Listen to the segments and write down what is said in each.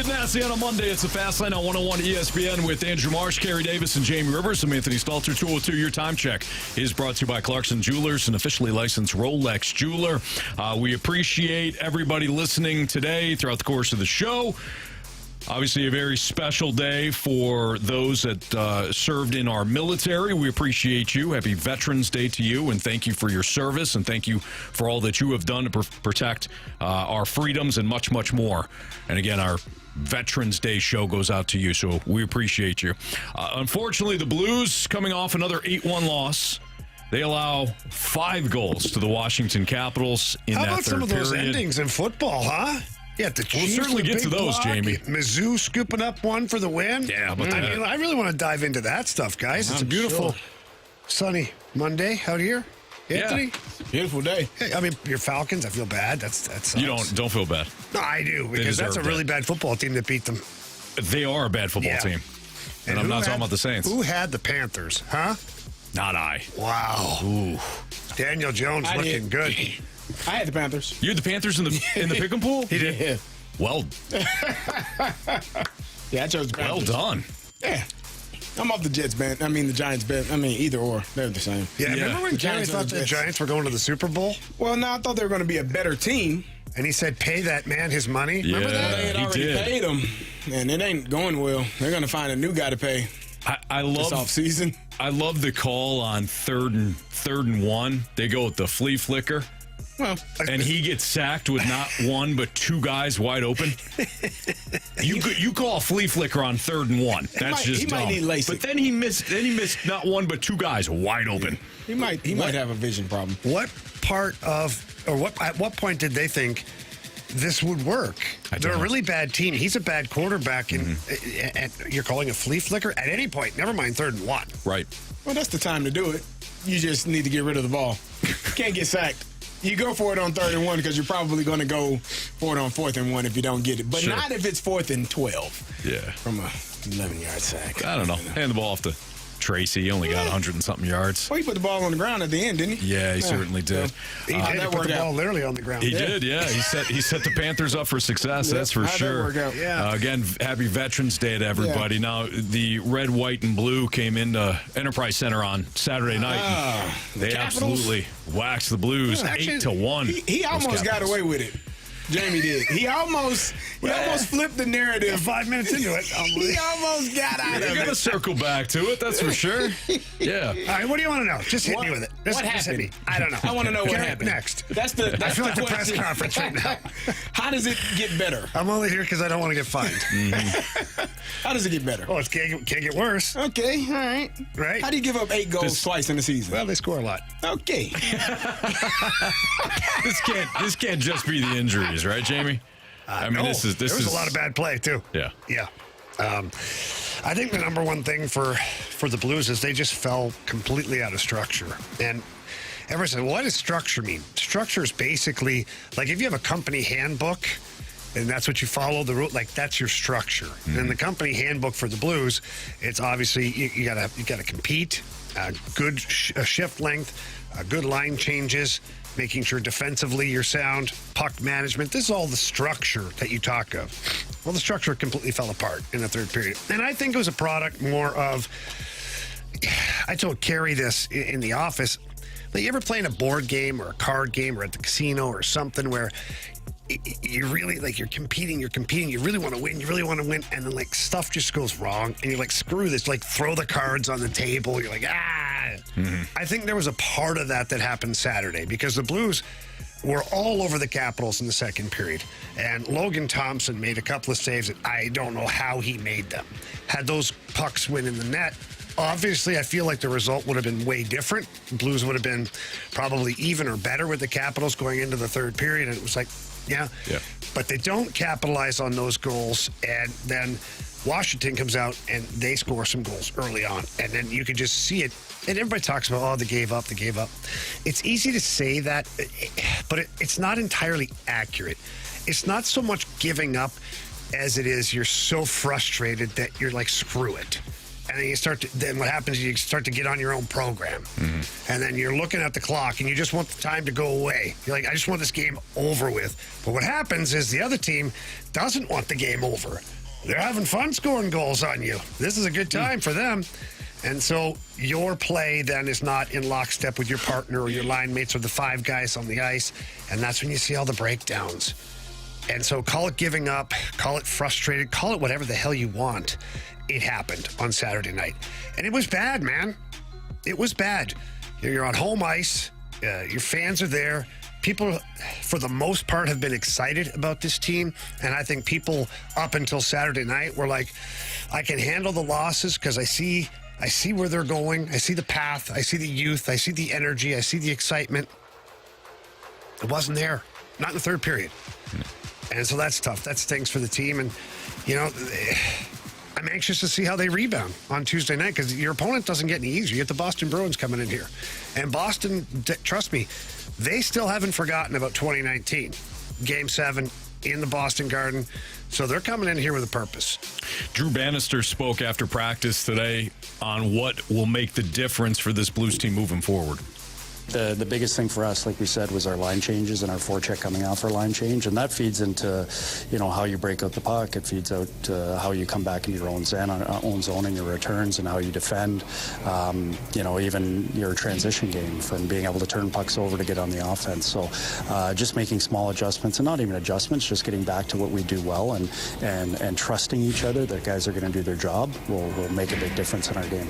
Nick and Nasty on a Monday. It's the Fast Lane on 101 ESPN with Andrew Marsh, Carey Davis, and Jamie Rivers. I'm Anthony Stalter. 202, your time check is brought to you by Clarkson Jewelers, an officially licensed Rolex jeweler. We appreciate everybody listening today throughout the course of the show. Obviously, a very special day for those that served in our military. We appreciate you. Happy Veterans Day to you, and thank you for your service, and thank you for all that you have done to protect our freedoms and much, much more. And again, our Veterans Day show goes out to you, so we appreciate you. Unfortunately, the Blues coming off another 8-1 loss. They allow 5 goals to the Washington Capitals in that third period. How about some of those endings in football, huh? Yeah, the Chiefs, we'll certainly get to those, block, Jamie. Mizzou scooping up one for the win. Yeah, but I really want to dive into that stuff, guys. It's a beautiful, sunny Monday out here. Anthony? Yeah. Beautiful day. Hey, I mean, your Falcons, I feel bad. That sucks. You don't feel bad. No, I do, because that's a really bad football team that beat them. They are a bad football team. And I'm not talking about the Saints. Who had the Panthers, huh? Not I. Wow. Ooh. Daniel Jones looking good. I had the Panthers. You had the Panthers in the pick'em pool? He did. Yeah. Well, yeah, I chose the Panthers. Well done. Yeah. I'm off the Jets, man. I mean, the Giants, bet. I mean, either or. They're the same. Yeah, remember when Carey thought the Giants were going to the Super Bowl? Well, no, I thought they were going to be a better team. And he said, pay that man his money. Yeah, remember that? They had already paid him, and it ain't going well. They're going to find a new guy to pay I love this offseason. I love the call on third and 1. They go with the flea flicker. Well, and he gets sacked with not one but 2 guys wide open. You call a flea flicker on 3rd and 1. That's just dumb. Might need LASIK. But then he missed not one but 2 guys wide open. He might have a vision problem. What part of at what point did they think this would work? They're a really bad team. He's a bad quarterback, and you're calling a flea flicker at any point. Never mind 3rd and 1. Right. Well, that's the time to do it. You just need to get rid of the ball. You can't get sacked. You go for it on 3rd and 1 because you're probably going to go for it on 4th and 1 if you don't get it. But not if it's 4th and 12. Yeah. From a 11-yard sack. I don't know. Hand the ball off to Tracy. He only got 100 and something yards. Well, he put the ball on the ground at the end, didn't he? Yeah, he certainly did. He put the ball literally on the ground. He did, yeah. He set the Panthers up for success, that's for sure. Yeah. Again, happy Veterans Day to everybody. Yeah. Now, the red, white, and blue came into Enterprise Center on Saturday night. They absolutely waxed the Blues 8-1. He almost got away with it. Jamie did. He almost flipped the narrative 5 minutes into it. He almost got out of it. You're going to circle back to it, that's for sure. Yeah. All right, what do you want to know? Just hit me with it. What happened? Hit me. I don't know. I want to know what happened. Next. That's the I feel like the press conference right now. How does it get better? I'm only here because I don't want to get fined. How does it get better? Oh, it can't get worse. Okay, all right. Right? How do you give up 8 goals twice in the season? Well, they score a lot. Okay. This can't just be the injuries, right, Jamie? I mean, this is a lot of bad play too. Yeah. Yeah. I think the number one thing for the Blues is they just fell completely out of structure. And everyone said, well, what does structure mean? Structure is basically like if you have a company handbook and that's what you follow, the rule, like that's your structure. Mm-hmm. And the company handbook for the Blues, it's obviously you gotta compete, good shift length, good line changes, making sure defensively you're sound, puck management. This is all the structure that you talk of. Well, the structure completely fell apart in the third period. And I think it was a product more of, I told Carey this in the office, like you ever playing a board game or a card game or at the casino or something where you really, like you're competing, you really want to win, and then like stuff just goes wrong, and you're like, screw this, like throw the cards on the table, you're like, I think there was a part of that happened Saturday, because the Blues were all over the Capitals in the second period, and Logan Thompson made a couple of saves that I don't know how he made them. Had those pucks went in the net, obviously, I feel like the result would have been way different. Blues would have been probably even or better with the Capitals going into the third period, and it was like, yeah. But they don't capitalize on those goals, and then Washington comes out and they score some goals early on, and then you can just see it. And everybody talks about, oh, they gave up. It's easy to say that, but it's not entirely accurate. It's not so much giving up as it is you're so frustrated that you're like, screw it. And then what happens is you start to get on your own program. Mm-hmm. And then you're looking at the clock and you just want the time to go away. You're like, I just want this game over with. But what happens is the other team doesn't want the game over. they're having fun scoring goals on you. This is a good time for them. And so your play then is not in lockstep with your partner or your line mates or the five guys on the ice. And that's when you see all the breakdowns. And so call it giving up, call it frustrated, call it whatever the hell you want. It happened on Saturday night. And it was bad, man. It was bad. You're on home ice. Your fans are there. People, for the most part, have been excited about this team. And I think people up until Saturday night were like, I can handle the losses because I see where they're going. I see the path. I see the youth. I see the energy. I see the excitement. It wasn't there. Not in the third period. And so that's tough. That stings for the team. And, I'm anxious to see how they rebound on Tuesday night because your opponent doesn't get any easier. You get the Boston Bruins coming in here. And Boston, trust me, they still haven't forgotten about 2019. Game 7 in the Boston Garden. So they're coming in here with a purpose. Drew Bannister spoke after practice today on what will make the difference for this Blues team moving forward. The biggest thing for us, like we said, was our line changes and our forecheck coming off our line change, and that feeds into, how you break out the puck. It feeds out how you come back into your own zone and your returns and how you defend. Even your transition game from being able to turn pucks over to get on the offense. So just making small adjustments, and not even adjustments, just getting back to what we do well and trusting each other that guys are going to do their job will make a big difference in our game.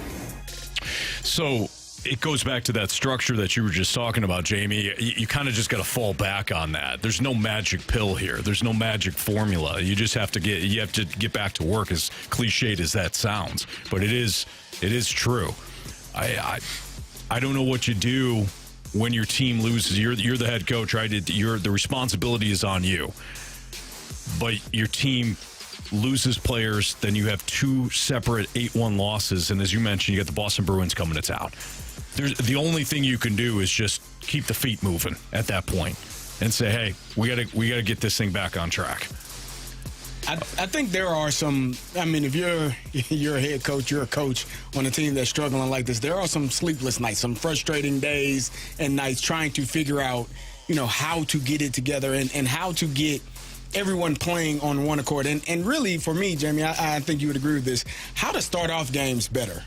So it goes back to that structure that you were just talking about, Jamie. You kind of just got to fall back on that. There's no magic pill here. There's no magic formula. You just have to get back to work, as cliched as that sounds. But it is true. I don't know what you do when your team loses. You're the head coach, right? The responsibility is on you. But your team loses players, then you have two separate 8-1 losses, and as you mentioned, you got the Boston Bruins coming to town. The only thing you can do is just keep the feet moving at that point and say, hey, we gotta get this thing back on track. I think there are some. I mean, if you're a head coach, you're a coach on a team that's struggling like this. There are some sleepless nights, some frustrating days and nights trying to figure out, how to get it together and how to get everyone playing on one accord. And really, for me, Jamie, I think you would agree with this, how to start off games better,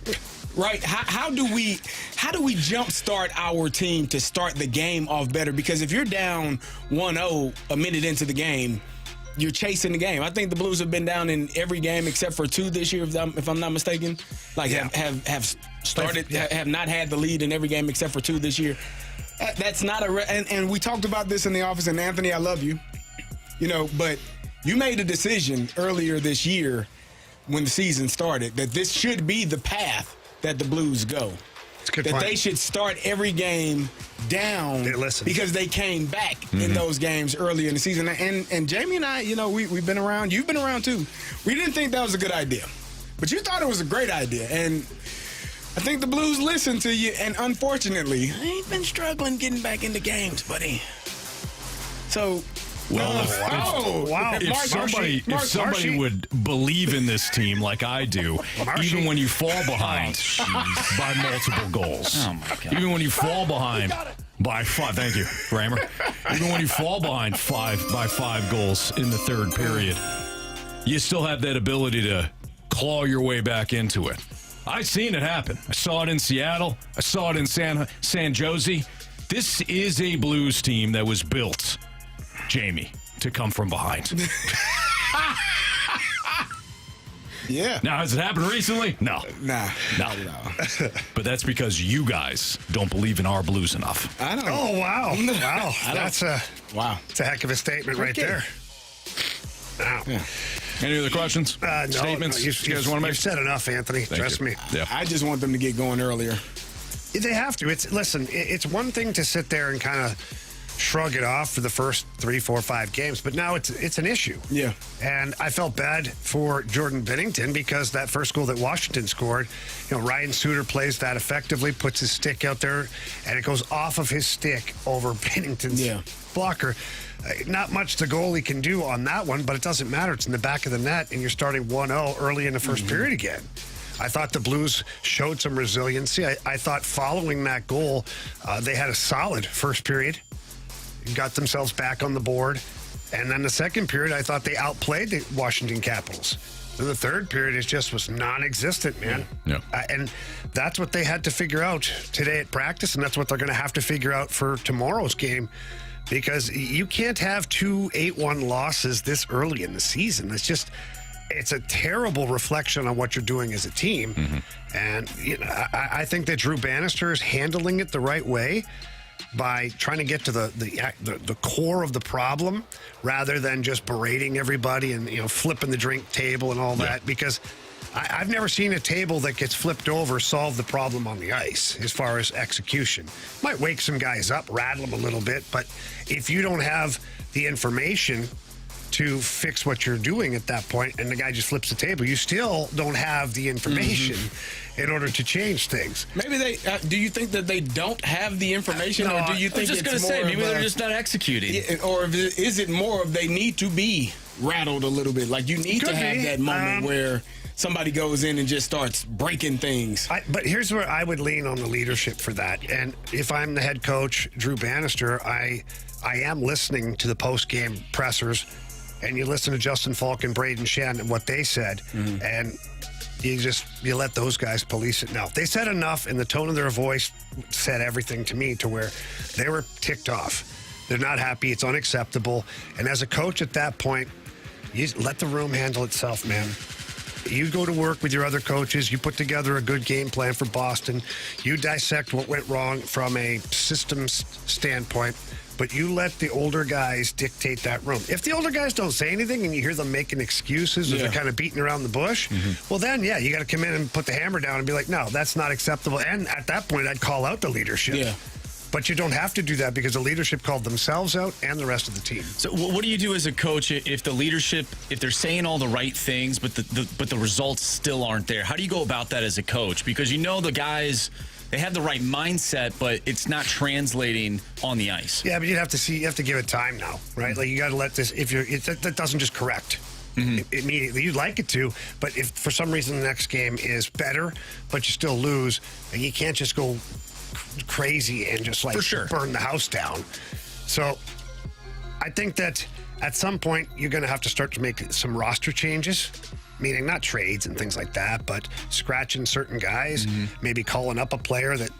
right? How do we jumpstart our team to start the game off better? Because if you're down 1-0 a minute into the game, you're chasing the game. I think the Blues have been down in every game except for 2 this year, if I'm not mistaken. Like, have not had the lead in every game except for 2 this year. That's not and we talked about this in the office, and Anthony, I love you. But you made a decision earlier this year when the season started that this should be the path that the Blues go. It's a good that point. They should start every game down because they came back in those games earlier in the season. And Jamie and I, we've been around. You've been around too. We didn't think that was a good idea, but you thought it was a great idea. And I think the Blues listened to you. And unfortunately, I ain't been struggling getting back into games, buddy. So. Well, if somebody would believe in this team like I do, Marshy. even when you fall behind by multiple goals, even when you fall behind by 5, thank you, Kramer. Even when you fall behind by 5 goals in the third period, you still have that ability to claw your way back into it. I've seen it happen. I saw it in Seattle. I saw it in San Jose. This is a Blues team that was built, Jamie, to come from behind. Yeah. Now, has it happened recently? No. No. But that's because you guys don't believe in our Blues enough. I don't. Oh, wow. Wow. That's a heck of a statement right there. Wow. Yeah. Any other questions? Statements? You guys want to make? You've said enough, Anthony. Trust me. Yeah. I just want them to get going earlier. They have to. It's one thing to sit there and kind of shrug it off for the first 3, 4, 5 games, but now it's an issue. Yeah. And I felt bad for Jordan Binnington because that first goal that Washington scored, Ryan Suter plays that effectively, puts his stick out there, and it goes off of his stick over Binnington's blocker. Not much the goalie can do on that one, but it doesn't matter. It's in the back of the net, and you're starting 1-0 early in the first period again. I thought the Blues showed some resiliency. I thought following that goal, they had a solid first period. Got themselves back on the board. And then the second period, I thought they outplayed the Washington Capitals. And the third period was non-existent, man. Yeah. And that's what they had to figure out today at practice, and that's what they're going to have to figure out for tomorrow's game, because you can't have 2 8-1 losses this early in the season. It's a terrible reflection on what you're doing as a team. And I think that Drew Bannister is handling it the right way by trying to get to the core of the problem rather than just berating everybody and flipping the drink table and all that, because I've never seen a table that gets flipped over solve the problem on the ice as far as execution. Might wake some guys up, rattle them a little bit, but if you don't have the information to fix what you're doing at that point, and the guy just flips the table, you still don't have the information in order to change things. Maybe they. Do you think that they don't have the information, or do you think I was just going to say maybe they're just not executing? Or is it more of they need to be rattled a little bit? Like you need to have that moment where somebody goes in and just starts breaking things. But here's where I would lean on the leadership for that. And if I'm the head coach, Drew Bannister, I am listening to the post-game pressers. And you listen to Justin Falk and Braden Shen and what they said, and you let those guys police it. Now, they said enough, and the tone of their voice said everything to me to where they were ticked off. They're not happy. It's unacceptable. And as a coach at that point, you let the room handle itself, man. You go to work with your other coaches. You put together a good game plan for Boston. You dissect what went wrong from a systems standpoint. But you let the older guys dictate that room. If the older guys don't say anything and you hear them making excuses or they're kind of beating around the bush, well, then, you got to come in and put the hammer down and be like, no, that's not acceptable. And at that point, I'd call out the leadership. Yeah. But you don't have to do that because the leadership called themselves out and the rest of the team. So what do you do as a coach if the leadership, if they're saying all the right things, but the results still aren't there? How do you go about that as a coach? Because the guys, they have the right mindset, but it's not translating on the ice. Yeah, but you have to give it time now, right? Like you got to let this. That doesn't just correct immediately. You'd like it to, but if for some reason the next game is better, but you still lose, you can't just go crazy and just burn the house down. So I think that at some point you're going to have to start to make some roster changes. Meaning not trades and things like that, but scratching certain guys, maybe calling up a player that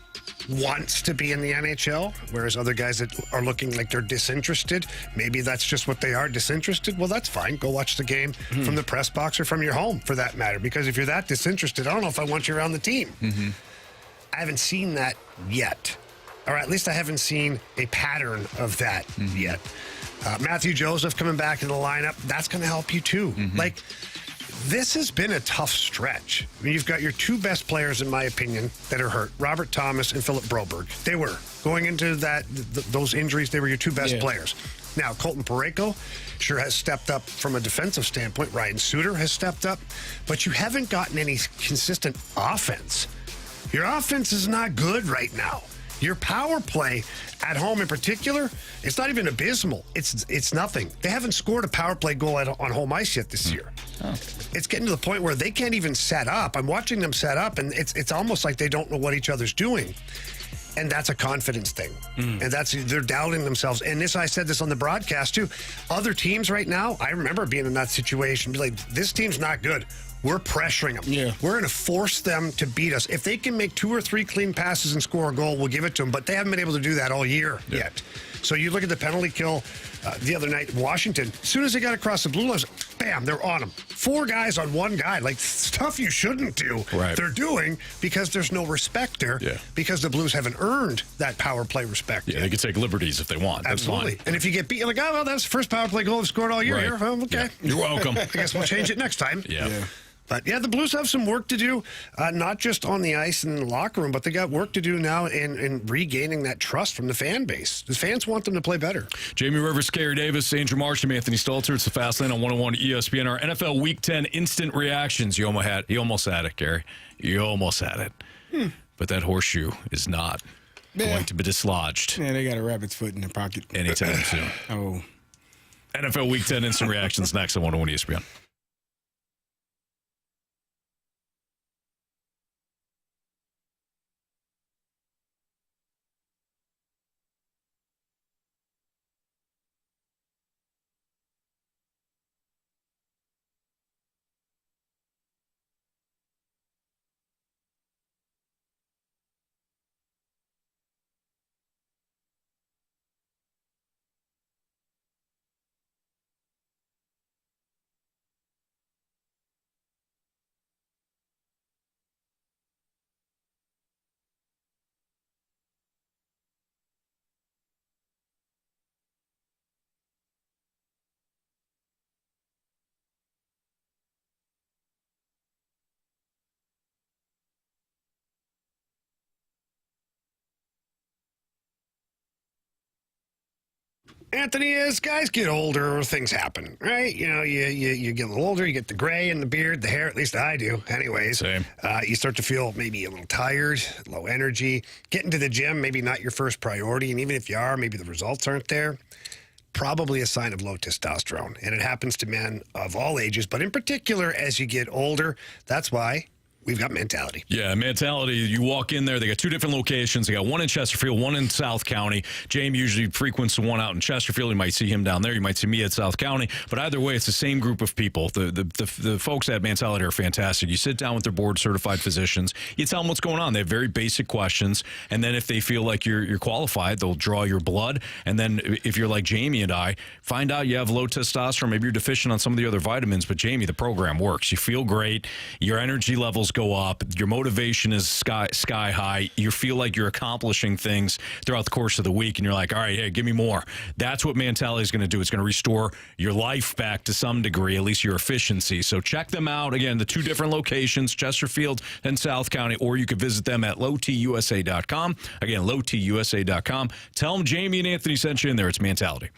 wants to be in the NHL, whereas other guys that are looking like they're disinterested, maybe that's just what they are, disinterested. Well, that's fine. Go watch the game from the press box or from your home, for that matter, because if you're that disinterested, I don't know if I want you around the team. I haven't seen that yet, or at least I haven't seen a pattern of that yet. Matthew Joseph coming back in the lineup, that's going to help you too. This has been a tough stretch. I mean, you've got your two best players, in my opinion, that are hurt, Robert Thomas and Philip Broberg. They were. Going into those injuries, they were your two best players. Now, Colton Parayko sure has stepped up from a defensive standpoint. Ryan Suter has stepped up. But you haven't gotten any consistent offense. Your offense is not good right now. Your power play at home in particular, it's not even abysmal. It's nothing. They haven't scored a power play goal on home ice yet this year. It's getting to the point where they can't even set up. I'm watching them set up, and it's almost like they don't know what each other's doing. And that's a confidence thing. And they're doubting themselves. And I said this on the broadcast too. Other teams right now, I remember being in that situation, be like, this team's not good. We're pressuring them. We're going to force them to beat us. If they can make 2 or 3 clean passes and score a goal, we'll give it to them. But they haven't been able to do that all year yet. So you look at the penalty kill the other night in Washington. As soon as they got across the blue line, bam, they're on them. 4 guys on 1 guy. Like, stuff you shouldn't do. They're doing because there's no respect there. Because the Blues haven't earned that power play respect. They can take liberties if they want. Absolutely. That's fine. And if you get beat, you're like, oh, well, that's the first power play goal I've scored all year here. Well, okay. You're welcome. I guess we'll change it next time. But, the Blues have some work to do, not just on the ice and in the locker room, but they got work to do now in regaining that trust from the fan base. The fans want them to play better. Jamie Rivers, Carey Davis, Andrew Marshy, Anthony Stalter. It's the Fast Lane on 101 ESPN. Our NFL Week 10 instant reactions. You almost had it, Carey. You almost had it. But that horseshoe is not going to be dislodged. Yeah, they got a rabbit's foot in their pocket. Anytime soon. NFL Week 10 instant reactions next on 101 ESPN. Anthony, as guys get older, things happen, right? You know, you get a little older, you get the gray in the beard, the hair, at least I do. Anyways, Same. You start to feel maybe a little tired, low energy. Getting to the gym, maybe not your first priority, and even if you are, maybe the results aren't there. Probably a sign of low testosterone, and it happens to men of all ages, but in particular as you get older. That's why we've got Mentality. Yeah, Mentality. You walk in there, they got 2 different locations. They got one in Chesterfield, one in South County. Jamie usually frequents the one out in Chesterfield. You might see him down there. You might see me at South County. But either way, it's the same group of people. The folks at Mentality are fantastic. You sit down with their board-certified physicians. You tell them what's going on. They have very basic questions. And then if they feel like you're qualified, they'll draw your blood. And then if you're like Jamie and I, find out you have low testosterone. Maybe you're deficient on some of the other vitamins. But, Jamie, the program works. You feel great. Your energy levels go up. Your motivation is sky high. You feel like you're accomplishing things throughout the course of the week, and you're like, all right, hey, give me more. That's what Mentality is going to do. It's going to restore your life back to some degree, at least your efficiency. So check them out. Again, the 2 different locations, Chesterfield and South County, or you could visit them at lowtusa.com. Again, lowtusa.com. Tell them Jamie and Anthony sent you in there. It's Mentality.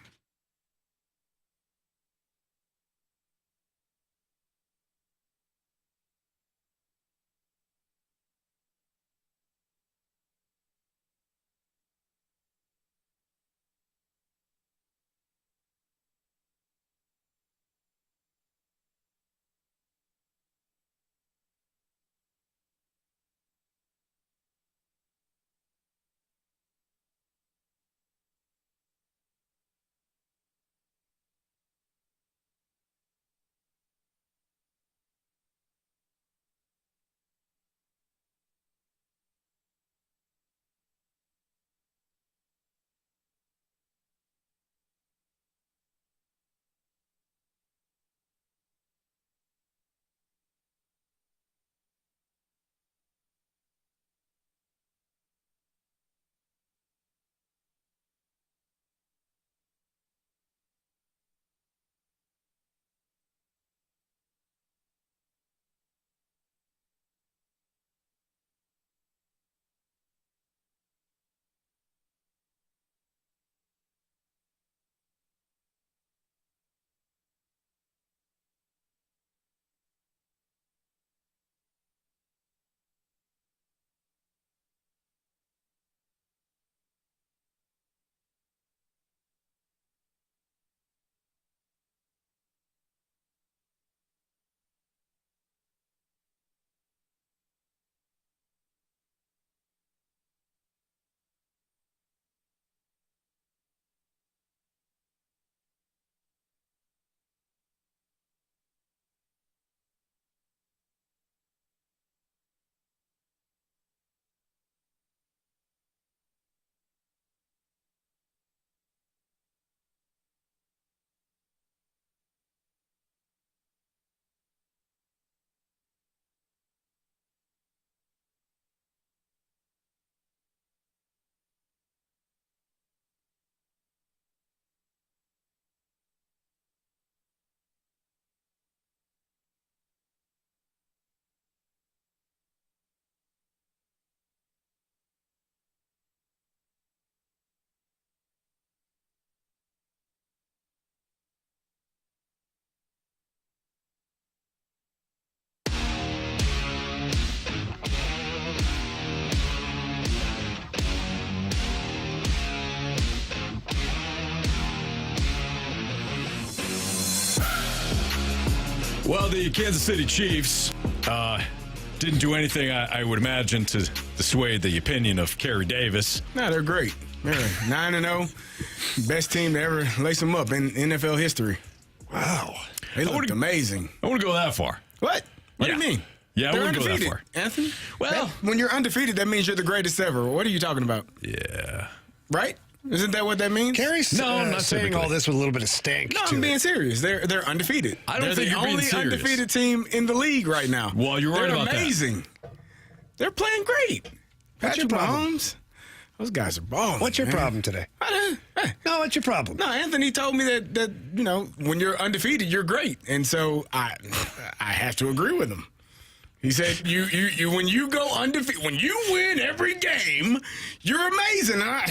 Well, the Kansas City Chiefs didn't do anything, I would imagine, to dissuade the opinion of Carey Davis. No, they're great. They're 9-0. Best team to ever lace them up in NFL history. Wow. They looked amazing. I wouldn't go that far. What? What do you mean? Yeah, I They're wouldn't undefeated, go that far. Anthony? Well, when you're undefeated, that means you're the greatest ever. What are you talking about? Yeah. Right? Isn't that what that means? Carey's not saying typically. all this with a little bit of stank. No, to I'm being it. serious. They're undefeated. I don't They're think the you're being only serious. undefeated team in the league right now. Well, you're right about that. They're amazing. They're playing great. What's your Patrick problem? Mahomes, those guys are balling. What's your man. problem today? No, what's your problem? No, Anthony told me that you know, when you're undefeated, you're great, and so I have to agree with him. He said, "You when you go undefeated, when you win every game, you're amazing." And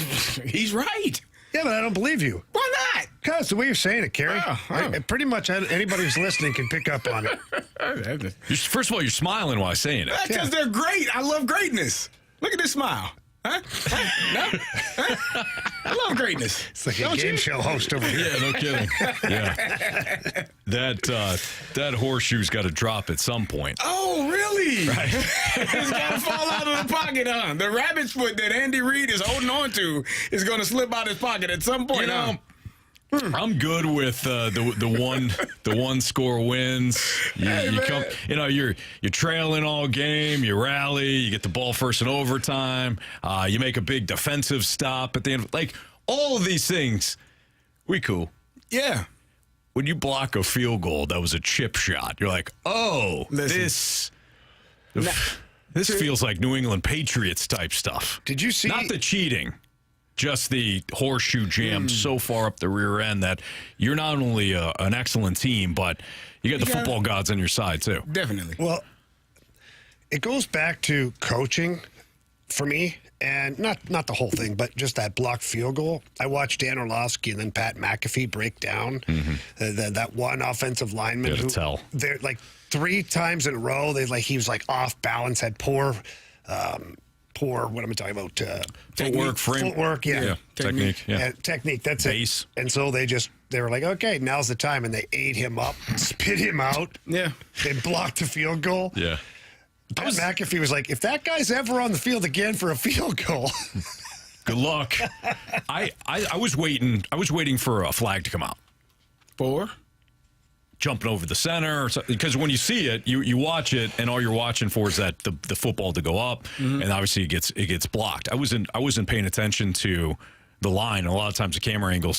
he's right. Yeah, but I don't believe you. Why not? Because the way you're saying it, Carey, pretty much anybody who's listening can pick up on it. First of all, you're smiling while saying it. Because they're great. I love greatness. Look at this smile. Huh? No? Huh? I love greatness. It's like a game show host over here. Yeah, no kidding. Yeah. That horseshoe's got to drop at some point. Oh, really? Right. It's got to fall out of the pocket, huh? The rabbit's foot that Andy Reid is holding on to is going to slip out his pocket at some point. You know, I'm good with the one score wins. You're trailing all game. You rally. You get the ball first in overtime. You make a big defensive stop at the end. Like all of these things, we cool. Yeah. When you block a field goal that was a chip shot, you're like, oh, this feels like New England Patriots type stuff. Did you see? Not the cheating. Just the horseshoe jam so far up the rear end that you're not only an excellent team, but you got the football gods on your side, too. Definitely. Well, it goes back to coaching for me, and not the whole thing, but just that blocked field goal. I watched Dan Orlovsky and then Pat McAfee break down that one offensive lineman who they're like 3 times in a row. He was like off balance, had poor. What am I talking about? Footwork, yeah. Technique, yeah. Technique, that's Base. it. And so they were like, okay, now's the time. And they ate him up, spit him out. Yeah. They blocked the field goal. Yeah. Pat McAfee was like, if that guy's ever on the field again for a field goal. Good luck. I was waiting for a flag to come out. For? Jumping over the center, because when you see it, you watch it, and all you're watching for is that the football to go up, and obviously it gets blocked. I wasn't paying attention to the line. A lot of times the camera angle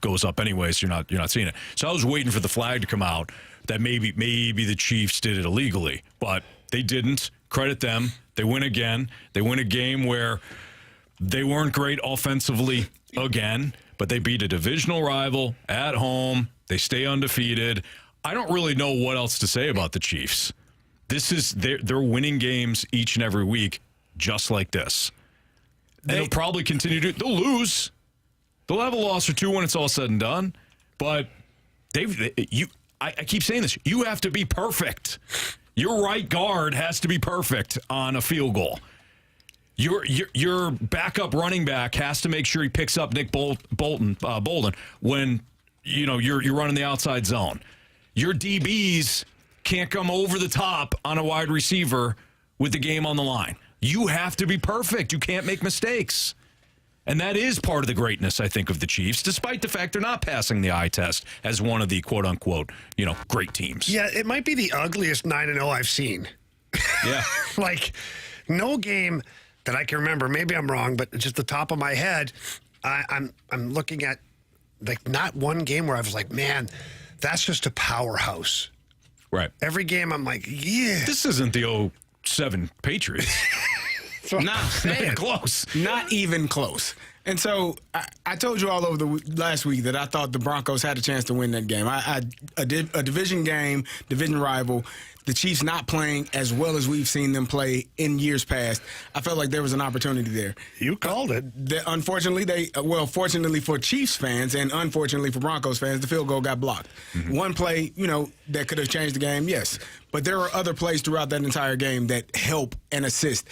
goes up anyways. You're not seeing it. So I was waiting for the flag to come out that maybe the Chiefs did it illegally, but they didn't. Credit them. They win again. They win a game where they weren't great offensively again, but they beat a divisional rival at home. They stay undefeated. I don't really know what else to say about the Chiefs. They're winning games each and every week, just like this. They'll probably continue to. They'll lose. They'll have a loss or two when it's all said and done. But I keep saying this. You have to be perfect. Your right guard has to be perfect on a field goal. Your backup running back has to make sure he picks up Nick Bolton when you're running the outside zone. Your DBs can't come over the top on a wide receiver with the game on the line. You have to be perfect. You can't make mistakes. And that is part of the greatness, I think, of the Chiefs, despite the fact they're not passing the eye test as one of the quote-unquote, great teams. Yeah, it might be the ugliest 9-0 I've seen. Yeah. Like, no game that I can remember. Maybe I'm wrong, but just the top of my head, I'm looking at, like, not one game where I was like, man, that's just a powerhouse. Right. Every game I'm like, yeah. This isn't the 07 Patriots. Not even close. Not even close. And so I told you all over the last week that I thought the Broncos had a chance to win that game. A division game, division rival, the Chiefs not playing as well as we've seen them play in years past. I felt like there was an opportunity there. You called it. Fortunately for Chiefs fans and unfortunately for Broncos fans, the field goal got blocked. Mm-hmm. One play, that could have changed the game, yes. But there are other plays throughout that entire game that help and assist.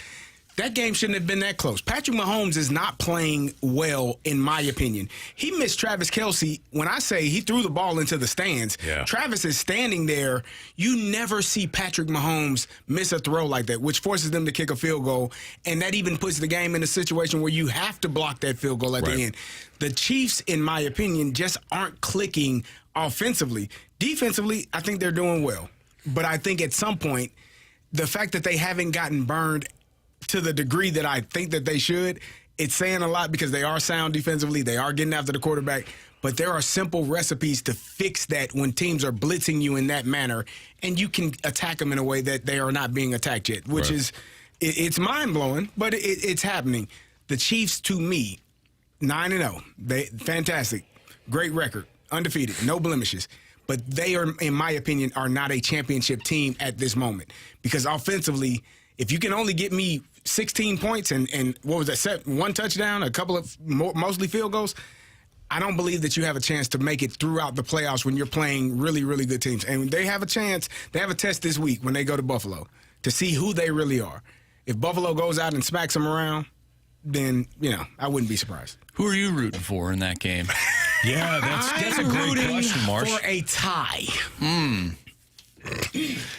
That game shouldn't have been that close. Patrick Mahomes is not playing well, in my opinion. He missed Travis Kelce. When I say he threw the ball into the stands, Travis is standing there. You never see Patrick Mahomes miss a throw like that, which forces them to kick a field goal. And that even puts the game in a situation where you have to block that field goal at the end. The Chiefs, in my opinion, just aren't clicking offensively. Defensively, I think they're doing well. But I think at some point, the fact that they haven't gotten burned to the degree that I think that they should, it's saying a lot because they are sound defensively. They are getting after the quarterback. But there are simple recipes to fix that when teams are blitzing you in that manner, and you can attack them in a way that they are not being attacked yet, which is, it's mind-blowing, but it's happening. The Chiefs, to me, 9-0. Fantastic. Great record. Undefeated. No blemishes. But they are, in my opinion, are not a championship team at this moment. Because offensively, if you can only get me 16 points and what was that, one touchdown, a couple of mostly field goals, I don't believe that you have a chance to make it throughout the playoffs when you're playing really, really good teams. And they have a chance. They have a test this week when they go to Buffalo to see who they really are. If Buffalo goes out and smacks them around, then, I wouldn't be surprised. Who are you rooting for in that game? Yeah, that's a great question, Marsh. For a tie.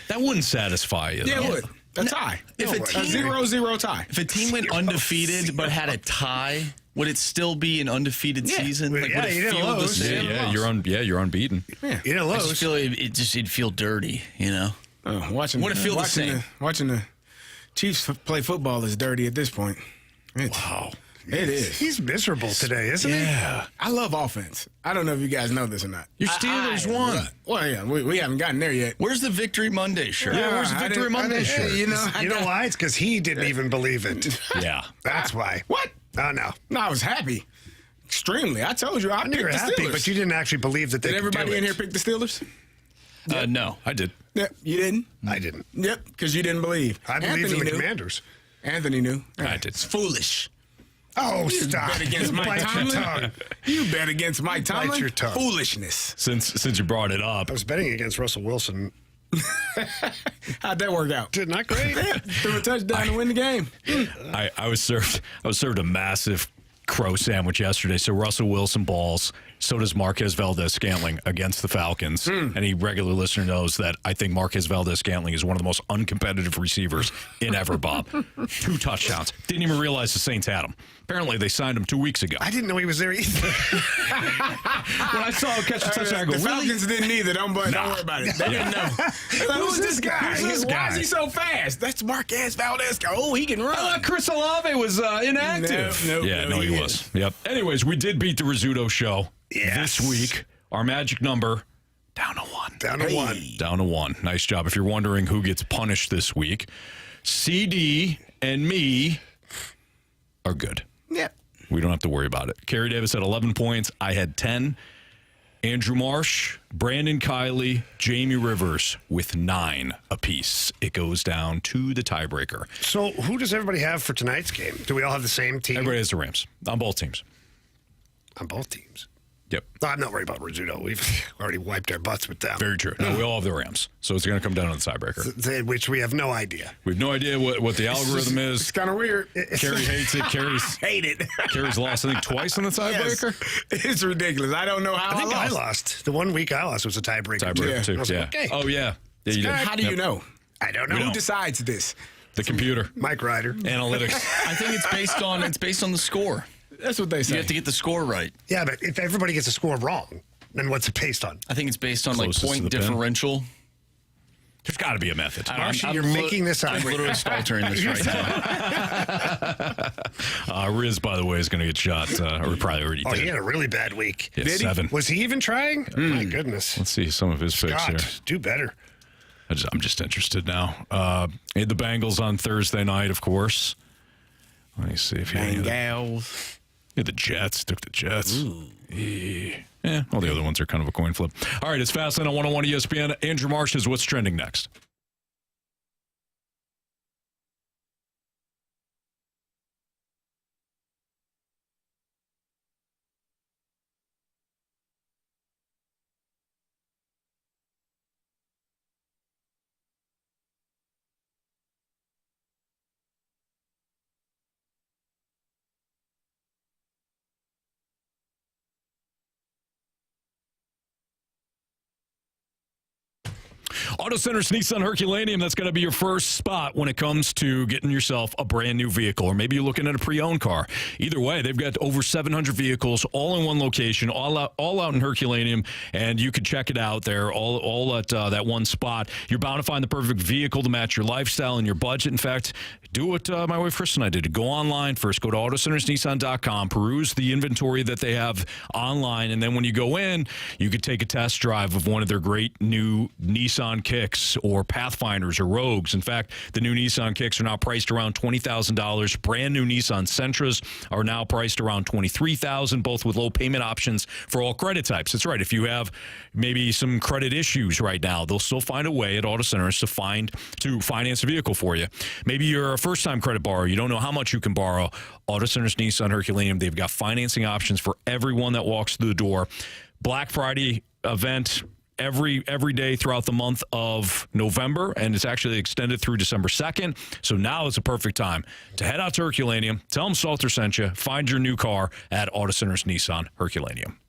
That wouldn't satisfy you, though. Yeah, it would. A tie. If a 0-0 tie. If a team went undefeated but had a tie, would it still be an undefeated season? Well, Like, yeah, would you it didn't feel the lose. same? You're unbeaten. Yeah. You didn't I just lose. feel it'd feel dirty, Watching Would it feel the same? Watching the Chiefs play football is dirty at this point. Wow. It is. He's miserable today, isn't he? Yeah. I love offense. I don't know if you guys know this or not. Your Steelers won. Well, yeah, we haven't gotten there yet. Where's the Victory Monday shirt? Where's the Victory Monday shirt? You know why? It's because he didn't even believe it. Yeah. That's why. What? Oh, no. No, I was happy. Extremely. I told you I I knew you picked were the happy, Steelers. but you didn't actually believe that they Did could everybody do in it. here pick the Steelers? No. I did. Yep. You didn't? I didn't. Yep, because you didn't believe. I believed in the knew. Commanders. Anthony knew. I did. It's foolish. Oh, stop. Bet against Mike Bite your Tomlin. tongue. You bet against Mike Tomlin. Bite your tongue. Foolishness. Since you brought it up, I was betting against Russell Wilson. How'd that work out? Did not great. Threw a touchdown to win the game. I was served a massive crow sandwich yesterday. So Russell Wilson balls. So does Marquez Valdez-Scantling against the Falcons. Any regular listener knows that I think Marquez Valdez-Scantling is one of the most uncompetitive receivers in ever, Bob. 2 touchdowns. Didn't even realize the Saints had him. Apparently, they signed him 2 weeks ago. I didn't know he was there either. When I saw him catch the touchdown, I go, The really? Falcons didn't either. Don't worry about it. They didn't know. Who's this guy? Why is he so fast? That's Marquez Valdez. Oh, he can run. I thought Chris Olave was inactive. No, he was. Yep. Anyways, we did beat the Rizzuto show Yes. this week. Our magic number, down to 1. Down to 1. Down to 1. Nice job. If you're wondering who gets punished this week, CD and me are good. Yeah. We don't have to worry about it. Carey Davis had 11 points. I had 10. Andrew Marsh, Brandon Kiley, Jamie Rivers with 9 apiece. It goes down to the tiebreaker. So who does everybody have for tonight's game? Do we all have the same team? Everybody has the Rams on both teams. On both teams. Yep. No, I'm not worried about Rizzuto. We've already wiped our butts with them. Very true. No, we all have the Rams. So it's going to come down to the tiebreaker. Which we have no idea. We have no idea what the algorithm It's is. kind of weird. Carey hates it. Hate it. Carey's lost, I think, twice in the tiebreaker. Yes. It's ridiculous. I don't know how I think I lost. lost. The 1 week I lost was a tiebreaker. Tiebreaker, too. I was Yeah. like, okay. Oh, yeah. Yeah, you did. How do you Yep. know? I don't know. Who decides this? The computer. Mike Ryder. Analytics. I think it's based on the score. That's what they say. You have to get the score right. Yeah, but if everybody gets a score wrong, then what's it based on? I think it's based on Closest to point the pin. differential. There's got to be a method. Marshy, you're making this up. I'm literally staltering this right now. Riz, by the way, is going to get shot, or probably already Oh, did. he had a really bad week. Yeah, Did he? 7. Was he even trying? My goodness. Let's see some of his picks here. God, do better. I'm just interested now. Had the Bengals on Thursday night, of course. Let me see if he had Bengals. the Jets. Took the Jets. Yeah, all the other ones are kind of a coin flip. All right, it's Fastlane on 101 ESPN. Andrew Marsh is what's trending next. Auto Center's Nissan Herculaneum, that's going to be your first spot when it comes to getting yourself a brand new vehicle, or maybe you're looking at a pre-owned car. Either way, they've got over 700 vehicles all in one location, all out in Herculaneum, and you can check it out there, all at that one spot. You're bound to find the perfect vehicle to match your lifestyle and your budget. In fact, do what my wife Chris and I did. Go online first. Go to AutoCentersNissan.com, peruse the inventory that they have online, and then when you go in, you could take a test drive of one of their great new Nissan Kicks or Pathfinders or Rogues. In fact, the new Nissan Kicks are now priced around $20,000. Brand new Nissan Sentras are now priced around $23,000, both with low payment options for all credit types. That's right. If you have maybe some credit issues right now, they'll still find a way at Auto Centers to finance a vehicle for you. Maybe you're a first-time credit borrower. You don't know how much you can borrow. Auto Centers Nissan Herculaneum, they've got financing options for everyone that walks through the door. Black Friday event every day throughout the month of November, and it's actually extended through December 2nd. So now is the perfect time to head out to Herculaneum. Tell them Stalter sent you. Find your new car at Auto Centers Nissan Herculaneum.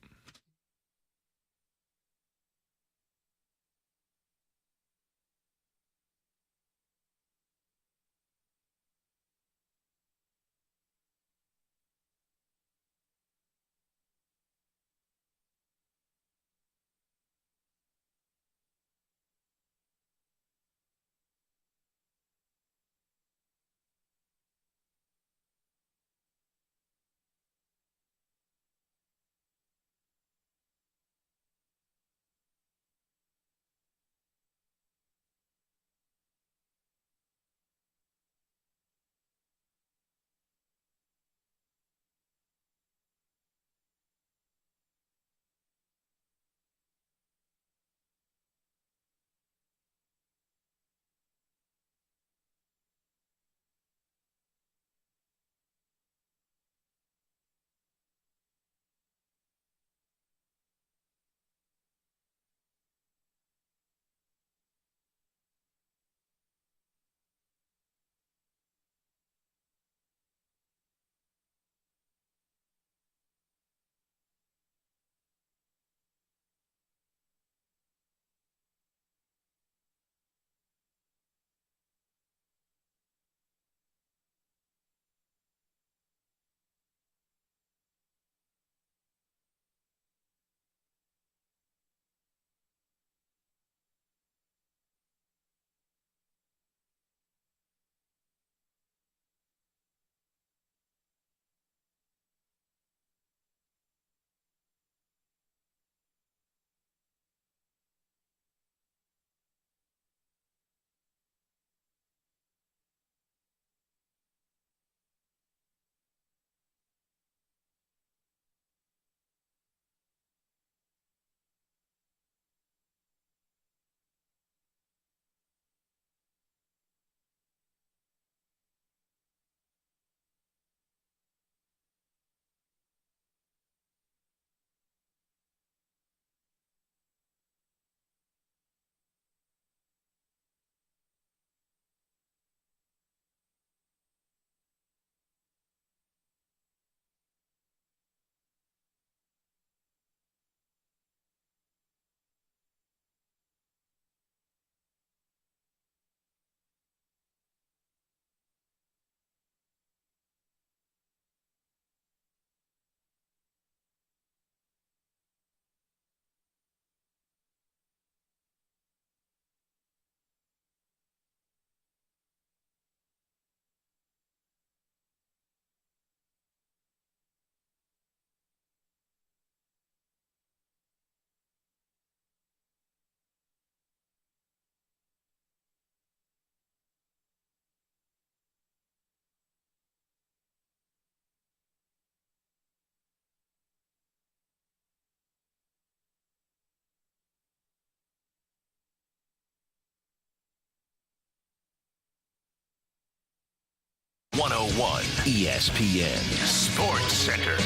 ESPN Sports Center.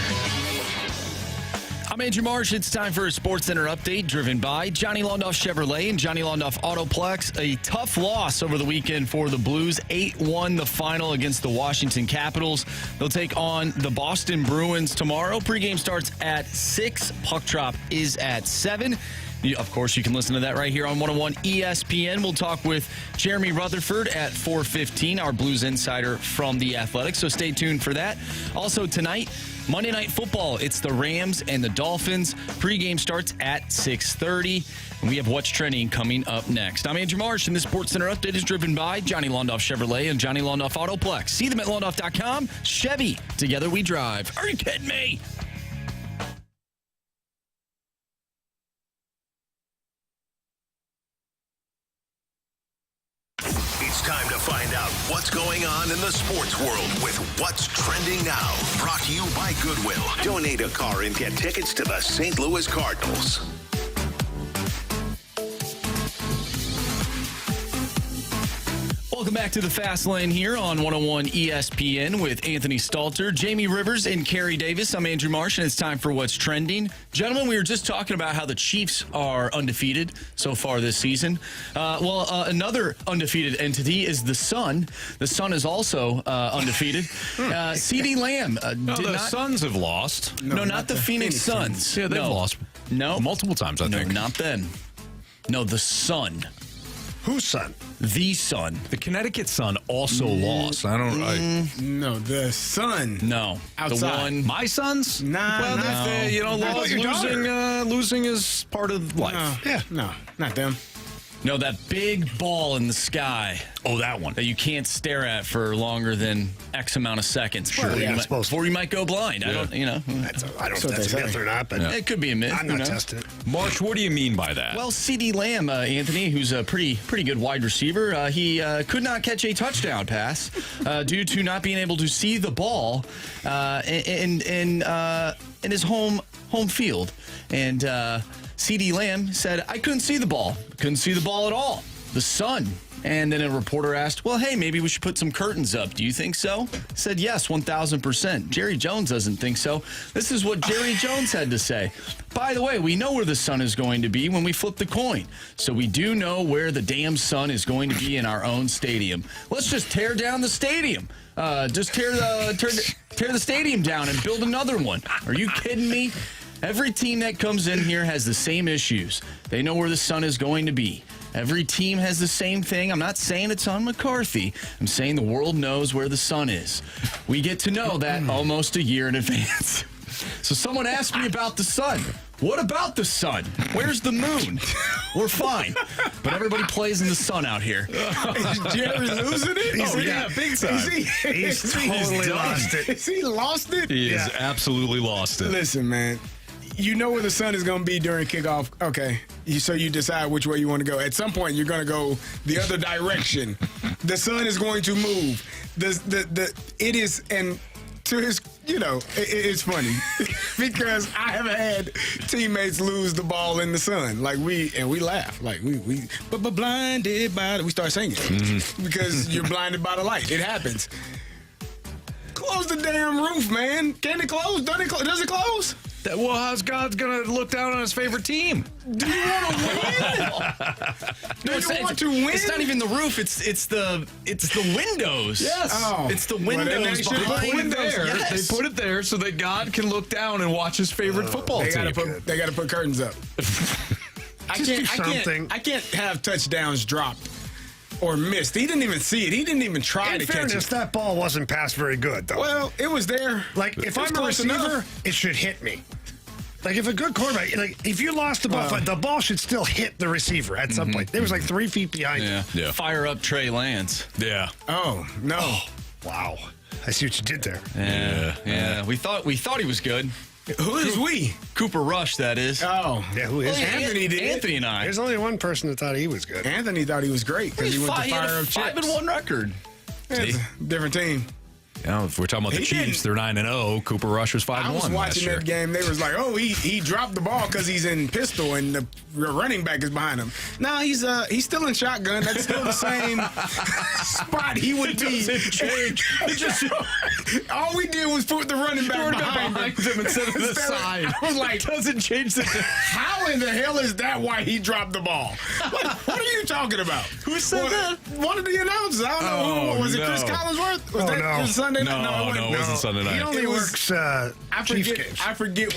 I'm Andrew Marsh. It's time for a Sports Center update driven by Johnny Londoff Chevrolet and Johnny Londoff Autoplex. A tough loss over the weekend for the Blues. 8-1 the final against the Washington Capitals. They'll take on the Boston Bruins tomorrow. Pregame starts at 6. Puck drop is at 7. Of course, you can listen to that right here on 101 ESPN. We'll talk with Jeremy Rutherford at 4:15, our Blues insider from The Athletic. So stay tuned for that. Also tonight, Monday Night Football. It's the Rams and the Dolphins. Pregame starts at 6:30. And we have What's Trending coming up next. I'm Andrew Marsh, and this Sports Center update is driven by Johnny Londoff Chevrolet and Johnny Londoff Autoplex. See them at londoff.com. Chevy, together we drive. Are you kidding me? going on in the sports world with What's Trending Now. Brought to you by Goodwill. Donate a car and get tickets to the St. Louis Cardinals. Welcome back to the Fast Lane here on 101 ESPN with Anthony Stalter, Jamie Rivers, and Carey Davis. I'm Andrew Marsh, and it's time for What's Trending. Gentlemen, we were just talking about how the Chiefs are undefeated so far this season. Another undefeated entity is the Sun. The Sun is also undefeated. CeeDee Lamb the Suns have lost. No, not the Phoenix Suns. Yeah, they've lost. No. Multiple times, I think. No, not them. No, the Sun. Whose son? The Sun. The Connecticut Sun also lost. No, the Sun. No. Outside. The one. My Suns? Nah, well, no. losing is part of life. No, not them. No, that big ball in the sky. Oh, that one. That you can't stare at for longer than X amount of seconds. Before you might go blind. Yeah. I don't know I don't know if that's a myth or not, but It could be a myth. I'm not testing it. Marsh, what do you mean by that? Well, CeeDee Lamb, Anthony, who's a pretty good wide receiver, he could not catch a touchdown pass due to not being able to see the ball in his home field. And CeeDee Lamb said, I couldn't see the ball. Couldn't see the ball at all. The sun. And then a reporter asked, well, hey, maybe we should put some curtains up. Do you think so? He said, yes, 1,000%. Jerry Jones doesn't think so. This is what Jerry Jones had to say. By the way, we know where the sun is going to be when we flip the coin. So we do know where the damn sun is going to be in our own stadium. Let's just tear down the stadium. Just tear the stadium down and build another one. Are you kidding me? Every team that comes in here has the same issues. They know where the sun is going to be. Every team has the same thing. I'm not saying it's on McCarthy. I'm saying the world knows where the sun is. We get to know that almost a year in advance. So someone asked me about the sun. What about the sun? Where's the moon? We're fine. But everybody plays in the sun out here. Is Jerry losing it? Big time. He's totally lost it. Has he lost it? He has absolutely lost it. Listen, man. You know where the sun is going to be during kickoff. Okay. So you decide which way you want to go. At some point, you're going to go the other direction. The sun is going to move. It is, and to his, it's funny because I have had teammates lose the ball in the sun. Like we laugh. Like but blinded by, we start singing because you're blinded by the light. It happens. Close the damn roof, man. Can it close? Does it close? Well, how's God going to look down on his favorite team? Do you want to win? Want to win? It's not even the roof. It's the windows. Yes. Oh. It's the windows behind there. Yes. They put it there so that God can look down and watch his favorite football team. They got to put curtains up. I can't have touchdowns dropped or missed. He didn't even see it. He didn't even try to catch it. That ball wasn't passed very good, though. Well, it was there. Like, if I'm a receiver, it should hit me. Like, if a good quarterback, if you lost the ball, the ball should still hit the receiver at some point. It was like 3 feet behind him. Yeah. Fire up Trey Lance. Yeah. Oh, no. Oh, wow. I see what you did there. Yeah. We thought he was good. Who is we? Cooper Rush, that is. Oh. Yeah, who is? Well, Anthony did. Anthony and I. There's only one person that thought he was good. Anthony thought he was great because he went to fire up chips. 5-1 record. It's a different team. If we're talking about the Chiefs, they're 9-0. Cooper Rush was 5-1 I was watching that game. They was like, oh, he dropped the ball because he's in pistol and the running back is behind him. No, he's still in shotgun. That's still the same spot he would be. All we did was put the running back behind him instead of the side. I was like, doesn't change the. How in the hell is that why he dropped the ball? What are you talking about? Who said that? One of the announcers. I don't know who was it. Chris Collinsworth? Was that no. Sunday night? No, it wasn't Sunday night. He only works Chiefs games. I forget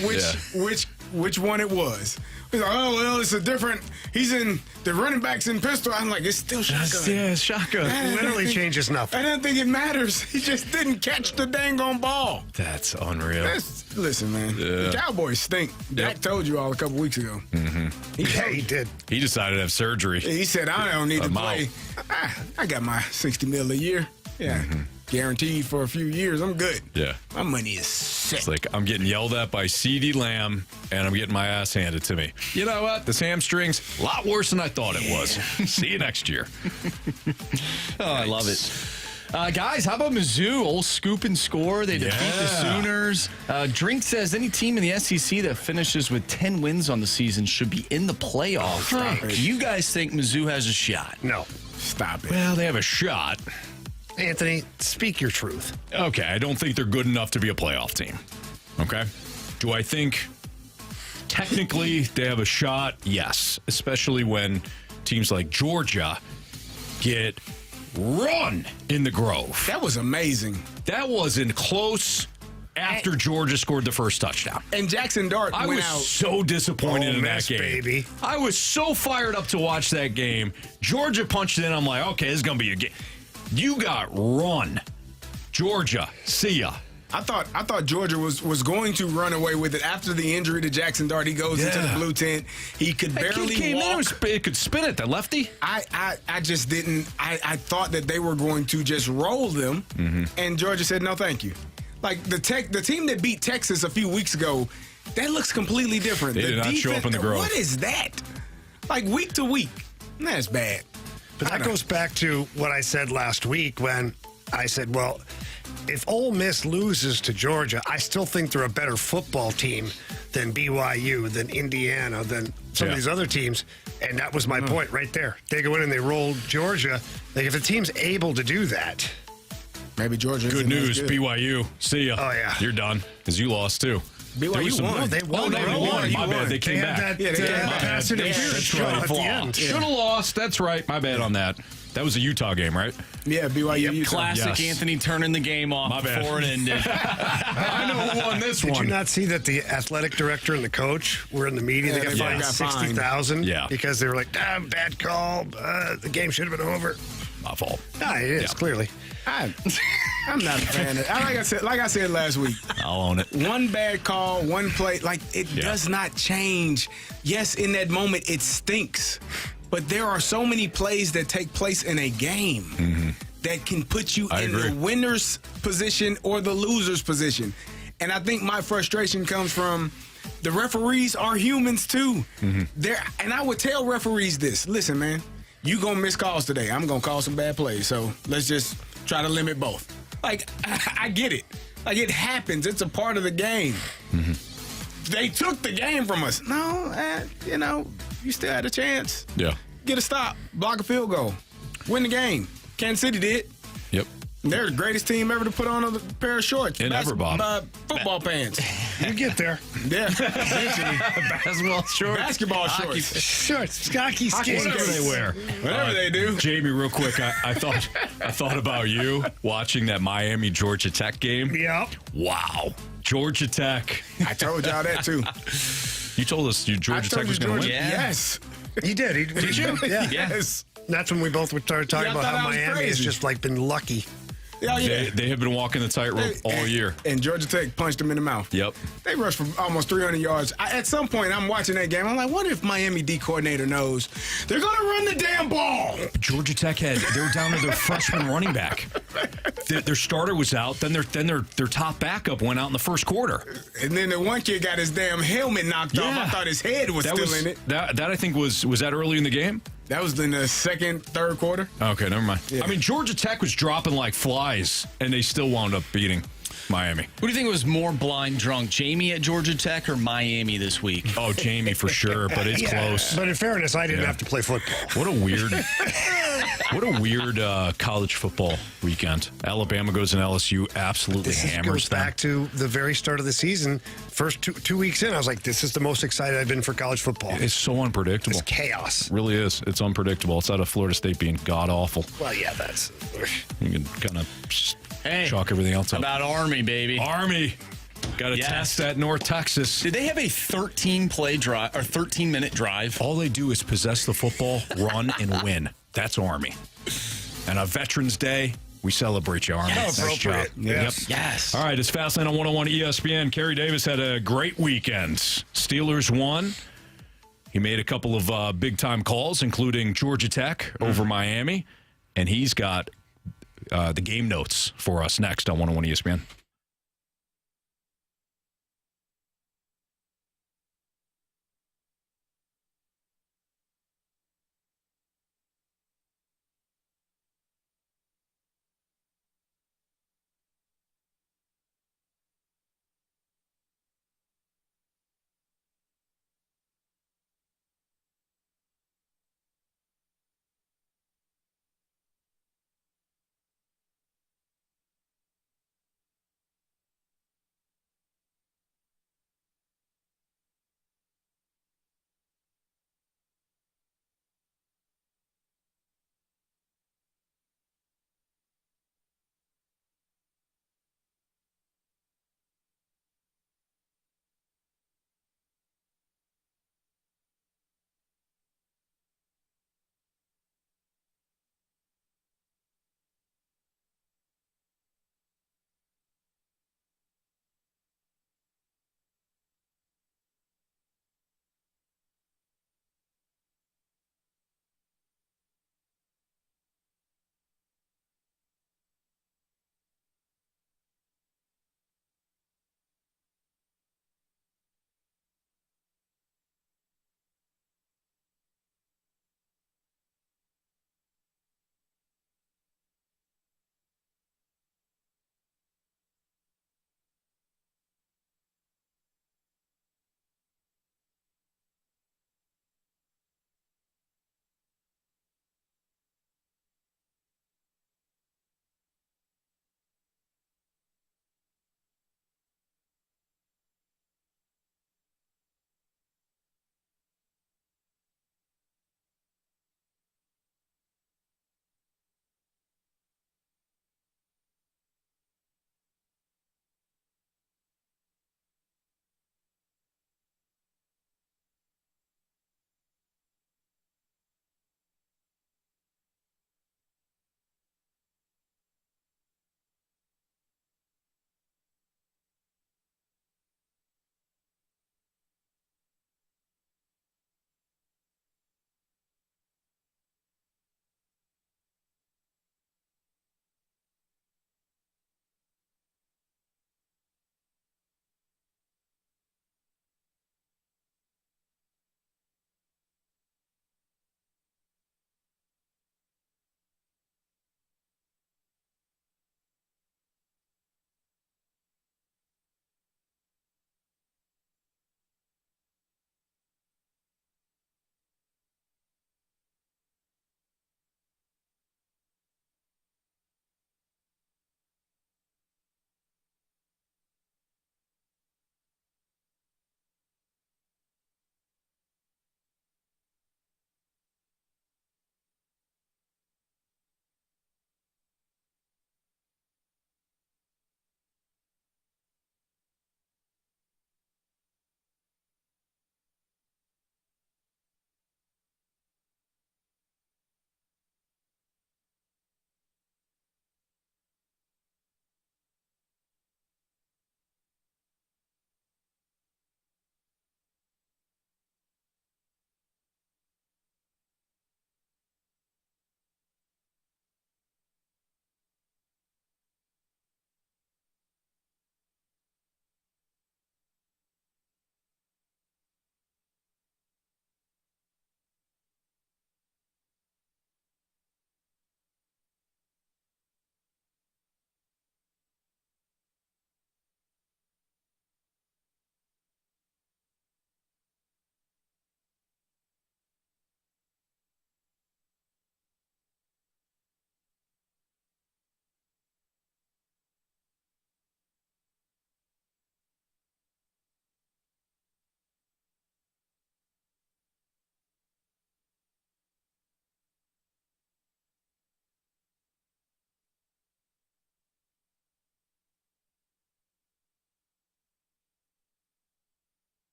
which one it was. He's like, oh, well, it's a different. He's in the running back's in pistol. I'm like, it's still shotgun. Yeah, shotgun. It literally changes nothing. I don't think it matters. He just didn't catch the dang on ball. That's unreal. Listen, man. The Cowboys stink. Dak told you all a couple weeks ago. He did. He decided to have surgery. He said, I don't need to play. I got my $60 million a year. Yeah. Guaranteed for a few years. I'm good. Yeah. My money is set. It's like I'm getting yelled at by CeeDee Lamb, and I'm getting my ass handed to me. You know what? This hamstring's a lot worse than I thought it was. See you next year. Oh, I love it. Guys, how about Mizzou? Old scoop and score. They defeat the Sooners. Drink says any team in the SEC that finishes with 10 wins on the season should be in the playoffs. Do you guys think Mizzou has a shot? No. Stop it. Well, they have a shot. Anthony, speak your truth. Okay, I don't think they're good enough to be a playoff team. Okay? Do I think technically they have a shot? Yes, especially when teams like Georgia get run in the Grove. That was amazing. That wasn't close after Georgia scored the first touchdown. And Jackson Dart I went was out. so disappointed in that Miss, game. baby. I was so fired up to watch that game. Georgia punched in. I'm like, okay, this is going to be a game. You got run. Georgia, see ya. I thought Georgia was going to run away with it after the injury to Jackson Dart. He goes into the blue tent. He could barely walk. It could spin it, the lefty. I just didn't. I thought that they were going to just roll them, and Georgia said no, thank you. Like the team that beat Texas a few weeks ago, that looks completely different. They did not show up in the Grove. What is that? Like week to week, that's bad. But that goes back to what I said last week when I said, well, if Ole Miss loses to Georgia, I still think they're a better football team than BYU, than Indiana, than some of these other teams. And that was my point right there. They go in and they roll Georgia. Like, if a team's able to do that. Maybe Georgia. Good news, BYU. See ya. Oh, yeah. You're done, because you lost, too. BYU won. No, they won. They won. My bad. They came back. They had that pass interference shot at the end. Should have lost. That's right. My bad on that. That was a Utah game, right? Yeah, BYU. Utah. Classic Anthony turning the game off My bad. before it ended. I know who won this Did one. you not see that the athletic director and the coach were in the meeting? They got fined $60,000 because they were like, bad call. The game should have been over. My fault. No, it is, clearly. I'm not a fan of it. Like I said last week. I'll own it. One bad call, one play, like it does not change. Yes, in that moment it stinks. But there are so many plays that take place in a game that can put you in the winner's position or the loser's position. And I think my frustration comes from the referees are humans too. And I would tell referees this. Listen, man, you going to miss calls today. I'm going to call some bad plays. So let's just try to limit both. Like, I get it. Like, it happens. It's a part of the game. They took the game from us. No, you still had a chance. Yeah. Get a stop. Block a field goal. Win the game. Kansas City did. Yep. They're the greatest team ever to put on a pair of shorts. And ever, Bob. Football pants. You get there. Yeah. Eventually. Basketball shorts. Basketball shorts. Shorts. Hockey skates. Whatever they wear. Whatever they do. Jamie, real quick, I thought about you watching that Miami Georgia Tech game. Yep. Wow. Georgia Tech. I told y'all that too. You told us Georgia Tech was going to win. Yes. He did. Did you? Yeah. Yes. That's when we both started talking Yeah, I about thought how I was Miami has crazy. just like been lucky. Oh, yeah. They have been walking the tightrope all year. And Georgia Tech punched them in the mouth. Yep. They rushed for almost 300 yards. At some point, I'm watching that game. I'm like, what if Miami D coordinator knows they're going to run the damn ball? Georgia Tech they were down to their freshman running back. Their starter was out. Then their top backup went out in the first quarter. And then the one kid got his damn helmet knocked off. I thought his head was still in it. That I think was that early in the game? That was in the second, third quarter. Okay, never mind. Yeah. I mean, Georgia Tech was dropping like flies, and they still wound up beating Miami. Who do you think was more blind drunk, Jamie at Georgia Tech or Miami this week? Oh, Jamie for sure, but it's close. But in fairness, I didn't have to play football. What a weird college football weekend. Alabama goes in LSU, absolutely hammers goes them. back to the very start of the season. First two weeks in, I was like, this is the most excited I've been for college football. It's so unpredictable. It's chaos. It really is. It's unpredictable. It's out of Florida State being god awful. Well, yeah, that's... You can kind of chalk everything else up. About Army, baby. Army. Got to test at North Texas. Did they have a 13-minute drive? All they do is possess the football, run, and win. That's Army. And on Veterans Day, we celebrate you, Army. Yes. Nice job. Yes. Yep. Yes. All right, it's Fastlane on 101 ESPN. Carey Davis had a great weekend. Steelers won. He made a couple of big-time calls, including Georgia Tech over Miami. And he's got the game notes for us next on 101 ESPN.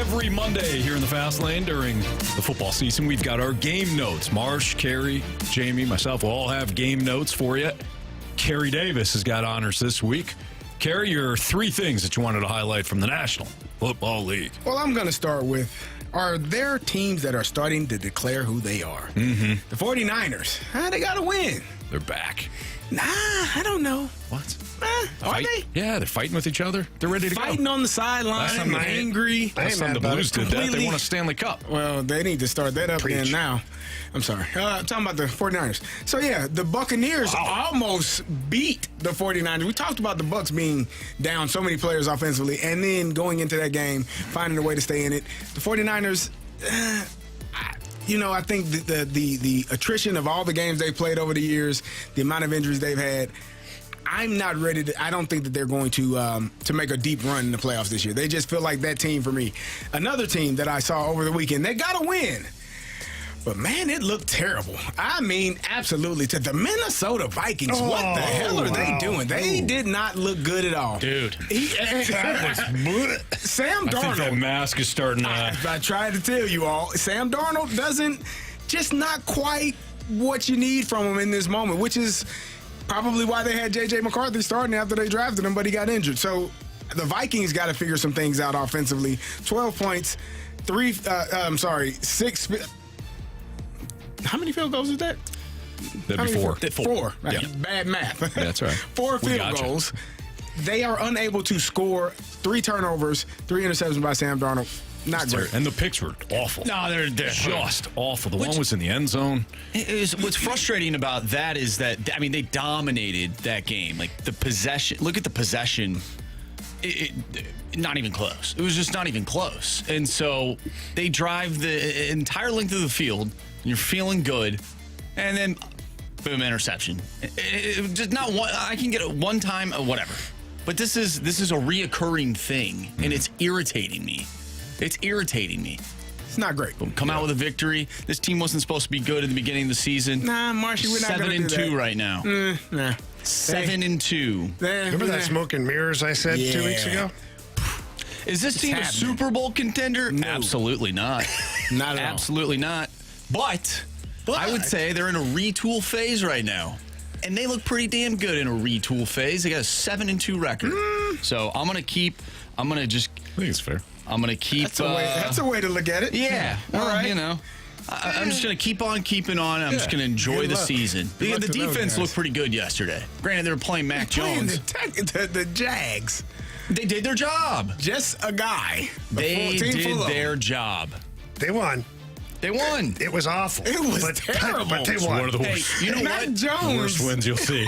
Every Monday here in the Fast Lane during the football season, we've got our game notes. Marsh, Carey, Jamie, myself will all have game notes for you. Carey Davis has got honors this week. Carey, your 3 things that you wanted to highlight from the National Football League. Well, I'm going to start with, are there teams that are starting to declare who they are? Mm-hmm. The 49ers, they got to win. They're back. Nah, I don't know. What? Are they? Yeah, they're fighting with each other. They're ready to go. Fighting on the sideline, angry. Last time the Blues did that, they won a Stanley Cup. Well, they need to start that up again now. I'm sorry. I'm talking about the 49ers. So, yeah, the Buccaneers almost beat the 49ers. We talked about the Bucs being down so many players offensively and then going into that game, finding a way to stay in it. The 49ers, I think the attrition of all the games they've played over the years, the amount of injuries they've had, I'm not ready to. I don't think that they're going to make a deep run in the playoffs this year. They just feel like that team for me. Another team that I saw over the weekend, they got to win. But, man, it looked terrible. I mean, absolutely. To the Minnesota Vikings, what the hell are they doing? They did not look good at all. Dude. Sam Darnold. I think that mask is starting to... I tried to tell you all. Sam Darnold doesn't, just not quite what you need from him in this moment, which is probably why they had J.J. McCarthy starting after they drafted him, but he got injured. So the Vikings got to figure some things out offensively. 12 points, 6... How many field goals is that? That'd be 4. 4. Yeah. Bad math. That's right. 4 field goals. They are unable to score. 3 turnovers, 3 interceptions by Sam Darnold. Not great. And the picks were awful. No, they're just awful. The one was in the end zone. What's frustrating about that is that, they dominated that game. Like, the possession. Look at the possession. Not even close. It was just not even close. And so they drive the entire length of the field. You're feeling good, and then boom, interception. Just not one. I can get it one time, whatever. But this is a reoccurring thing, and it's irritating me. It's not great. Boom, come out with a victory. This team wasn't supposed to be good at the beginning of the season. Nah, Marshy, we're not going to do that. 7-2 right now. 7-2. Remember that smoke and mirrors I said 2 weeks ago? Is this team a Super Bowl contender? No. Absolutely not. Not at all. Absolutely not. But I would say they're in a retool phase right now. And they look pretty damn good in a retool phase. They got a 7-2 record. So I'm going to just... I think it's fair. I'm going to keep... That's a way to look at it. Yeah. All right. I'm just going to keep on keeping on. I'm just going to enjoy the season. The defense looked pretty good yesterday. Granted, they were playing Mac Jones. The Jags. They did their job. Just a guy. They did their job. They won. They won. It was awful. It was terrible. But they won. One of the worst. Hey, you know what? Jones. The worst wins you'll see.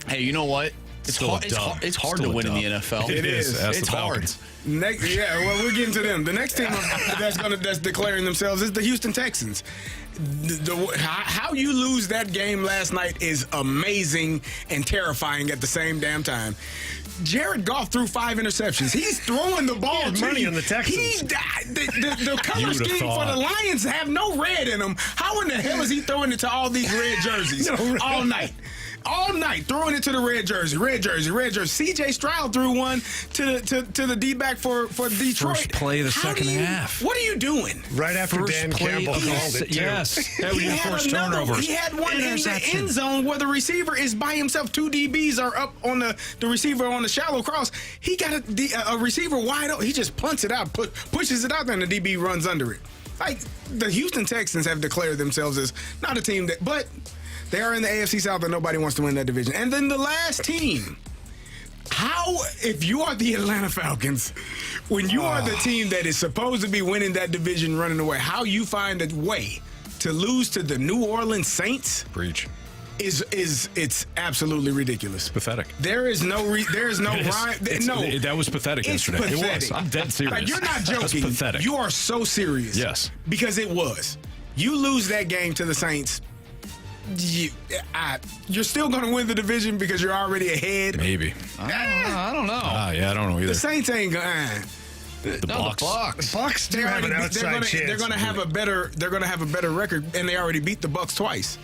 Hey, you know what? It's hard to win in the NFL. It is. It's hard. Well, we're getting to them. The next team that's declaring themselves is the Houston Texans. How you lose that game last night is amazing and terrifying at the same damn time. Jared Goff threw 5 interceptions. He's throwing the ball to money you. on the Texans. The color scheme for the Lions have no red in them. How in the hell is he throwing it to all these red jerseys all night? All night, throwing it to the red jersey. C.J. Stroud threw one to the D-back for Detroit. First play of the second half. What are you doing? Right after Dan Campbell called it, too. Yes. That was your first turnover. He had one in the end zone where the receiver is by himself. 2 DBs are up on the receiver on the shallow cross. He got a receiver wide open. He just punts it out, pushes it out there, and the DB runs under it. Like, the Houston Texans have declared themselves as not a team but they are in the AFC South and nobody wants to win that division. And then the last team, if you are the Atlanta Falcons, when you are the team that is supposed to be winning that division running away, how you find a way to lose to the New Orleans Saints? Breach. It's absolutely ridiculous. Pathetic. There is no rhyme. No, that was pathetic yesterday. Pathetic. It was. I'm dead serious. Like, you're not joking. That's pathetic. You are so serious. Yes. Because it was. You lose that game to the Saints. You're still going to win the division because you're already ahead. Maybe. I don't know. I don't know either. The Saints ain't going. The Bucks. The Bucks do have an outside chance. They're going to have a better record, and they already beat the Bucks twice.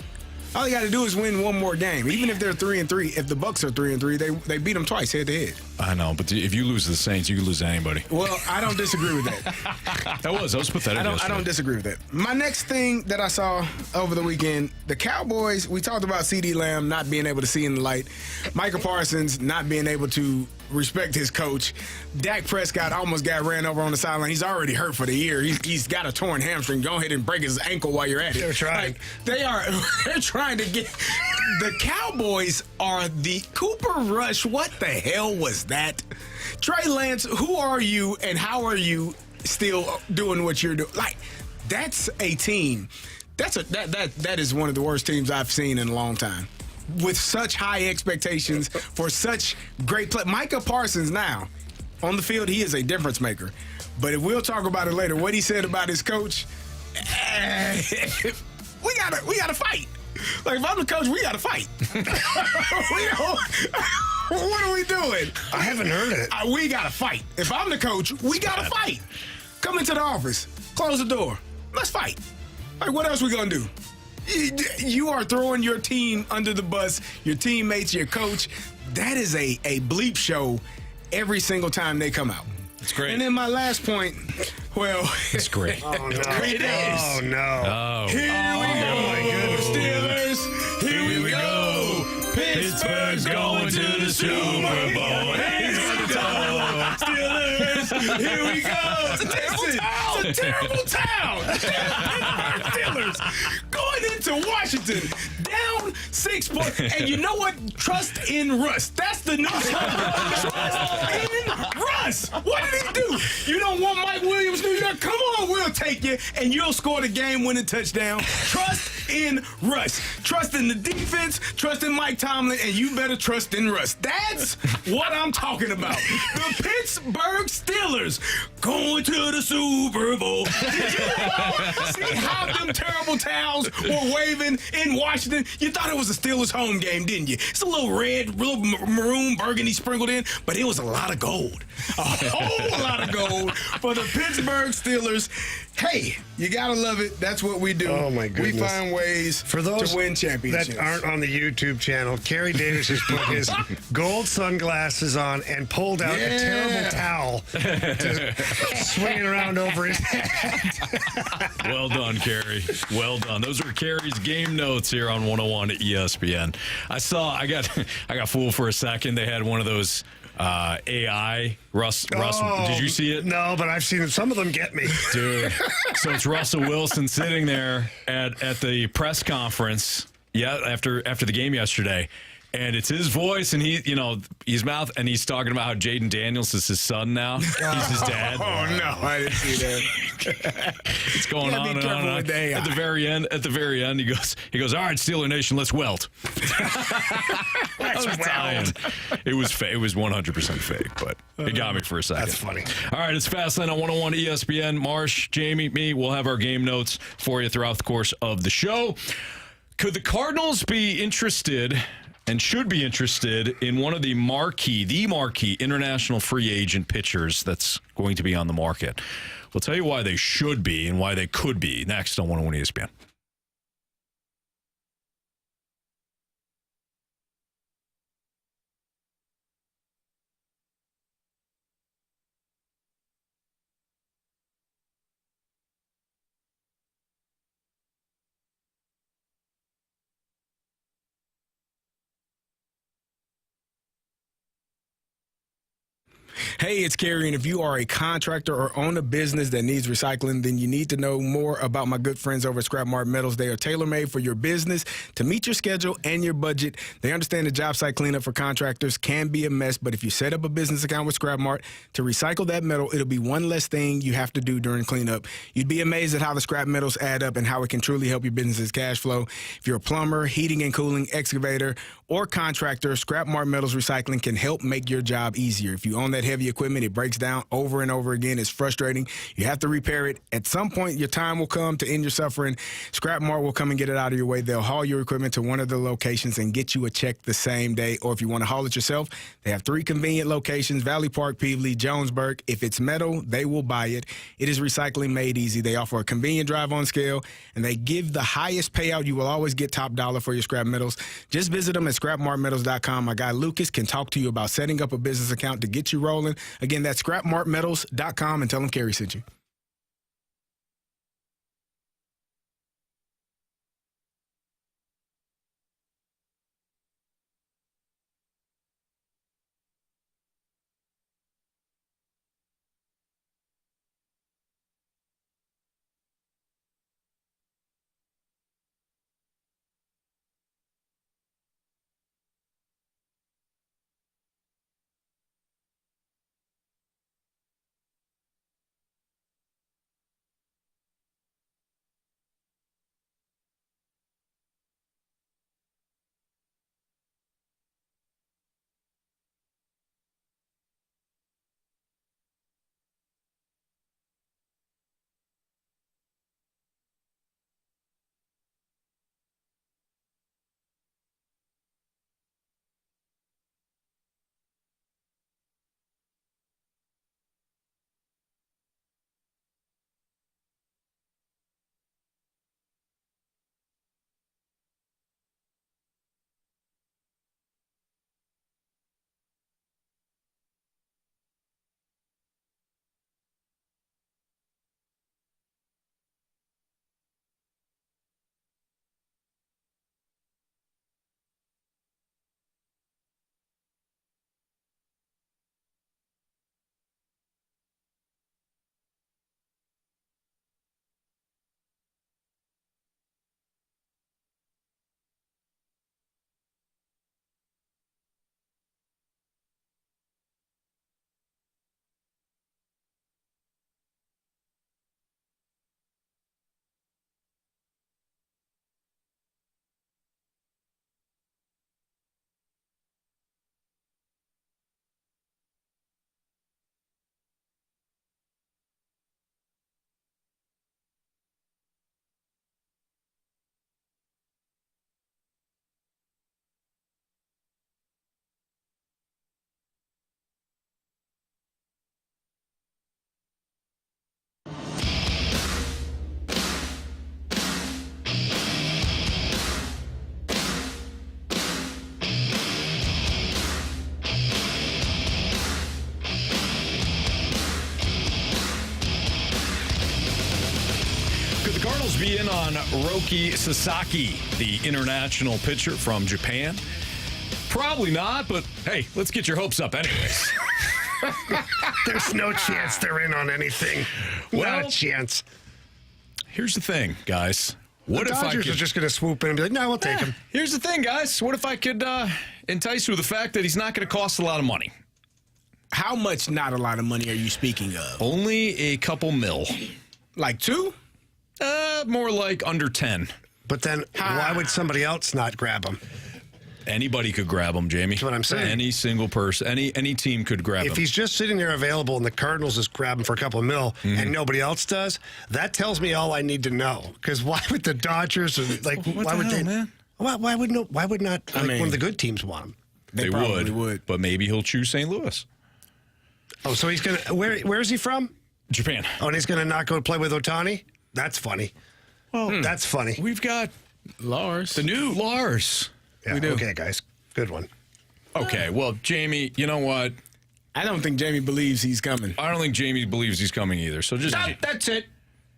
All you got to do is win one more game. Even if they're 3-3, if the Bucks are 3-3, they beat them twice head to head. I know, but if you lose to the Saints, you can lose to anybody. Well, I don't disagree with that. That was pathetic. I don't disagree with that. My next thing that I saw over the weekend, the Cowboys, we talked about CeeDee Lamb not being able to see in the light, Micah Parsons not being able to respect his coach. Dak Prescott almost got ran over on the sideline. He's already hurt for the year. He's got a torn hamstring. Go ahead and break his ankle while you're at it. They're trying. They're trying to get. The Cowboys are the Cooper Rush. What the hell was that? Trey Lance, who are you and how are you still doing what you're doing? Like, that's a team. That is one of the worst teams I've seen in a long time. With such high expectations for such great play. Micah Parsons now, on the field, he is a difference maker. But if we'll talk about it later, what he said about his coach, we gotta fight. Like, if I'm the coach, we gotta fight. What are we doing? I haven't heard it. We gotta fight. If I'm the coach, we gotta fight. Come into the office, close the door. Let's fight. Like, what else we gonna do? You are throwing your team under the bus, your teammates, your coach. That is a bleep show every single time they come out. It's great. And then my last point, well, it's great. Oh, no. It is. Oh, no. Oh. Here we go, my goodness. Steelers. Here we go. Pittsburgh's going to the Super Bowl. Steelers. Here we go. It's a terrible town. Pittsburgh Steelers going into Washington down 6 points. And you know what? Trust in Russ. That's the new Trust in Russ. What did he do? You don't want Mike Williams, New York? Come on, we'll take you, and you'll score the game-winning touchdown. Trust in Russ. Trust in the defense. Trust in Mike Tomlin, and you better trust in Russ. That's what I'm talking about. The Pittsburgh Steelers going to the Super Bowl. Did you see how them terrible towels were waving in Washington? You thought it was a Steelers home game, didn't you? It's a little red, little maroon, burgundy sprinkled in, but it was a lot of gold. A whole lot of gold for the Pittsburgh Steelers. Hey, you gotta love it. That's what we do. Oh, my goodness. We find ways For those to win championships. that aren't on the YouTube channel, Carey Davis has put his gold sunglasses on and pulled out a terrible towel to swing it around over his head. Well done, Carey. Well done. Those were Carey's game notes here on 101 at ESPN. I got fooled for a second. They had one of those AI Russ, did you see it? No, but I've seen it. Some of them get me. Dude. So it's Russell Wilson sitting there at the press conference, after the game yesterday. And it's his voice, and he's talking about how Jaden Daniels is his son now. He's his dad. Oh no, I didn't see that. It's going on and on. At the very end, he goes, all right, Steeler Nation, let's welt. Let's weld. It was 100% fake, but it got me for a second. That's funny. All right, it's Fastlane on 101 ESPN. Marsh, Jamie, me, we'll have our game notes for you throughout the course of the show. Could the Cardinals be interested and should be interested in one of the marquee international free agent pitchers that's going to be on the market? We'll tell you why they should be and why they could be next on 101 ESPN. Hey, it's Carey, and if you are a contractor or own a business that needs recycling, then you need to know more about my good friends over at Scrap Mart Metals. They are tailor-made for your business to meet your schedule and your budget. They understand the job site cleanup for contractors can be a mess, but if you set up a business account with Scrap Mart to recycle that metal, it'll be one less thing you have to do during cleanup. You'd be amazed at how the scrap metals add up and how it can truly help your business's cash flow. If you're a plumber, heating and cooling, excavator, or contractor, Scrap Mart Metals Recycling can help make your job easier. If you own that heavy equipment. It breaks down over and over again. It's frustrating. You have to repair it. At some point, your time will come to end your suffering. Scrap Mart will come and get it out of your way. They'll haul your equipment to one of the locations and get you a check the same day. Or if you want to haul it yourself, they have 3 convenient locations, Valley Park, Peevely, Jonesburg. If it's metal, they will buy it. It is recycling made easy. They offer a convenient drive-on scale, and they give the highest payout. You will always get top dollar for your scrap metals. Just visit them at scrapmartmetals.com. My guy Lucas can talk to you about setting up a business account to get you rolling. Again, that's scrapmartmetals.com, and tell them Carey sent you. Cardinals be in on Roki Sasaki, the international pitcher from Japan? Probably not, but hey, let's get your hopes up anyways. There's no chance they're in on anything. Well, Not a chance. Here's the thing, guys. What The if I Dodgers could are just going to swoop in and be like, no, we'll take him. Here's the thing, guys. What if I could entice you with the fact that he's not going to cost a lot of money? How much not a lot of money are you speaking of? Only a couple mil. Like 2? More like under 10. But then why would somebody else not grab him? Anybody could grab him, Jamie. That's what I'm saying. Any single person, any team could grab him. If he's just sitting there available and the Cardinals just grab him for a couple of mil and nobody else does, that tells me all I need to know. Because why would the Dodgers why would they? Man? Why would not one of the good teams want him? They would, but maybe he'll choose St. Louis. Oh, so he's gonna where is he from? Japan. Oh, and he's gonna not go play with Ohtani? That's funny. Well, that's funny. We've got Lars. the new Lars. Yeah, we do. Okay, guys. Good one. Okay, well, Jamie, you know what? I don't think Jamie believes he's coming. I don't think Jamie believes he's coming either. So just That's it.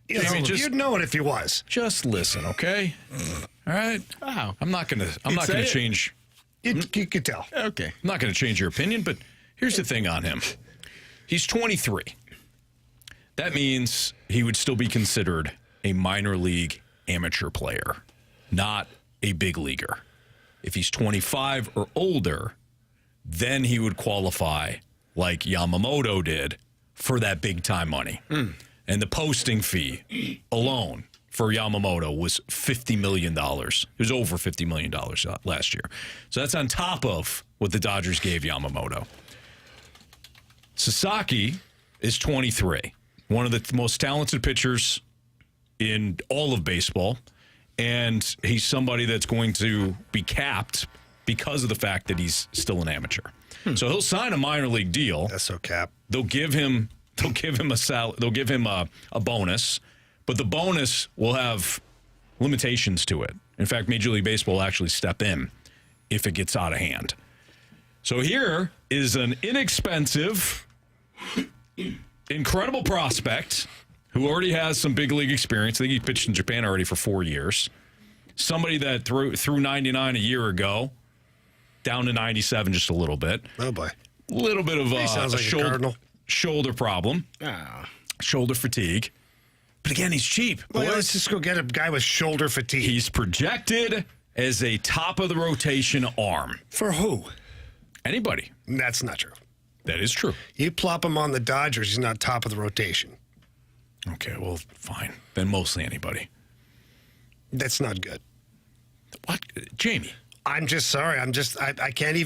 You'd know it if he was. just listen, okay? All right. Wow. I'm not gonna say it. change. You could tell. Okay. I'm not gonna change your opinion, but here's the thing on him. He's 23. That means he would still be considered a minor league amateur player, not a big leaguer. If he's 25 or older, then he would qualify like Yamamoto did for that big time money. And the posting fee alone for Yamamoto was $50 million. It was over $50 million last year. So that's on top of what the Dodgers gave Yamamoto. Sasaki is 23, one of the most talented pitchers in all of baseball, and he's somebody that's going to be capped because of the fact that he's still an amateur. So he'll sign a minor league deal. That's so cap. They'll give him a bonus, but the bonus will have limitations to it. In fact, Major League Baseball will actually step in if it gets out of hand. So here is an inexpensive, incredible prospect who already has some big league experience. I think he pitched in Japan already for 4 years. Somebody that threw 99 a year ago, down to 97 just a little bit. Oh, boy. A little bit of Sounds like a shoulder problem, shoulder fatigue. But again, he's cheap. Well, let's just go get a guy with shoulder fatigue. He's projected as a top-of-the-rotation arm. For who? Anybody. That's not true. That is true. You plop him on the Dodgers, he's not top of the rotation. Okay, well, fine. Then mostly anybody. That's not good. What? Jamie. I'm just sorry. I can't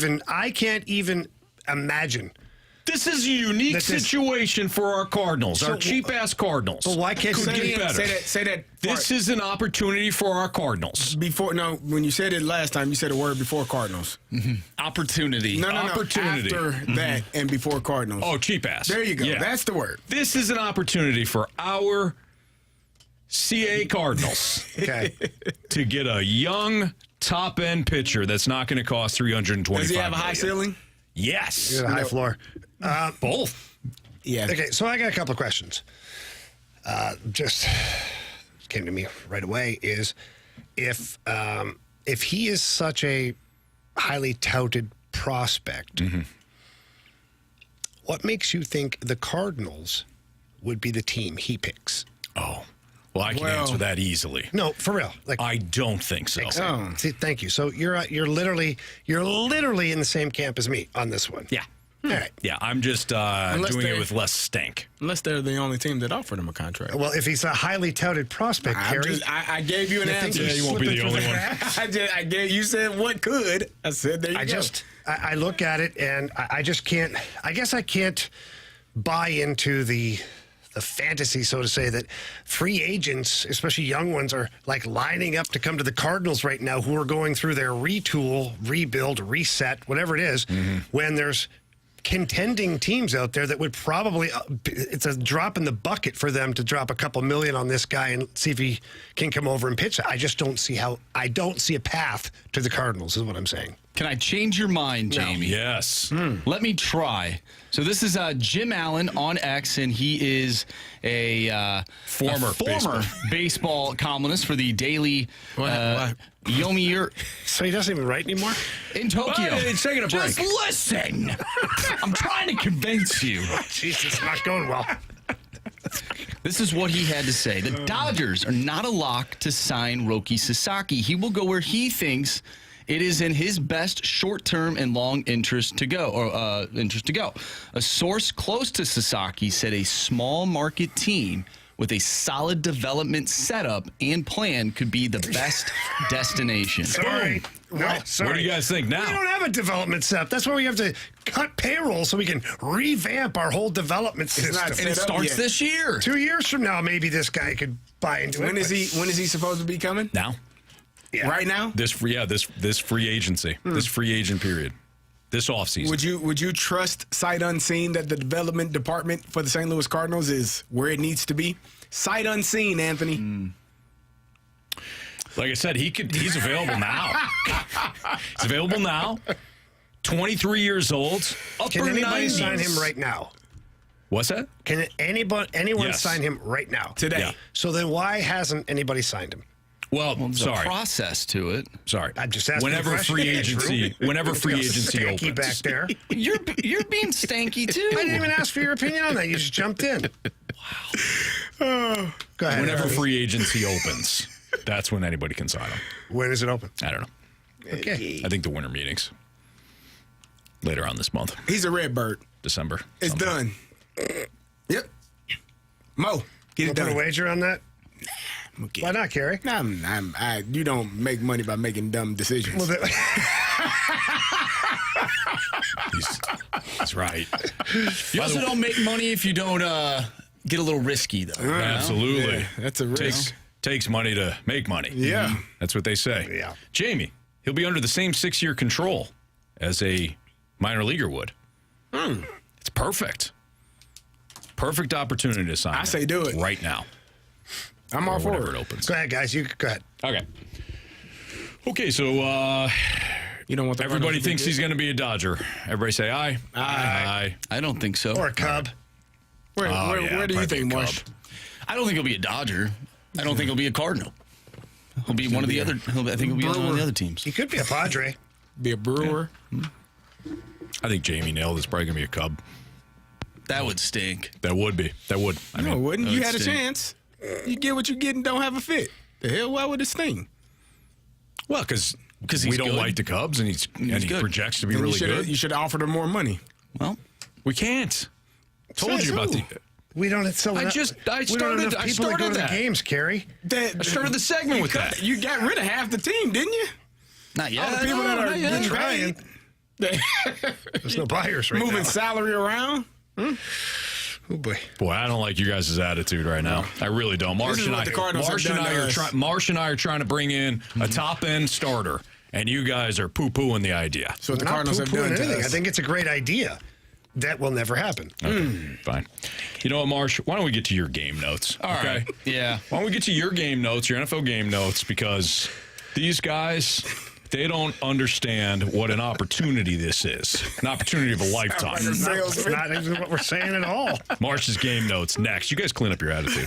even imagine. This is a unique situation for our Cardinals, our cheap-ass Cardinals. But why can't you get better? Say that. This is an opportunity for our Cardinals. When you said it last time, you said a word before Cardinals. Mm-hmm. Opportunity. No. Opportunity. After that and before Cardinals. Oh, cheap-ass. There you go. Yeah. That's the word. This is an opportunity for our CA Cardinals to get a young top-end pitcher that's not going to cost $325 million. Does he have a high ceiling? Yes. He's got a high floor. Both. Yeah. Okay, so I got a couple of questions. Just came to me right away is if he is such a highly touted prospect, what makes you think the Cardinals would be the team he picks? Oh, well, I can answer that easily. No, for real. I don't think so. Exactly. See, thank you. So you're literally in the same camp as me on this one. Yeah. All right. Yeah, I'm just doing it with less stank. Unless they're the only team that offered him a contract. Well, if he's a highly touted prospect, Carey. I gave you an answer. Yeah, you won't be the only one. You said what could. I said there you go. I look at it and I just can't. I guess I can't buy into the fantasy, so to say, that free agents, especially young ones, are like lining up to come to the Cardinals right now, who are going through their retool, rebuild, reset, whatever it is, when there's contending teams out there that would probably it's a drop in the bucket for them to drop a couple million on this guy and see if he can come over and pitch. I just don't see a path to the Cardinals is what I'm saying. Can I change your mind, Jamie? Yes. Let me try. So this is Jim Allen on X, and he is a former baseball columnist for the Daily Yomiuri So he doesn't even write anymore? in Tokyo. It's taking a break. Just listen. I'm trying to convince you. Jeez, it's not going well. This is what he had to say. The Dodgers are not a lock to sign Roki Sasaki. He will go where he thinks it is in his best short-term and long interest to go. A source close to Sasaki said a small market team with a solid development setup and plan could be the best destination. Sorry. No, sorry. What do you guys think now? We don't have a development setup. That's why we have to cut payroll so we can revamp our whole development system. And it starts this year. 2 years from now, maybe this guy could buy into it. When is he supposed to be coming? Now. Yeah. Right now? This free agency, this free agent period, this offseason. Would you trust sight unseen that the development department for the St. Louis Cardinals is where it needs to be? Sight unseen, Anthony. Like I said, he's available now. He's available now. 23 years old. Can anybody 90s. sign him right now? What's that? Can anyone Yes. sign him right now? Today. Yeah. So then why hasn't anybody signed him? Well, There's sorry. a process to it. Sorry. I'm just asking Whenever a question. free agency Stanky opens. back there. You're being stanky too. I didn't even ask for your opinion on that. You just jumped in. Wow. Go ahead. Whenever Harvey. free agency opens, that's when anybody can sign him. When is it open? I don't know. Okay. I think the winter meetings later on this month, He's a Redbird. December. It's something. done. Yep. Mo, get it Put a done. wager on that? Okay. Why not, Carey? You don't make money by making dumb decisions. Well, He's is, right. You also don't make money if you don't get a little risky, though. You know? Absolutely. Yeah, that's a risk. Takes money to make money. Yeah. That's what they say. Yeah. Jamie, he'll be under the same 6-year control as a minor leaguer would. It's perfect. Perfect opportunity to sign. I say do it. right now. I'm all for Whenever it. it opens. Go ahead, guys. You go ahead. Okay, so You don't want the everybody Cardinals to thinks be he's going to be a Dodger. Everybody say aye. Aye. I don't think so. Or a Cub. Where do you probably think, a Marsh? Cub. I don't think he'll be a Dodger. I don't think he'll be a Cardinal. He'll be one of the other. I think he'll be on one of the other teams. He could be a Padre. Be a Brewer? I think Jamie nailed it's probably going to be a Cub. That would stink. That would be. That would. I No, it mean, wouldn't. that You would had a stink. chance. You get what you get and don't have a fit. The hell? Why would it sting? well, because he's we don't good. like the Cubs, and he good. projects to be Then really good. You should have offered him more money. Well, We can't. Told Says you about who? the. We don't. So I we don't started. have enough I people to go started to the that. games, Carey. I started the segment with that. You got rid of half the team, didn't you? not yet. All the people that are not yet. getting Trying. paid. There's no buyers right Moving now. salary around. Oh boy. Boy, I don't like you guys' attitude right now. I really don't. Marsh is and what I, the Cardinals have Marsh and done I to are us. Marsh and I are trying to bring in a top end starter, and you guys are poo pooing the idea. So what the Not Cardinals have poo-pooing done to anything. us. I think it's a great idea. That will never happen. Okay, fine. You know what, Marsh? Why don't we get to your game notes? All right. Yeah. Why don't we get to your game notes, your NFL game notes, because these guys, they don't understand what an opportunity this is. An opportunity of a lifetime. It's not even what we're saying at all. Marsh's game notes next. You guys clean up your attitude.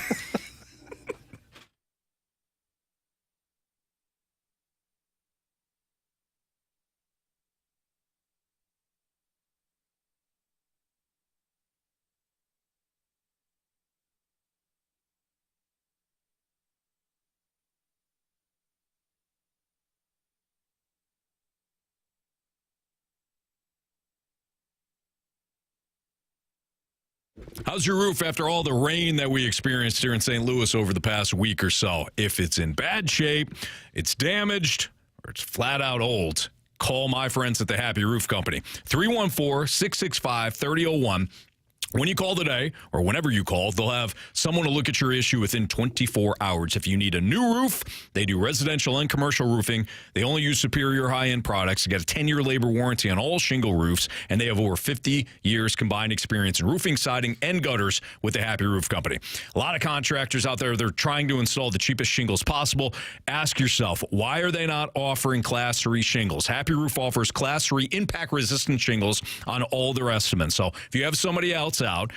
How's your roof after all the rain that we experienced here in St. Louis over the past week or so? If it's in bad shape, it's damaged, or it's flat out old, call my friends at the Happy Roof Company. 314-665-3001. When you call today, or whenever you call, they'll have someone to look at your issue within 24 hours. If you need a new roof, they do residential and commercial roofing. They only use superior high-end products. They got a 10-year labor warranty on all shingle roofs, and they have over 50 years combined experience in roofing, siding, and gutters with the Happy Roof Company. A lot of contractors out there, they're trying to install the cheapest shingles possible. Ask yourself, why are they not offering Class 3 shingles? Happy Roof offers Class 3 impact-resistant shingles on all their estimates. So if you have somebody else out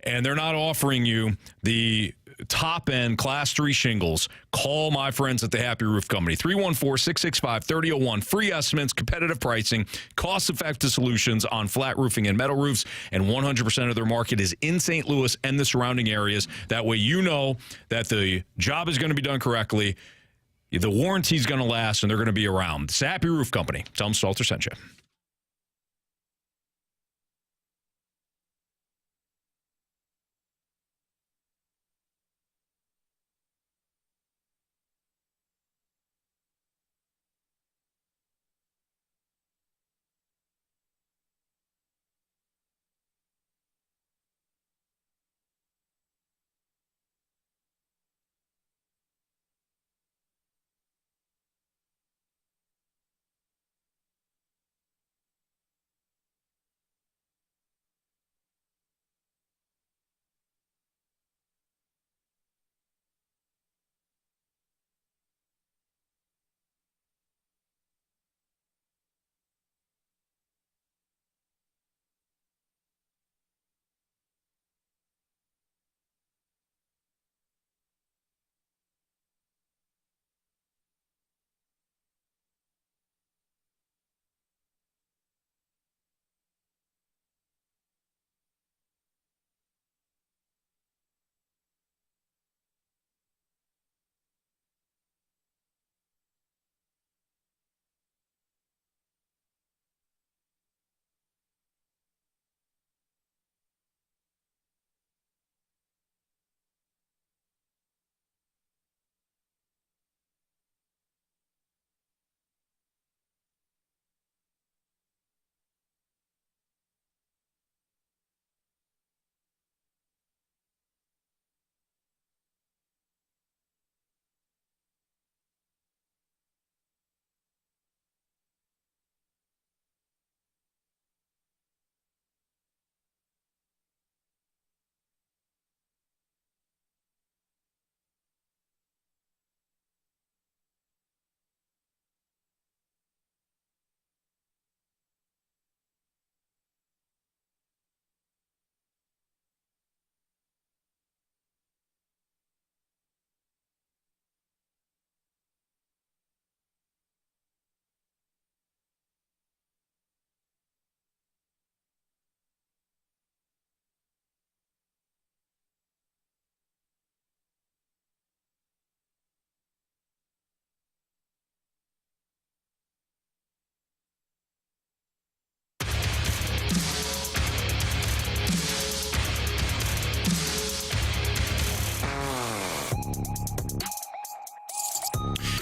and they're not offering you the top end Class 3 shingles, call my friends at the Happy Roof Company. 314-665-3001. Free estimates, competitive pricing, cost-effective solutions on flat roofing and metal roofs, and 100% of their market is in St. Louis and the surrounding areas. That way you know that the job is going to be done correctly, the warranty is going to last, and they're going to be around. It's the Happy Roof Company. Tell them Stalter sent you.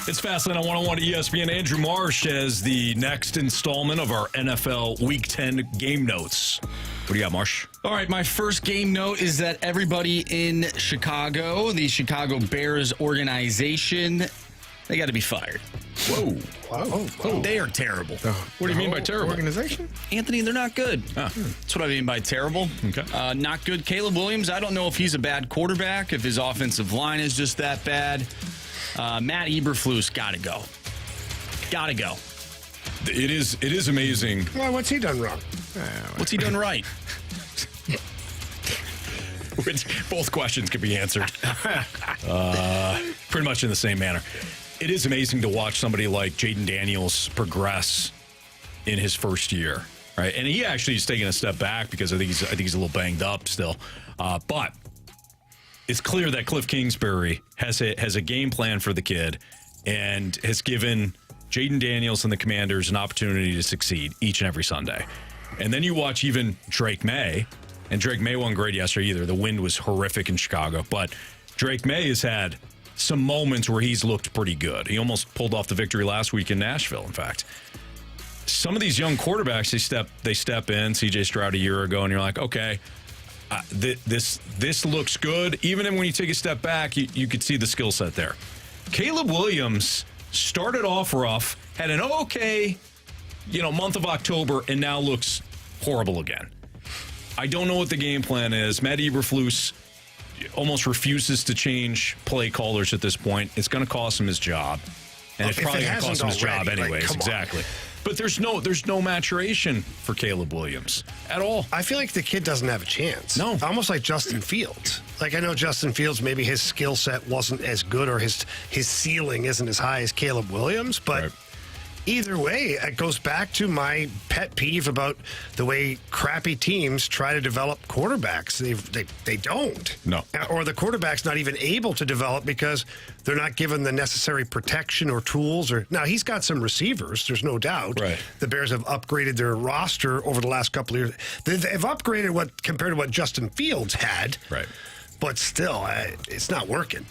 It's Fastlane on 101 ESPN. Andrew Marsh has the next installment of our NFL Week 10 game notes. What do you got, Marsh? All right, my first game note is that everybody in Chicago, the Chicago Bears organization, they got to be fired. Whoa. Wow. They are terrible. What do you mean by terrible? Organization? Anthony, they're not good. That's what I mean by terrible. Okay. Not good. Caleb Williams, I don't know if he's a bad quarterback, if his offensive line is just that bad. Matt Eberflus, got to go. Got to go. It is amazing. Well, what's he done wrong? What's he done right? Which both questions could be answered pretty much in the same manner. It is amazing to watch somebody like Jaden Daniels progress in his first year, right? And he actually is taking a step back because I think he's a little banged up still. But it's clear that Cliff Kingsbury has a game plan for the kid and has given Jaden Daniels and the Commanders an opportunity to succeed each and every Sunday. And then you watch even Drake May, and Drake May wasn't great yesterday either. The wind was horrific in Chicago, but Drake May has had some moments where he's looked pretty good. He almost pulled off the victory last week in Nashville, in fact. Some of these young quarterbacks, they step in, CJ Stroud a year ago, and you're like, okay, this looks good. Even when you take a step back, you could see the skill set there. Caleb Williams started off rough, had an okay, month of October, and now looks horrible again. I don't know what the game plan is. Matt Eberflus almost refuses to change play callers at this point. It's going to cost him his job, and it's probably going to cost him his job anyways. Exactly. But there's no maturation for Caleb Williams at all. I feel like the kid doesn't have a chance. No. Almost like Justin Fields. Like, I know Justin Fields, maybe his skill set wasn't as good or his ceiling isn't as high as Caleb Williams, but Right. Either way, it goes back to my pet peeve about the way crappy teams try to develop quarterbacks. They don't. No. Or the quarterback's not even able to develop because they're not given the necessary protection or tools. Now, he's got some receivers, there's no doubt. Right. The Bears have upgraded their roster over the last couple of years. They've upgraded compared to what Justin Fields had. Right. But still, it's not working.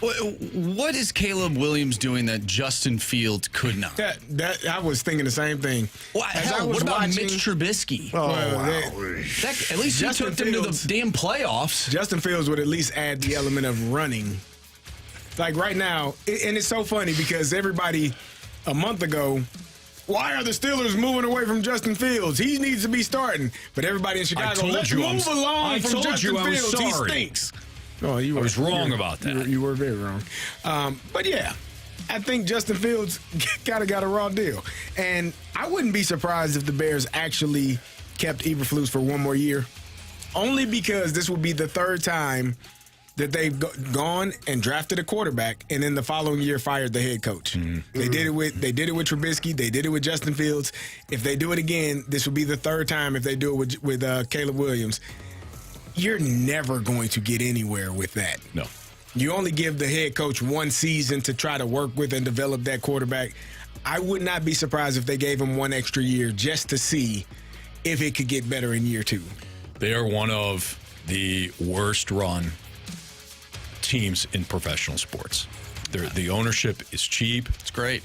What is Caleb Williams doing that Justin Fields could not? That I was thinking the same thing. Well, what about Mitch Trubisky? Oh, wow. At least he took them to the damn playoffs. Justin Fields would at least add the element of running. Like right now, and it's so funny because everybody a month ago, why are the Steelers moving away from Justin Fields? He needs to be starting. But everybody in Chicago, let's move along from Justin Fields. He stinks. Oh, I was wrong about that. You were very wrong. But yeah, I think Justin Fields got a raw deal. And I wouldn't be surprised if the Bears actually kept Eberflus for one more year. Only because this would be the third time that they've gone and drafted a quarterback and then the following year fired the head coach. Mm-hmm. They did it with Trubisky. They did it with Justin Fields. If they do it again, this will be the third time if they do it with Caleb Williams. You're never going to get anywhere with that. No. You only give the head coach one season to try to work with and develop that quarterback. I would not be surprised if they gave him one extra year just to see if it could get better in year two. They are one of the worst run teams in professional sports. The ownership is cheap. It's great.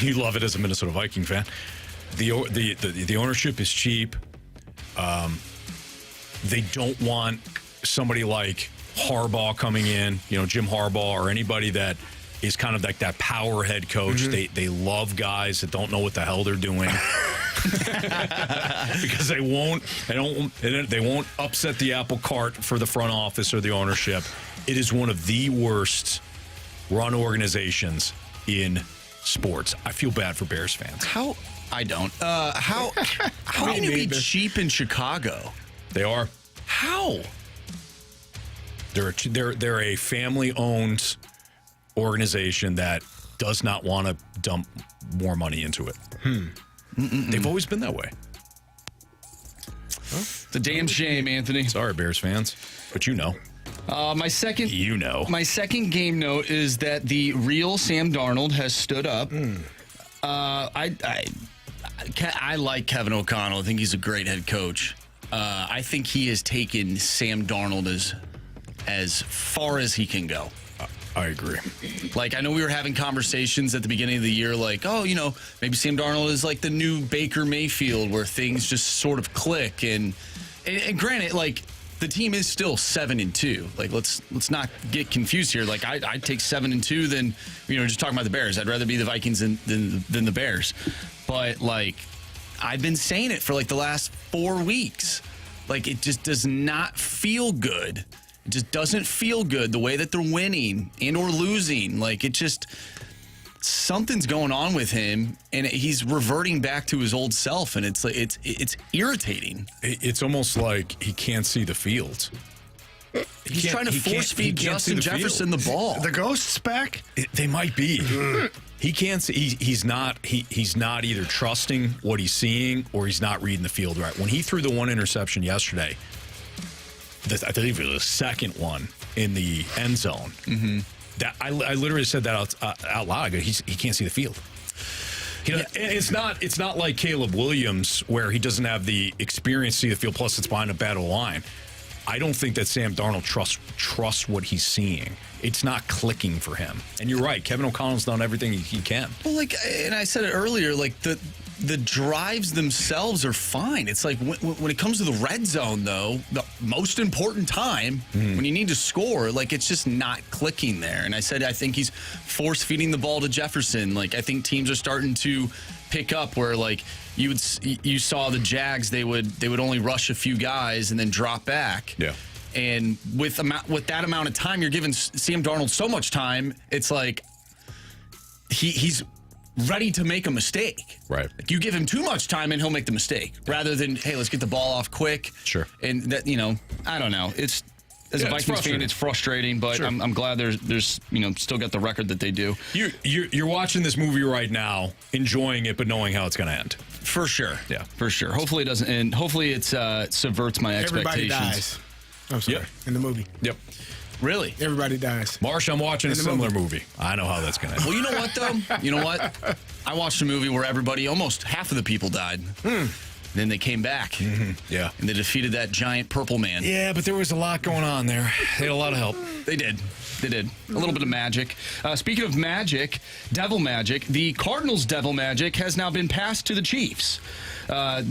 You love it as a Minnesota Viking fan. The ownership is cheap. They don't want somebody like Harbaugh coming in, Jim Harbaugh, or anybody that is kind of like that power head coach. Mm-hmm. They love guys that don't know what the hell they're doing because they won't upset the apple cart for the front office or the ownership. It is one of the worst run organizations in sports. I feel bad for Bears fans. I don't. How can you be cheap in Chicago? They are. How? They're a family-owned organization that does not want to dump more money into it. They've always been that way. It's a damn shame, Anthony. Sorry, Bears fans, but my second game note is that the real Sam Darnold has stood up. I like Kevin O'Connell. I think he's a great head coach. I think he has taken Sam Darnold as far as he can go. I agree. Like, I know we were having conversations at the beginning of the year, like, oh, maybe Sam Darnold is like the new Baker Mayfield, where things just sort of click. And granted, like, the team is still 7-2. Like, let's not get confused here. Like, I'd take 7-2 than, just talking about the Bears. I'd rather be the Vikings than the Bears. But, like, I've been saying it for, like, the last 4 weeks. Like, it just does not feel good. It just doesn't feel good the way that they're winning and or losing. Like, it just, something's going on with him, and he's reverting back to his old self, and it's irritating. It's almost like he can't see the field. He's trying to force feed Justin Jefferson the ball. The ghosts back? They might be. He can't see. He's not either trusting what he's seeing or he's not reading the field right. When he threw the one interception yesterday, I believe it was the second one in the end zone. Mm-hmm. That I literally said that out loud. I go, he can't see the field. It's not like Caleb Williams where he doesn't have the experience to see the field. Plus, it's behind a battle line. I don't think that Sam Darnold trusts what he's seeing. It's not clicking for him. And you're right. Kevin O'Connell's done everything he can. Well, and I said it earlier, like the drives themselves are fine. It's like when it comes to the red zone, though, the most important time when you need to score, like, it's just not clicking there. And I said I think he's force feeding the ball to Jefferson. Like, I think teams are starting to pick up where, like, you saw the Jags, they would only rush a few guys and then drop back. Yeah. And with that amount of time, you're giving Sam Darnold so much time, it's like he's ready to make a mistake. Right. Like, you give him too much time and he'll make the mistake rather than, hey, let's get the ball off quick. Sure. And that, I don't know. As a Vikings fan, it's frustrating, but sure. I'm glad there's still got the record that they do. You're watching this movie right now, enjoying it, but knowing how it's going to end. For sure. Yeah. For sure. Hopefully it doesn't end. Hopefully it subverts my expectations. Everybody dies. I'm sorry. Yep. In the movie. Yep. Really? Everybody dies. Marsh, I'm watching a similar movie. I know how that's going to end. Well, you know what, though? You know what? I watched a movie where almost half of the people died. Then they came back. Mm-hmm. Yeah. And they defeated that giant purple man. Yeah, but there was a lot going on there. They had a lot of help. They did. A little bit of magic. Speaking of magic, devil magic, the Cardinals' devil magic has now been passed to the Chiefs. I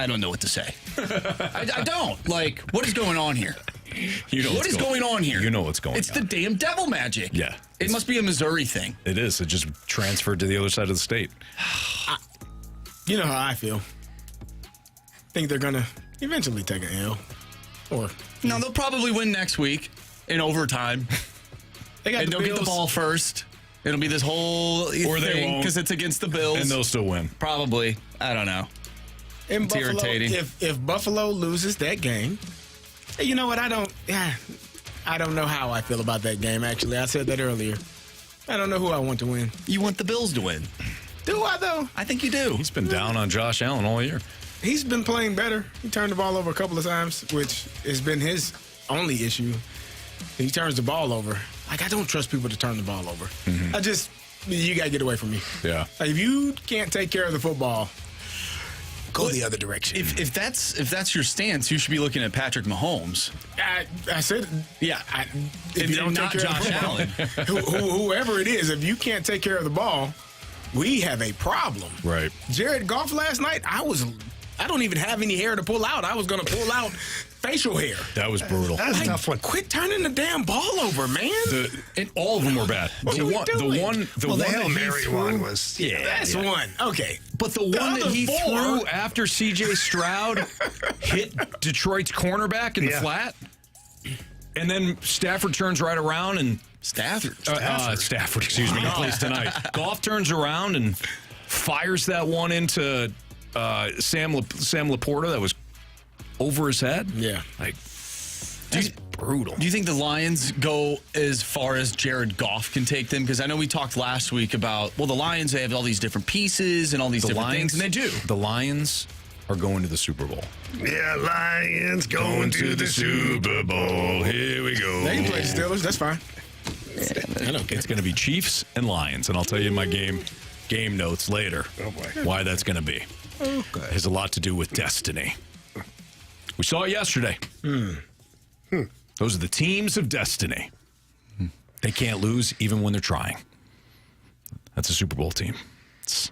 don't know what to say. I don't. Like, what is going on here? What is going on here? You know what's going on. It's the damn devil magic. Yeah. It must be a Missouri thing. It is. It just transferred to the other side of the state. You know how I feel. I think they're going to eventually take an L. No, they'll probably win next week in overtime. They'll get the ball first. It'll be this whole thing because it's against the Bills. And they'll still win. Probably. I don't know. It's irritating. If Buffalo loses that game, you know what? I don't know how I feel about that game, actually. I said that earlier. I don't know who I want to win. You want the Bills to win. Do I, though? I think you do. He's been down on Josh Allen all year. He's been playing better. He turned the ball over a couple of times, which has been his only issue. He turns the ball over. Like, I don't trust people to turn the ball over. Mm-hmm. You got to get away from me. Yeah. Like, if you can't take care of the football, go the other direction. If that's your stance, you should be looking at Patrick Mahomes. I said, yeah. If you don't not take care Josh of the ball, whoever it is, if you can't take care of the ball, we have a problem. Right. Jared Goff last night, I don't even have any hair to pull out. I was going to pull out facial hair. That was brutal. That's a tough one. Quit turning the damn ball over, man. And all of them were bad. The Hail Mary one was... That's one. Okay. But the one that he threw after C.J. Stroud hit Detroit's cornerback in the flat, and then Stafford turns right around and... Stafford, excuse me, he plays tonight. Goff turns around and fires that one into Sam Laporta that was over his head. Yeah. Like, that's brutal. Do you think the Lions go as far as Jared Goff can take them? Because I know we talked last week about, the Lions, they have all these different pieces and all these different things, and they do. The Lions are going to the Super Bowl. Yeah, Lions going to the Super Bowl. Here we go. They can play the Steelers. That's fine. It's going to be Chiefs and Lions, and I'll tell you in my game notes later why that's going to be. Okay. It has a lot to do with destiny. We saw it yesterday. Those are the teams of destiny. They can't lose even when they're trying. That's a Super Bowl team. It's,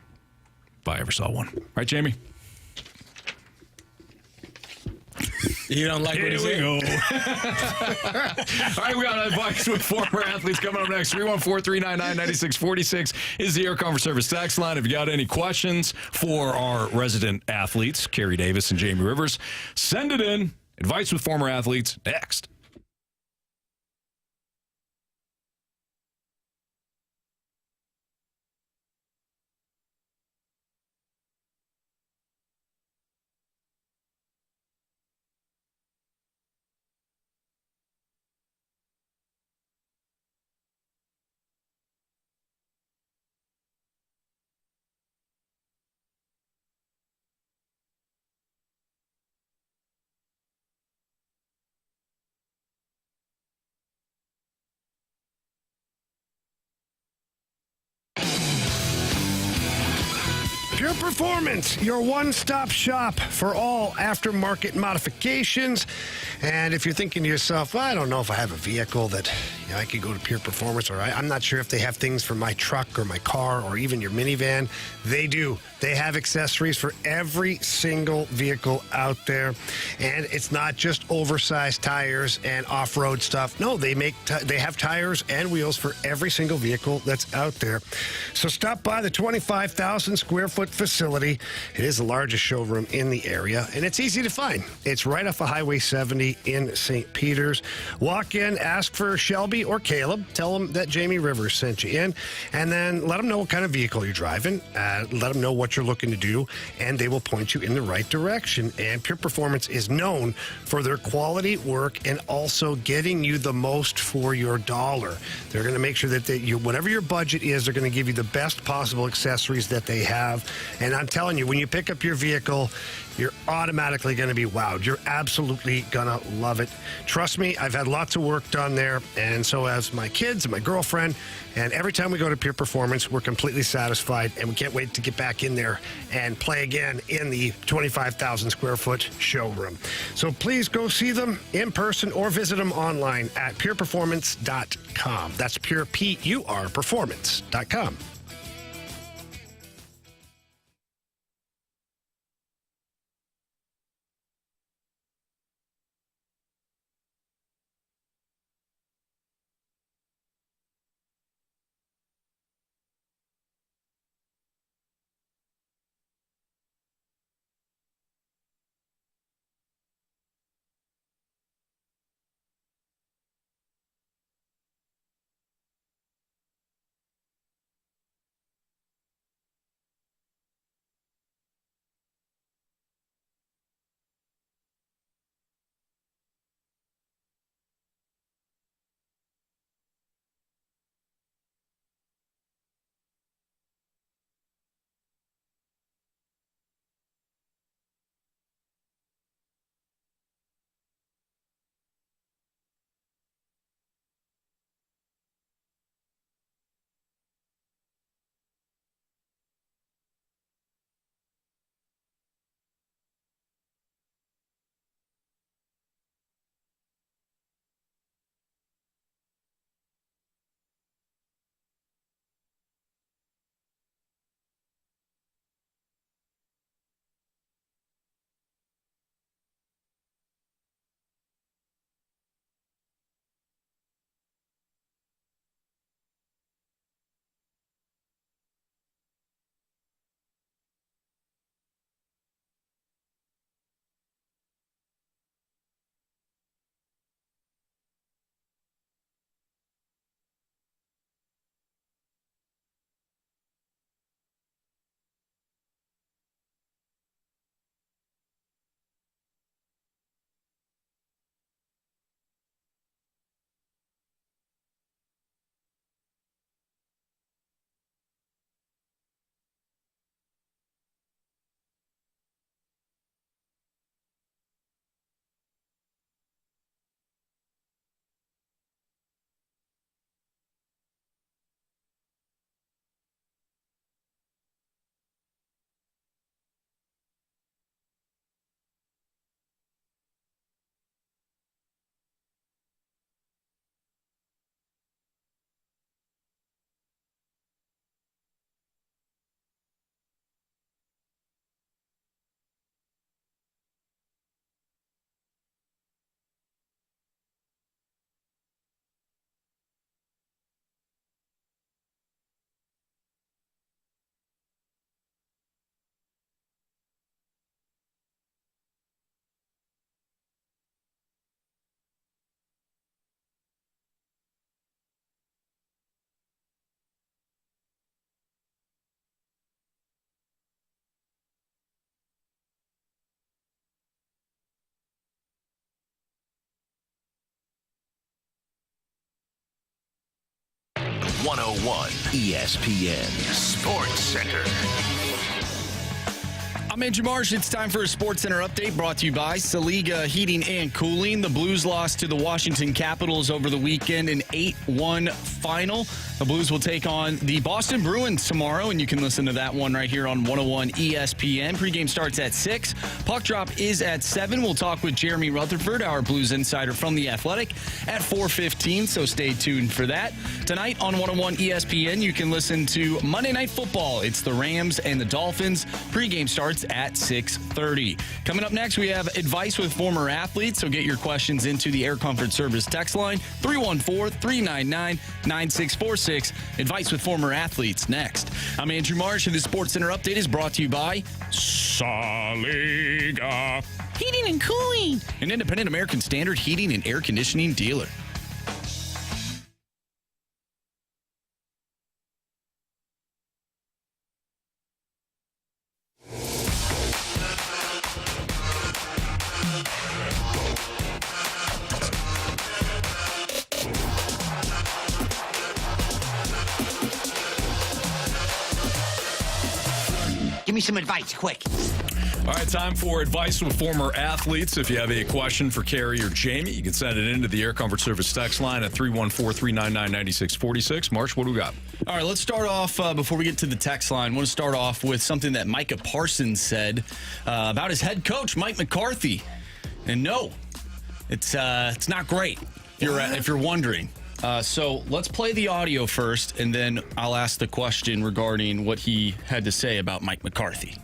if I ever saw one. Right, Jamie? You don't like what he said? All right, we got advice with former athletes coming up next. 314-399-9646 is the Air Comfort Service text line. If you got any questions for our resident athletes, Carey Davis and Jamie Rivers, send it in. Advice with former athletes next. Pure Performance, your one-stop shop for all aftermarket modifications. And if you're thinking to yourself, well, I don't know if I have a vehicle that I could go to Pure Performance, or I'm not sure if they have things for my truck or my car or even your minivan. They do. They have accessories for every single vehicle out there. And it's not just oversized tires and off-road stuff. No, they have tires and wheels for every single vehicle that's out there. So stop by the 25,000 square foot facility. It is the largest showroom in the area, and it's easy to find. It's right off of Highway 70 in St. Peters. Walk in, ask for Shelby or Caleb. Tell them that Jamie Rivers sent you in, and then let them know what kind of vehicle you're driving. Let them know what you're looking to do, and they will point you in the right direction. And Pure Performance is known for their quality work and also getting you the most for your dollar. They're going to make sure that whatever your budget is, they're going to give you the best possible accessories that they have. And I'm telling you, when you pick up your vehicle, you're automatically going to be wowed. You're absolutely going to love it. Trust me, I've had lots of work done there, and so has my kids and my girlfriend. And every time we go to Pure Performance, we're completely satisfied, and we can't wait to get back in there and play again in the 25,000 square foot showroom. So please go see them in person or visit them online at pureperformance.com. That's pure, P-U-R, performance.com. 101 ESPN Sports Center. I'm Andrew Marsh. It's time for a Sports Center update brought to you by Saliga Heating and Cooling. The Blues lost to the Washington Capitals over the weekend in 8-1 final. The Blues will take on the Boston Bruins tomorrow, and you can listen to that one right here on 101 ESPN. Pregame starts at 6. Puck drop is at 7. We'll talk with Jeremy Rutherford, our Blues insider from The Athletic, at 4:15, so stay tuned for that. Tonight on 101 ESPN, you can listen to Monday Night Football. It's the Rams and the Dolphins. Pregame starts at 6:30. Coming up next, we have advice with former athletes, so get your questions into the Air Comfort Service text line, 314-399-9646. Advice with former athletes next. I'm Andrew Marsh, and this Sports Center update is brought to you by Saliga Heating and Cooling, an independent American Standard heating and air conditioning dealer. Give me some advice, quick. All right, time for advice with former athletes. If you have a question for Carey or Jamie, you can send it into the Air Comfort Service text line at 314-399-9646. Marsh, what do we got? All right, let's start off, before we get to the text line, I want to start off with something that Micah Parsons said about his head coach, Mike McCarthy. And no, it's not great, if you're wondering. So let's play the audio first, and then I'll ask the question regarding what he had to say about Mike McCarthy.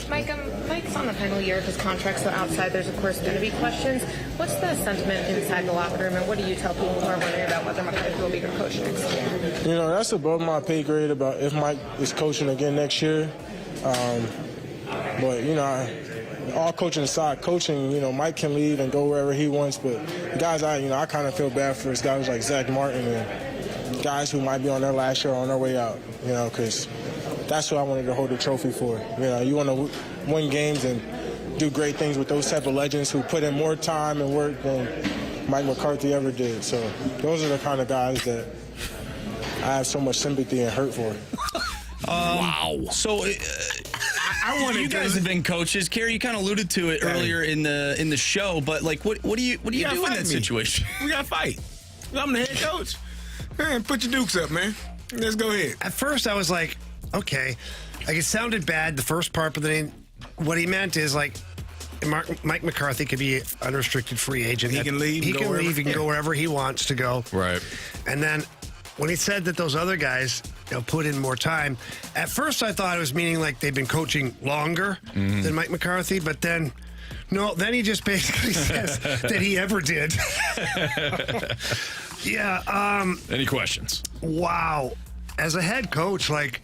Mike's on the final year of his contract, so outside there's, of course, going to be questions. What's the sentiment inside the locker room, and what do you tell people who are wondering about whether McCarthy will be your coach next year? You know, that's above my pay grade about if Mike is coaching again next year. But, you know, all coaching aside, Mike can leave and go wherever he wants, but the guys I kind of feel bad for is guys like Zach Martin and guys who might be on their last year or on their way out, because that's who I wanted to hold the trophy for. You want to win games and do great things with those type of legends who put in more time and work than Mike McCarthy ever did. So those are the kind of guys that I have so much sympathy and hurt for. Wow. So I want you guys have been coaches. Carey, you kind of alluded to it earlier in the show, but like, what do you do in that situation? We got to fight. I'm the head coach. Man, put your dukes up, man. Let's go ahead. At first, I was like, okay. Like, it sounded bad, the first part, but then what he meant is, like, Mike McCarthy could be an unrestricted free agent. He can leave. He can leave. He can go wherever he wants to go. Right. And then when he said that those other guys put in more time, at first I thought it was meaning like they've been coaching longer than Mike McCarthy, but then he just basically says that he ever did. Yeah. Any questions? Wow. As a head coach, like,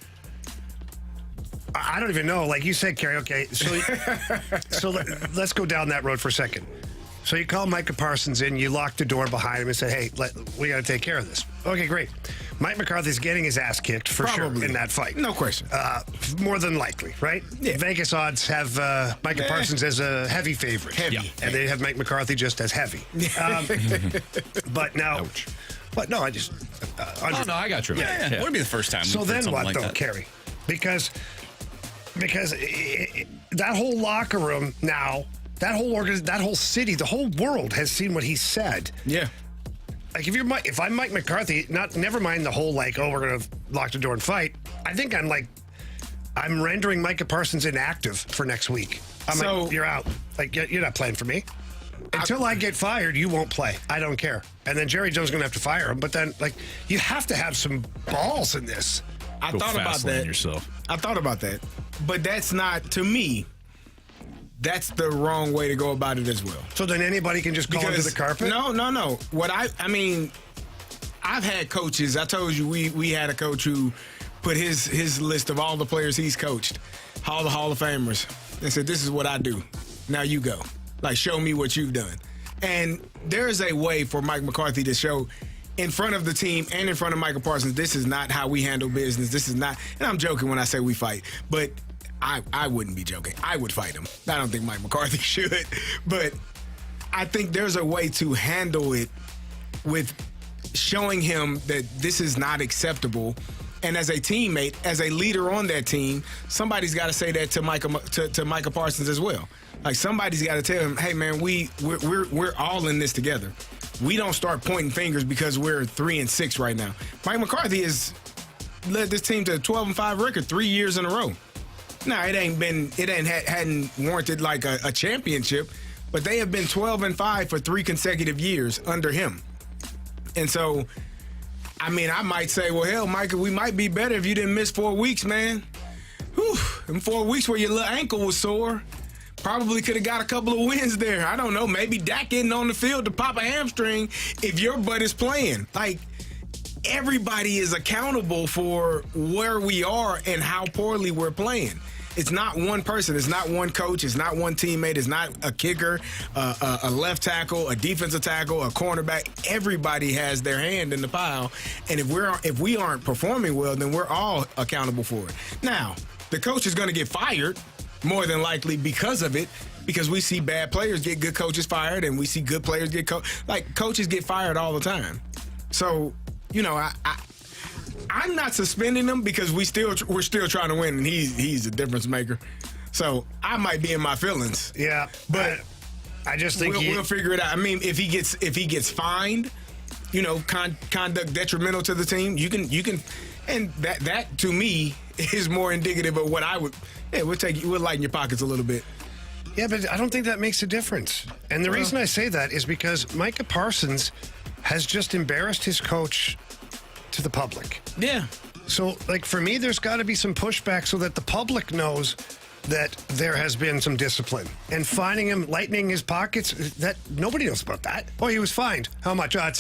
I don't even know. Like you said, Carey, okay, so let's go down that road for a second. So you call Micah Parsons in, you lock the door behind him and say, hey, we got to take care of this. Okay, great. Mike McCarthy's getting his ass kicked for sure in that fight. No question. More than likely, right? Yeah. Vegas odds have Micah Parsons as a heavy favorite. Heavy. And they have Mike McCarthy just as heavy. But now... Ouch. But no, I just... I got you. Yeah. Wouldn't be the first time. So then what, like though, that. Carey? Because that whole locker room now, that whole city, the whole world has seen what he said. Yeah. Like, if I'm Mike McCarthy, never mind the whole, like, oh, we're going to lock the door and fight. I think I'm rendering Micah Parsons inactive for next week. Like, you're out. Like, you're not playing for me. Until I get fired, you won't play. I don't care. And then Jerry Jones is going to have to fire him. But then, like, you have to have some balls in this. I thought about that. Yourself. I thought about that. But that's not, to me, that's the wrong way to go about it as well. So then anybody can just call him to the carpet? No. What I mean, I've had coaches. I told you we had a coach who put his list of all the players he's coached, all the Hall of Famers, and said, this is what I do. Now you go. Like, show me what you've done. And there is a way for Mike McCarthy to show in front of the team and in front of Micah Parsons, this is not how we handle business. This is not, and I'm joking when I say we fight, but I wouldn't be joking. I would fight him. I don't think Mike McCarthy should, but I think there's a way to handle it with showing him that this is not acceptable. And as a teammate, as a leader on that team, somebody's got to say that to Micah Parsons as well. Like, somebody's got to tell him, hey, man, we're all in this together. We don't start pointing fingers because we're 3-6 right now. Mike McCarthy has led this team to a 12-5 record 3 years in a row. Now, hadn't warranted like a championship, but they have been 12-5 for 3 consecutive years under him. And so, I mean, I might say, well, hell, Micah, we might be better if you didn't miss 4 weeks, man. Whew, in 4 weeks where your little ankle was sore, probably could have got a couple of wins there. I don't know, maybe Dak getting on the field to pop a hamstring if your butt is playing. Like, everybody is accountable for where we are and how poorly we're playing. It's not one person. It's not one coach. It's not one teammate. It's not a kicker, a left tackle, a defensive tackle, a cornerback. Everybody has their hand in the pile. And if we aren't performing well, then we're all accountable for it. Now, the coach is going to get fired more than likely because of it, because we see bad players get good coaches fired, and we see good players get coaches get fired all the time. So, you know, I'm not suspending him because we're still trying to win, and he's a difference maker. So I might be in my feelings. Yeah, but I just think we'll figure it out. I mean, if he gets fined, you know, conduct detrimental to the team, you can, and that to me is more indicative of what I would. Yeah, we'll lighten your pockets a little bit. Yeah, but I don't think that makes a difference. And the reason I say that is because Micah Parsons has just embarrassed his coach to the public. Yeah. So, like, for me, there's got to be some pushback so that the public knows that there has been some discipline. And fining him, lightening his pockets, that nobody knows about that. Oh, he was fined. How much? Oh,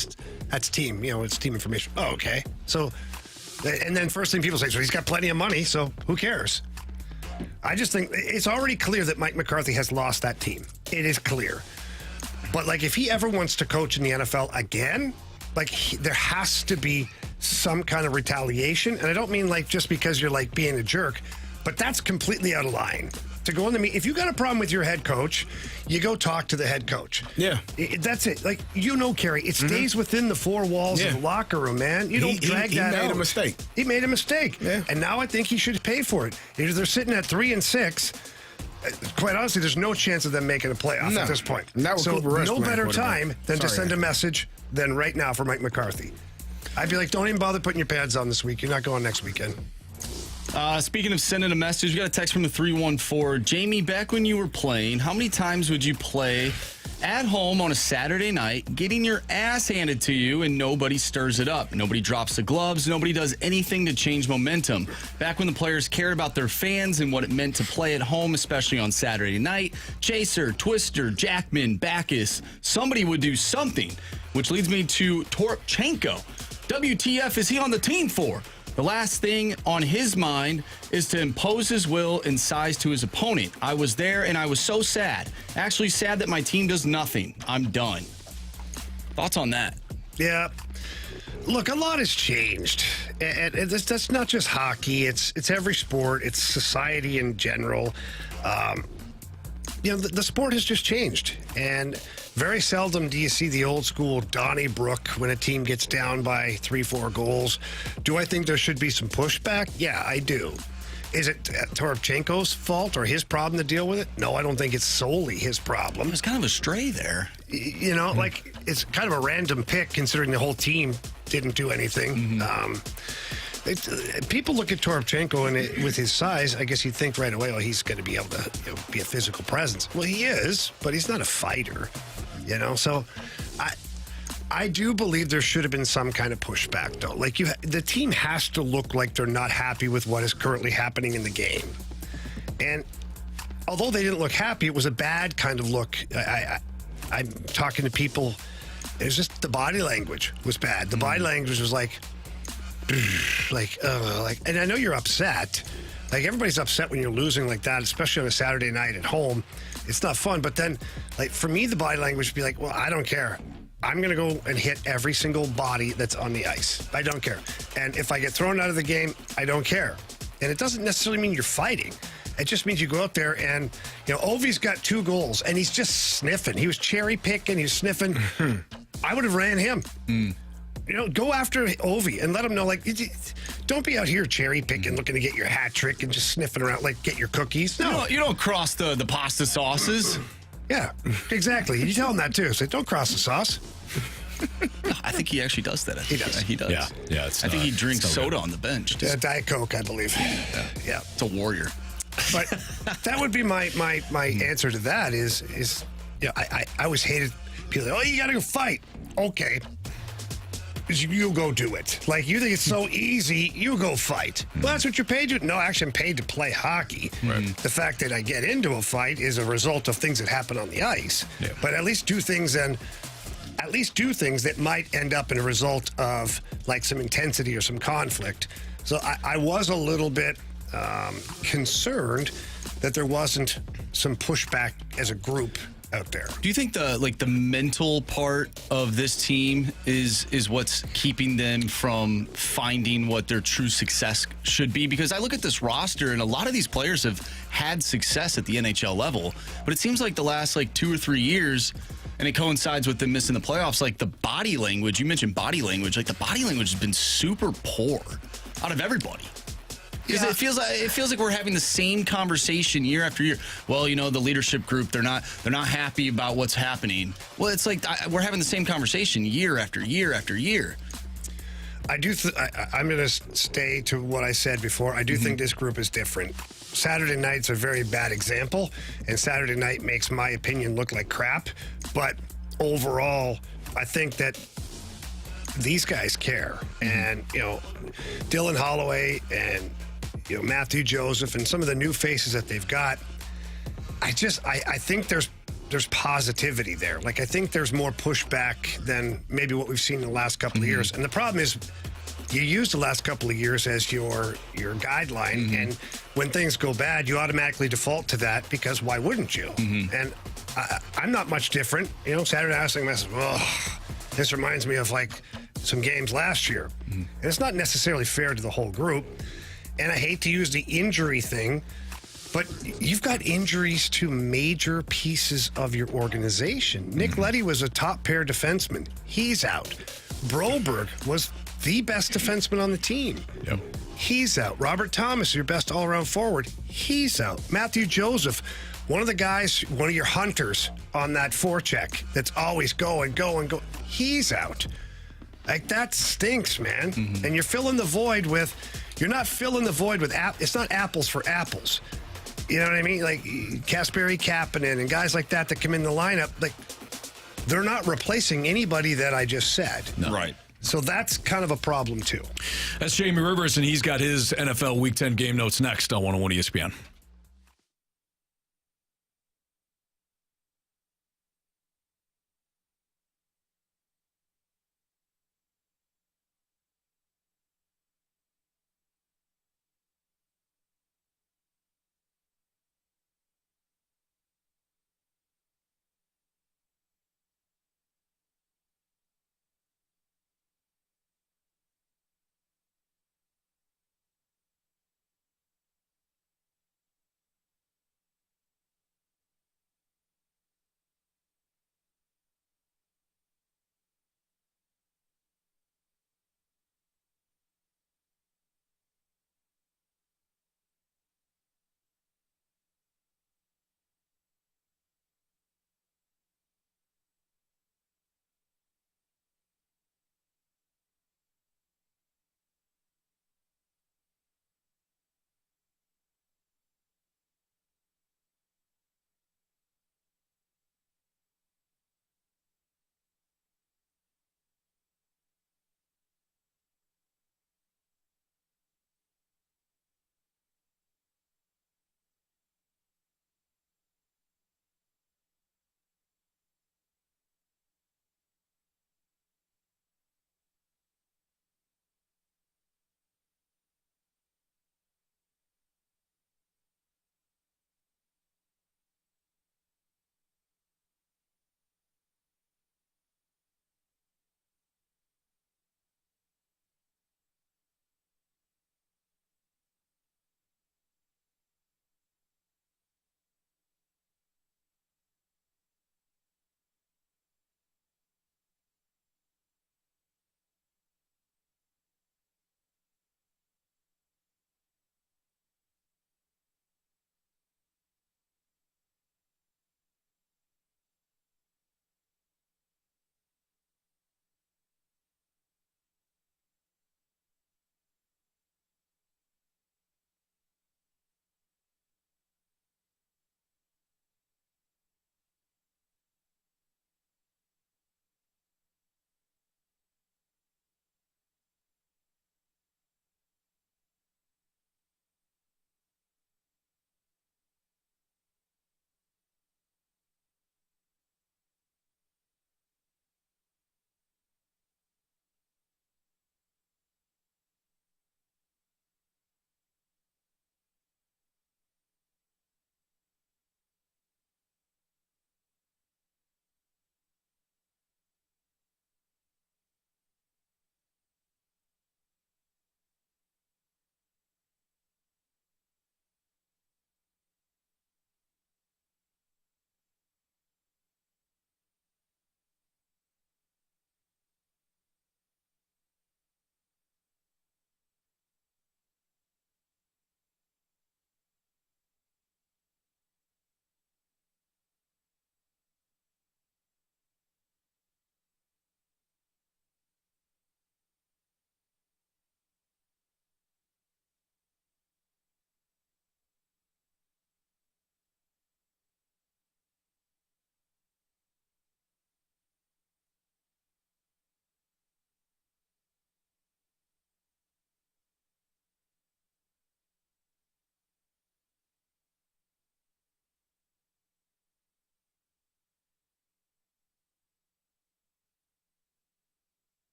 that's team. You know, it's team information. Oh, okay. So, and then first thing people say, so he's got plenty of money, so who cares? I just think it's already clear that Mike McCarthy has lost that team. It is clear. But, like, if he ever wants to coach in the NFL again, like, there has to be some kind of retaliation. And I don't mean, like, just because you're, like, being a jerk, but that's completely out of line. To go in the meeting, if you got a problem with your head coach, you go talk to the head coach. Yeah. That's it. Like, you know, Carey, it stays within the 4 walls of the locker room, man. You don't drag that out. He made a mistake. He made a mistake. Yeah. And now I think he should pay for it. Either they're sitting at 3-6. Quite honestly, there's no chance of them making a playoff at this point. So no better time than to send a message than right now for Mike McCarthy. I'd be like, don't even bother putting your pads on this week. You're not going next weekend. Speaking of sending a message, we got a text from the 314. Jamie, back when you were playing, how many times would you play at home on a Saturday night, getting your ass handed to you, and nobody stirs it up? Nobody drops the gloves. Nobody does anything to change momentum. Back when the players cared about their fans and what it meant to play at home, especially on Saturday night. Chaser, Twister, Jackman, Backus, somebody would do something, which leads me to Torpchenko. WTF is he on the team for? The last thing on his mind is to impose his will and size to his opponent. I was there and I was so sad. Actually sad that my team does nothing. I'm done. Thoughts on that? Yeah. Look, a lot has changed. And that's not just hockey. It's every sport. It's society in general. You know, the sport has just changed. And very seldom do you see the old school Donnybrook when a team gets down by 3-4 goals. Do I think there should be some pushback? Yeah, I do. Is it Torpchenko's fault or his problem to deal with it? No, I don't think it's solely his problem. There's kind of a stray there. You know, like, it's kind of a random pick considering the whole team didn't do anything. People look at Torpchenko and with his size, I guess you'd think right away, well, he's going to be able to be a physical presence. Well, he is, but he's not a fighter, you know? So I do believe there should have been some kind of pushback, though. Like, the team has to look like they're not happy with what is currently happening in the game. And although they didn't look happy, it was a bad kind of look. I'm talking to people. It was just the body language was bad. The body language was like, and I know you're upset. Like, everybody's upset when you're losing like that, especially on a Saturday night at home. It's not fun. But then, like, for me, the body language would be like, well, I don't care. I'm going to go and hit every single body that's on the ice. I don't care. And if I get thrown out of the game, I don't care. And it doesn't necessarily mean you're fighting. It just means you go out there and, you know, Ovi's got 2 goals and he's just sniffing. He was cherry picking. He was sniffing. I would have ran him. go after Ovi and let him know, like, don't be out here cherry picking, looking to get your hat trick and just sniffing around, like, get your cookies. No. You don't cross the pasta sauces. Yeah, exactly. You tell him that, too. Say, don't cross the sauce. I think he actually does that. He does. He does. Yeah. I think he drinks soda on the bench. Diet Coke, I believe. Yeah. It's a warrior. But that would be my answer to that is I always hated people. Oh, you got to go fight. Okay. You go do it. Like, you think it's so easy, you go fight. Well, that's what you're paid to. No, actually, I'm paid to play hockey. Right. The fact that I get into a fight is a result of things that happen on the ice. Yeah. But at least do things that might end up in a result of, like, some intensity or some conflict. So I was a little bit concerned that there wasn't some pushback as a group out there. Do you think the mental part of this team is what's keeping them from finding what their true success should be? Because I look at this roster and a lot of these players have had success at the NHL level, but it seems like the last 2 or 3 years, and it coincides with them missing the playoffs, like the body language, you mentioned body language, like the body language has been super poor out of everybody. Because it feels like we're having the same conversation year after year. Well, the leadership group, they're not happy about what's happening. Well, it's like we're having the same conversation year after year after year. I'm going to stay to what I said before. I do think this group is different. Saturday night's a very bad example, and Saturday night makes my opinion look like crap. But overall, I think that these guys care. And, Dylan Holloway and Matthew Joseph and some of the new faces that they've got, I think there's positivity there. Like, I think there's more pushback than maybe what we've seen in the last couple of years. And the problem is you use the last couple of years as your guideline, and when things go bad, you automatically default to that because why wouldn't you? And I'm not much different. Saturday night I was thinking to myself, this reminds me of like some games last year. And it's not necessarily fair to the whole group. And I hate to use the injury thing, but you've got injuries to major pieces of your organization. Nick Leddy was a top pair defenseman. He's out. Broberg was the best defenseman on the team. Yep. He's out. Robert Thomas, your best all-around forward. He's out. Matthew Joseph, one of the guys, one of your hunters on that forecheck that's always go. He's out. Like, that stinks, man. And you're filling the void with... You're not filling the void with it's not apples for apples. You know what I mean? Like Kasperi Kapanen and guys like that come in the lineup, like, they're not replacing anybody that I just said. No. Right. So that's kind of a problem too. That's Jamie Rivers, and he's got his NFL Week 10 game notes next on 101 ESPN.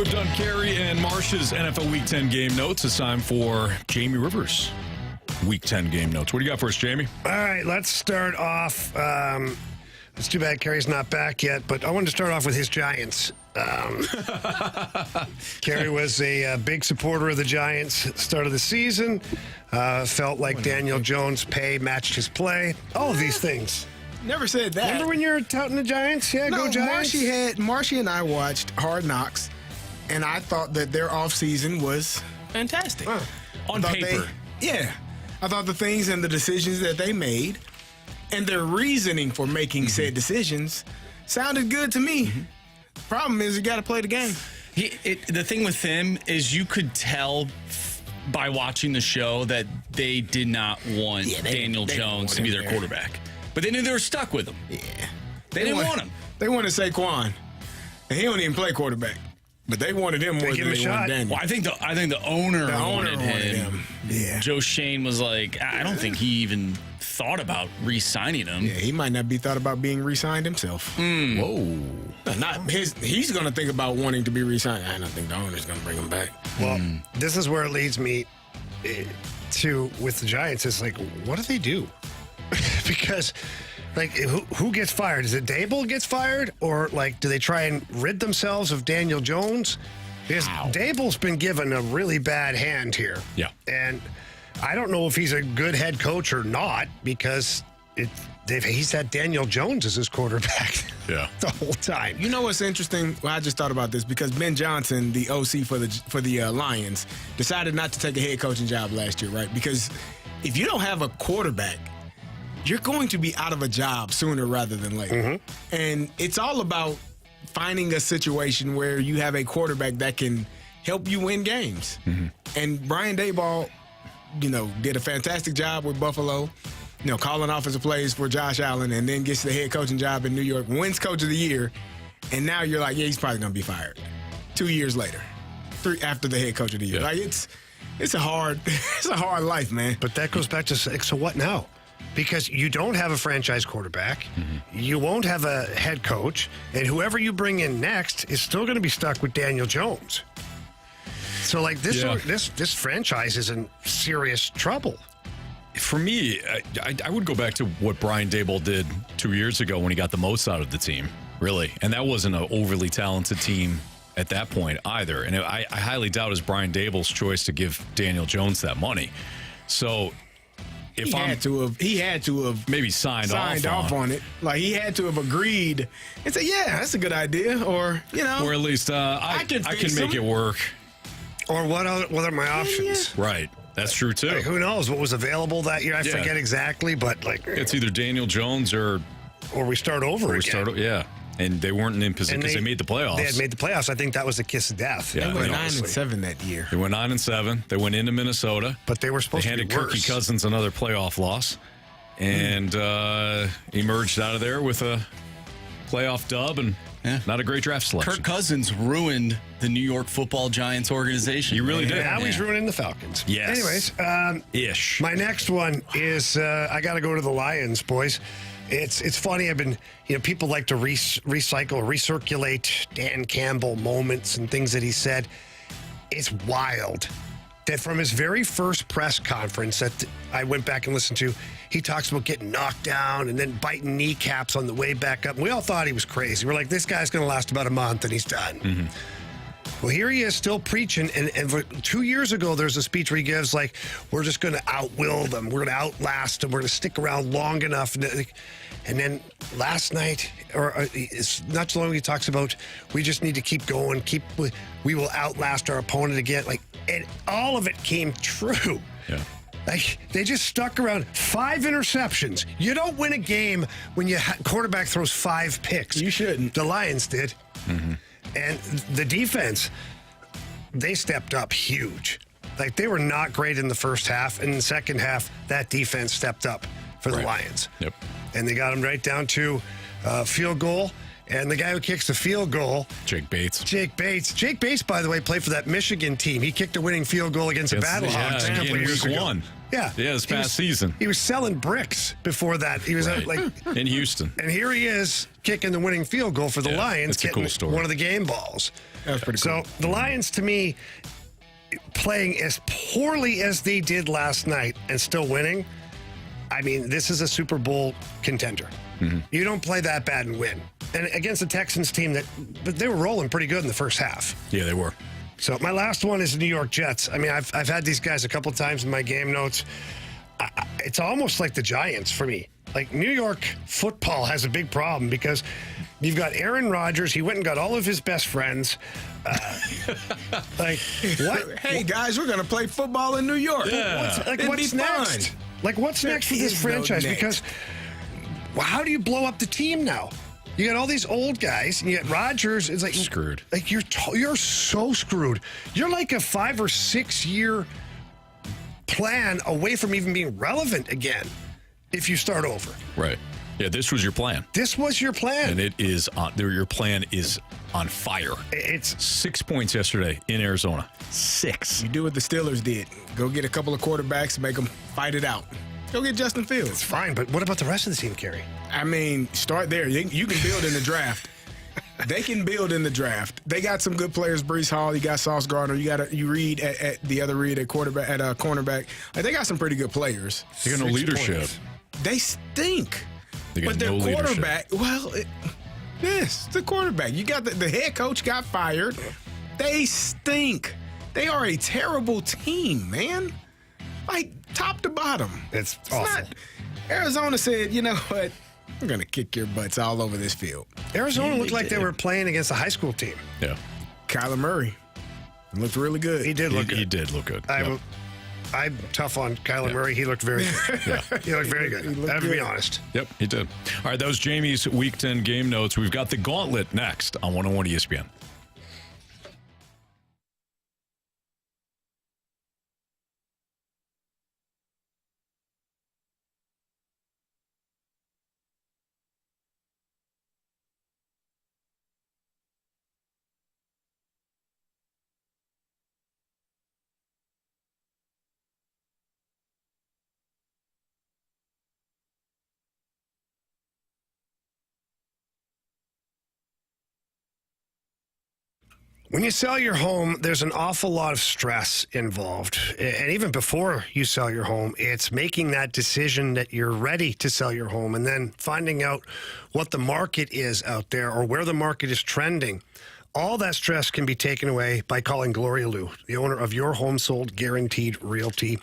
have done Carey and Marsh's NFL Week 10 game notes. It's time for Jamie Rivers' Week 10 game notes. What do you got for us, Jamie? All right, let's start off. It's too bad Carey's not back yet, but I wanted to start off with his Giants. Carey was a big supporter of the Giants at the start of the season. Felt like Daniel Jones' pay matched his play. All of these things. Never said that. Remember when you were touting the Giants? Yeah, No, go Giants. Marshy and I watched Hard Knocks, and I thought that their offseason was fantastic. On paper. I thought the things and the decisions that they made and their reasoning for making said decisions sounded good to me. Problem is, you got to play the game. The thing with him is you could tell by watching the show that they did not want Daniel Jones to be their quarterback. But they knew they were stuck with him. Yeah. They didn't want him. They wanted Saquon. And he don't even play quarterback. But they wanted him more than they wanted Daniel. Well, I think the owner wanted him. Yeah. Joe Shane was like, I don't think he even thought about re-signing him. Yeah, he might not be thought about being re-signed himself. Whoa. He's going to think about wanting to be re-signed. I don't think the owner's going to bring him back. Well, this is where it leads me to with the Giants. It's like, what do they do? Because, like, who gets fired? Is it Dable gets fired? Or, like, do they try and rid themselves of Daniel Jones? Because Dable's been given a really bad hand here. Yeah. And I don't know if he's a good head coach or not, because he's had Daniel Jones as his quarterback the whole time. You know what's interesting? Well, I just thought about this because Ben Johnson, the OC for the Lions, decided not to take a head coaching job last year, right? Because if you don't have a quarterback, you're going to be out of a job sooner rather than later. And it's all about finding a situation where you have a quarterback that can help you win games. And Brian Daboll, did a fantastic job with Buffalo, calling offensive plays for Josh Allen, and then gets the head coaching job in New York, wins Coach of the Year, and now you're like, he's probably going to be fired 2 years later, after the head coach of the year. Like it's a hard life, man. But that goes back to, so what now? Because you don't have a franchise quarterback, you won't have a head coach, and whoever you bring in next is still going to be stuck with Daniel Jones. So, like, this franchise is in serious trouble. For me, I would go back to what Brian Daboll did 2 years ago when he got the most out of the team, really. And that wasn't an overly talented team at that point either. And I highly doubt it's Brian Daboll's choice to give Daniel Jones that money. So if he had to have maybe signed off on it. Like, he had to have agreed and said, yeah, that's a good idea. Or, or at least I can make it work. Or what are my options? Right. That's true, too. Like, who knows what was available that year? I forget exactly, but, like, it's either Daniel Jones or we start over again. And they weren't in position because they made the playoffs. They had made the playoffs. I think that was the kiss of death. Yeah, they went 9-7 that year. They went 9-7. They went into Minnesota. But they were supposed to be worse. They handed Kirky Cousins another playoff loss and emerged out of there with a playoff dub and not a great draft selection. Kirk Cousins ruined the New York Football Giants organization. He really did. Now he's ruining the Falcons. Yes. Anyways, my next one is I got to go to the Lions, boys. It's funny. I've been, people like to recycle, recirculate Dan Campbell moments and things that he said. It's wild that from his very first press conference that I went back and listened to, he talks about getting knocked down and then biting kneecaps on the way back up. And we all thought he was crazy. We're like, this guy's going to last about a month and he's done. Well, here he is still preaching. And 2 years ago, there's a speech where he gives, like, we're just going to outwill them. We're going to outlast them. We're going to stick around long enough. And then last night, or it's not too long, he talks about we just need to keep going. We will outlast our opponent again. Like, and all of it came true. Yeah. Like, they just stuck around. 5 interceptions. You don't win a game when your quarterback throws 5 picks. You shouldn't. The Lions did. And the defense, they stepped up huge. Like, they were not great in the first half. In the second half, that defense stepped up for the Lions. Yep. And they got them right down to field goal. And the guy who kicks the field goal, Jake Bates. Jake Bates, by the way, played for that Michigan team. He kicked a winning field goal against the Battlehawks a couple years ago. Yeah, this past season. He was selling bricks before that. He was in Houston. And here he is kicking the winning field goal for the Lions, getting a cool one of the game balls. That's pretty cool. So the Lions, to me, playing as poorly as they did last night and still winning, I mean, this is a Super Bowl contender. Mm-hmm. You don't play that bad and win. And against the Texans team but they were rolling pretty good in the first half. Yeah, they were. So my last one is the New York Jets. I mean, I've had these guys a couple of times in my game notes. It's almost like the Giants for me. Like, New York football has a big problem because you've got Aaron Rodgers. He went and got all of his best friends. What? Hey, guys, we're going to play football in New York. Yeah. What's next? Like, what's next for this franchise? Because how do you blow up the team now? You got all these old guys, and you got Rodgers. It's like screwed. Like, you're so screwed. You're like a 5 or 6 year plan away from even being relevant again if you start over. Right. Yeah, this was your plan. This was your plan. And it is your plan is on fire. It's 6 points yesterday in Arizona. 6. You do what the Steelers did. Go get a couple of quarterbacks, make them fight it out. Go get Justin Fields. It's fine, but what about the rest of the team, Carey? I mean, start there. You can build in the draft. They can build in the draft. They got some good players. Brees Hall, you got Sauce Gardner, you read at the other read at quarterback at cornerback. Like, they got some pretty good players. They got no leadership. Points. They stink. They got but their no quarterback, yes, the quarterback. You got the head coach got fired. They stink. They are a terrible team, man. Like, top to bottom. It's awful. Arizona said, you know what? I'm going to kick your butts all over this field. Arizona looked like they were playing against a high school team. Yeah. Kyler Murray looked really good. He did look good. He did look good. I'm tough on Kyler Murray. He looked very good. He looked very good. I have to be honest. Yep, he did. All right, that was Jamie's Week 10 game notes. We've got the Gauntlet next on 101 ESPN. When you sell your home, there's an awful lot of stress involved. And even before you sell your home, it's making that decision that you're ready to sell your home and then finding out what the market is out there or where the market is trending. All that stress can be taken away by calling Gloria Liu, the owner of Your Home Sold Guaranteed Realty.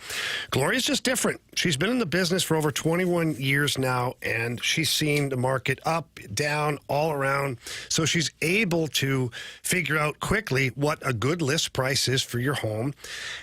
Gloria's just different. She's been in the business for over 21 years now, and she's seen the market up, down, all around. So she's able to figure out quickly what a good list price is for your home.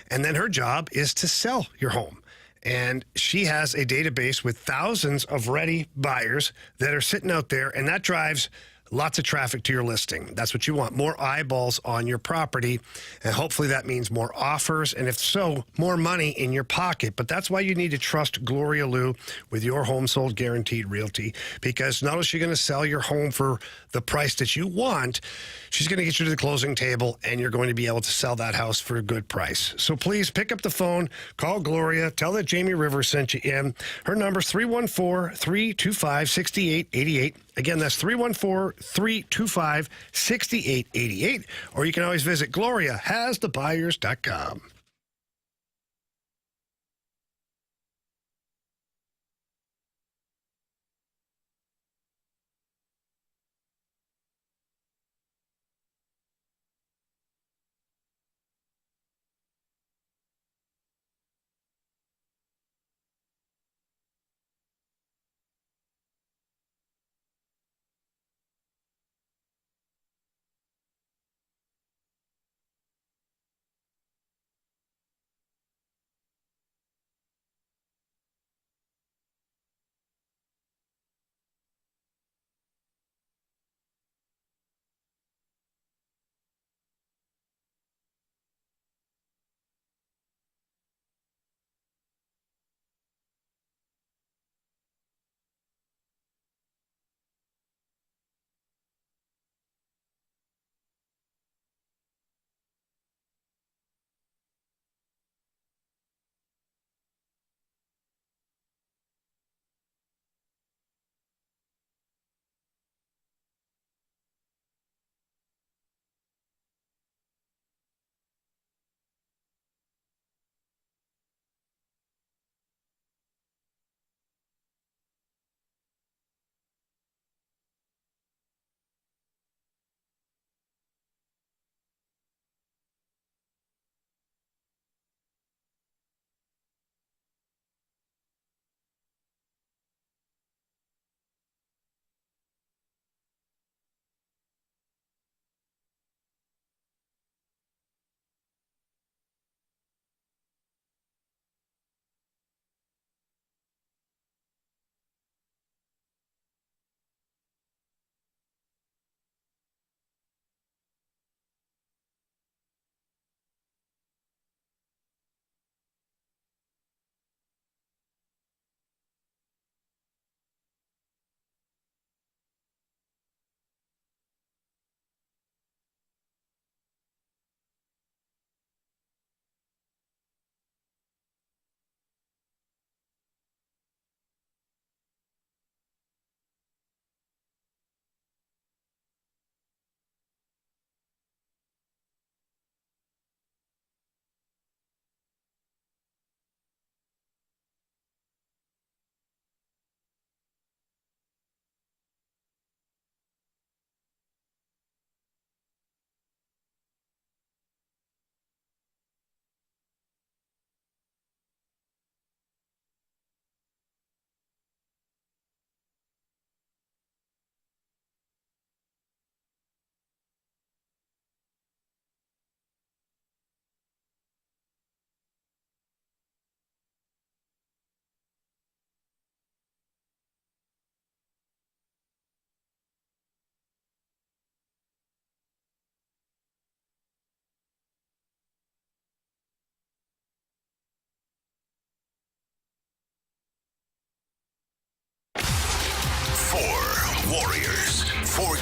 And then her job is to sell your home. And she has a database with thousands of ready buyers that are sitting out there, and that drives lots of traffic to your listing. That's what you want. More eyeballs on your property. And hopefully that means more offers. And if so, more money in your pocket. But that's why you need to trust Gloria Liu with Your Home Sold Guaranteed Realty. Because not only is she going to sell your home for the price that you want, she's going to get you to the closing table and you're going to be able to sell that house for a good price. So please pick up the phone, call Gloria, tell that Jamie Rivers sent you in. Her number's 314-325-6888. Again, that's 314-325-6888. Or you can always visit GloriaHasTheBuyers.com.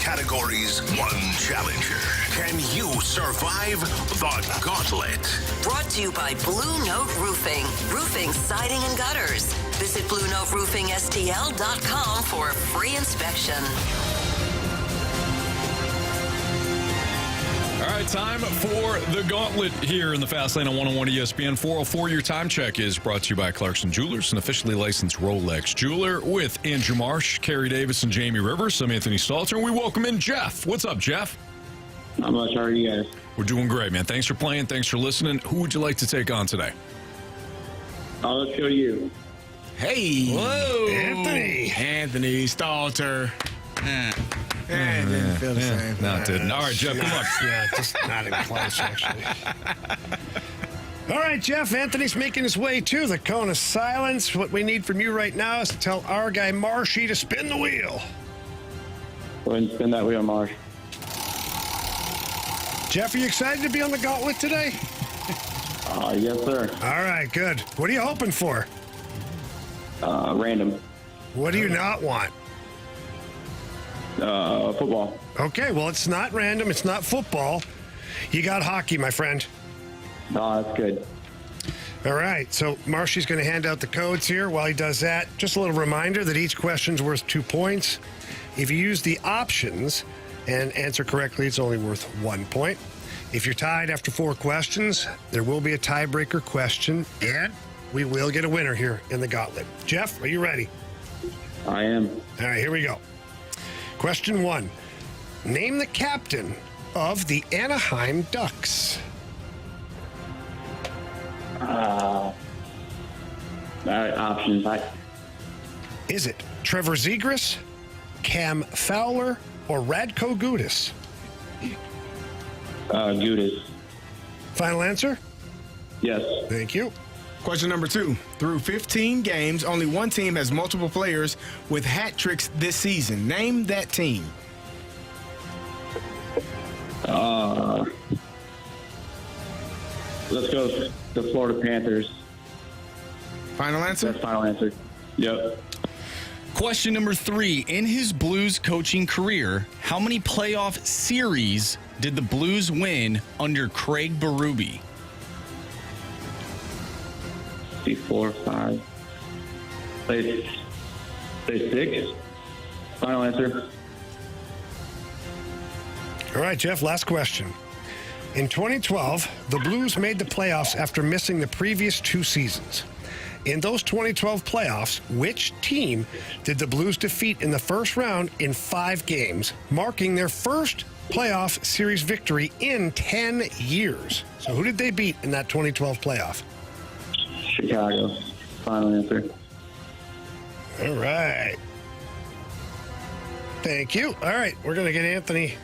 categories, one challenger. Can you survive the Gauntlet? Brought to you by Blue Note Roofing. Roofing, siding, and gutters. Visit BlueNoteRoofingSTL.com for a free inspection. All right, time for the Gauntlet here in the Fast Lane on 101 ESPN. 404, your time check is brought to you by Clarkson Jewelers, an officially licensed Rolex jeweler, with Andrew Marsh, Carey Davis, and Jamie Rivers. I'm Anthony Stalter, and we welcome in Jeff. What's up, Jeff? Not much. How are you guys? We're doing great, man. Thanks for playing. Thanks for listening. Who would you like to take on today? Let's go to you. Hey. Whoa. Anthony Stalter. Didn't feel the same. No, it didn't. All right, Jeff, come on. Yeah, just not even close, actually. All right, Jeff, Anthony's making his way to the cone of silence. What we need from you right now is to tell our guy Marshy to spin the wheel. Go ahead and spin that wheel, Marsh. Jeff, are you excited to be on the Gauntlet today? Yes, sir. All right, good. What are you hoping for? Random. What do you not want? Football. Okay, well, it's not random. It's not football. You got hockey, my friend. That's good. All right, so Marshy's going to hand out the codes here. While he does that, just a little reminder that each question's worth 2 points. If you use the options and answer correctly, it's only worth 1 point. If you're tied after 4 questions, there will be a tiebreaker question, and we will get a winner here in the Gauntlet. Jeff, are you ready? I am. All right, here we go. Question 1. Name the captain of the Anaheim Ducks. Options. Is it Trevor Zegras, Cam Fowler, or Radko Gudas? Gudas. Final answer? Yes. Thank you. Question number 2. Through 15 games, only one team has multiple players with hat tricks this season. Name that team. Let's go with the Florida Panthers. Final answer? That's final answer. Yep. Question number 3. In his Blues coaching career, how many playoff series did the Blues win under Craig Berube? 4, 5. Say 6. Final answer. All right, Jeff, last question. In 2012, the Blues made the playoffs after missing the previous 2 seasons. In those 2012 playoffs, which team did the Blues defeat in the first round in 5 games, marking their first playoff series victory in 10 years? So who did they beat in that 2012 playoff? Chicago. Final answer. All right. Thank you. All right, we're going to get Anthony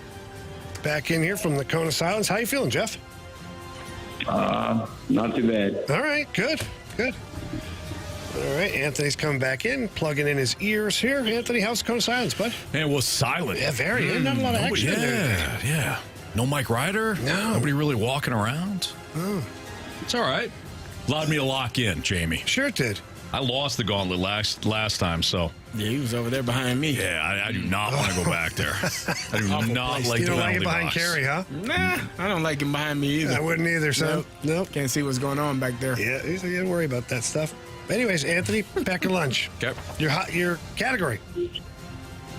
back in here from the Cone of Silence. How you feeling, Jeff? Not too bad. All right, good. All right, Anthony's coming back in, plugging in his ears here. Anthony, how's the Cone of Silence, bud? Man, it was silent. Yeah, very. Not a lot of action in there. Yeah. No Mike Ryder? No. Nobody really walking around? Oh. It's all right. Allowed me to lock in, Jamie. Sure it did. I lost the Gauntlet last time, so. Yeah, he was over there behind me. Yeah, I do not want to go back there. I do not like You the don't like it penalty behind box. Carey, huh? Nah, I don't like him behind me either. I wouldn't either, son. Nope. Can't see what's going on back there. Yeah, you don't worry about that stuff. Anyways, Anthony, pack your lunch. Okay. Your category.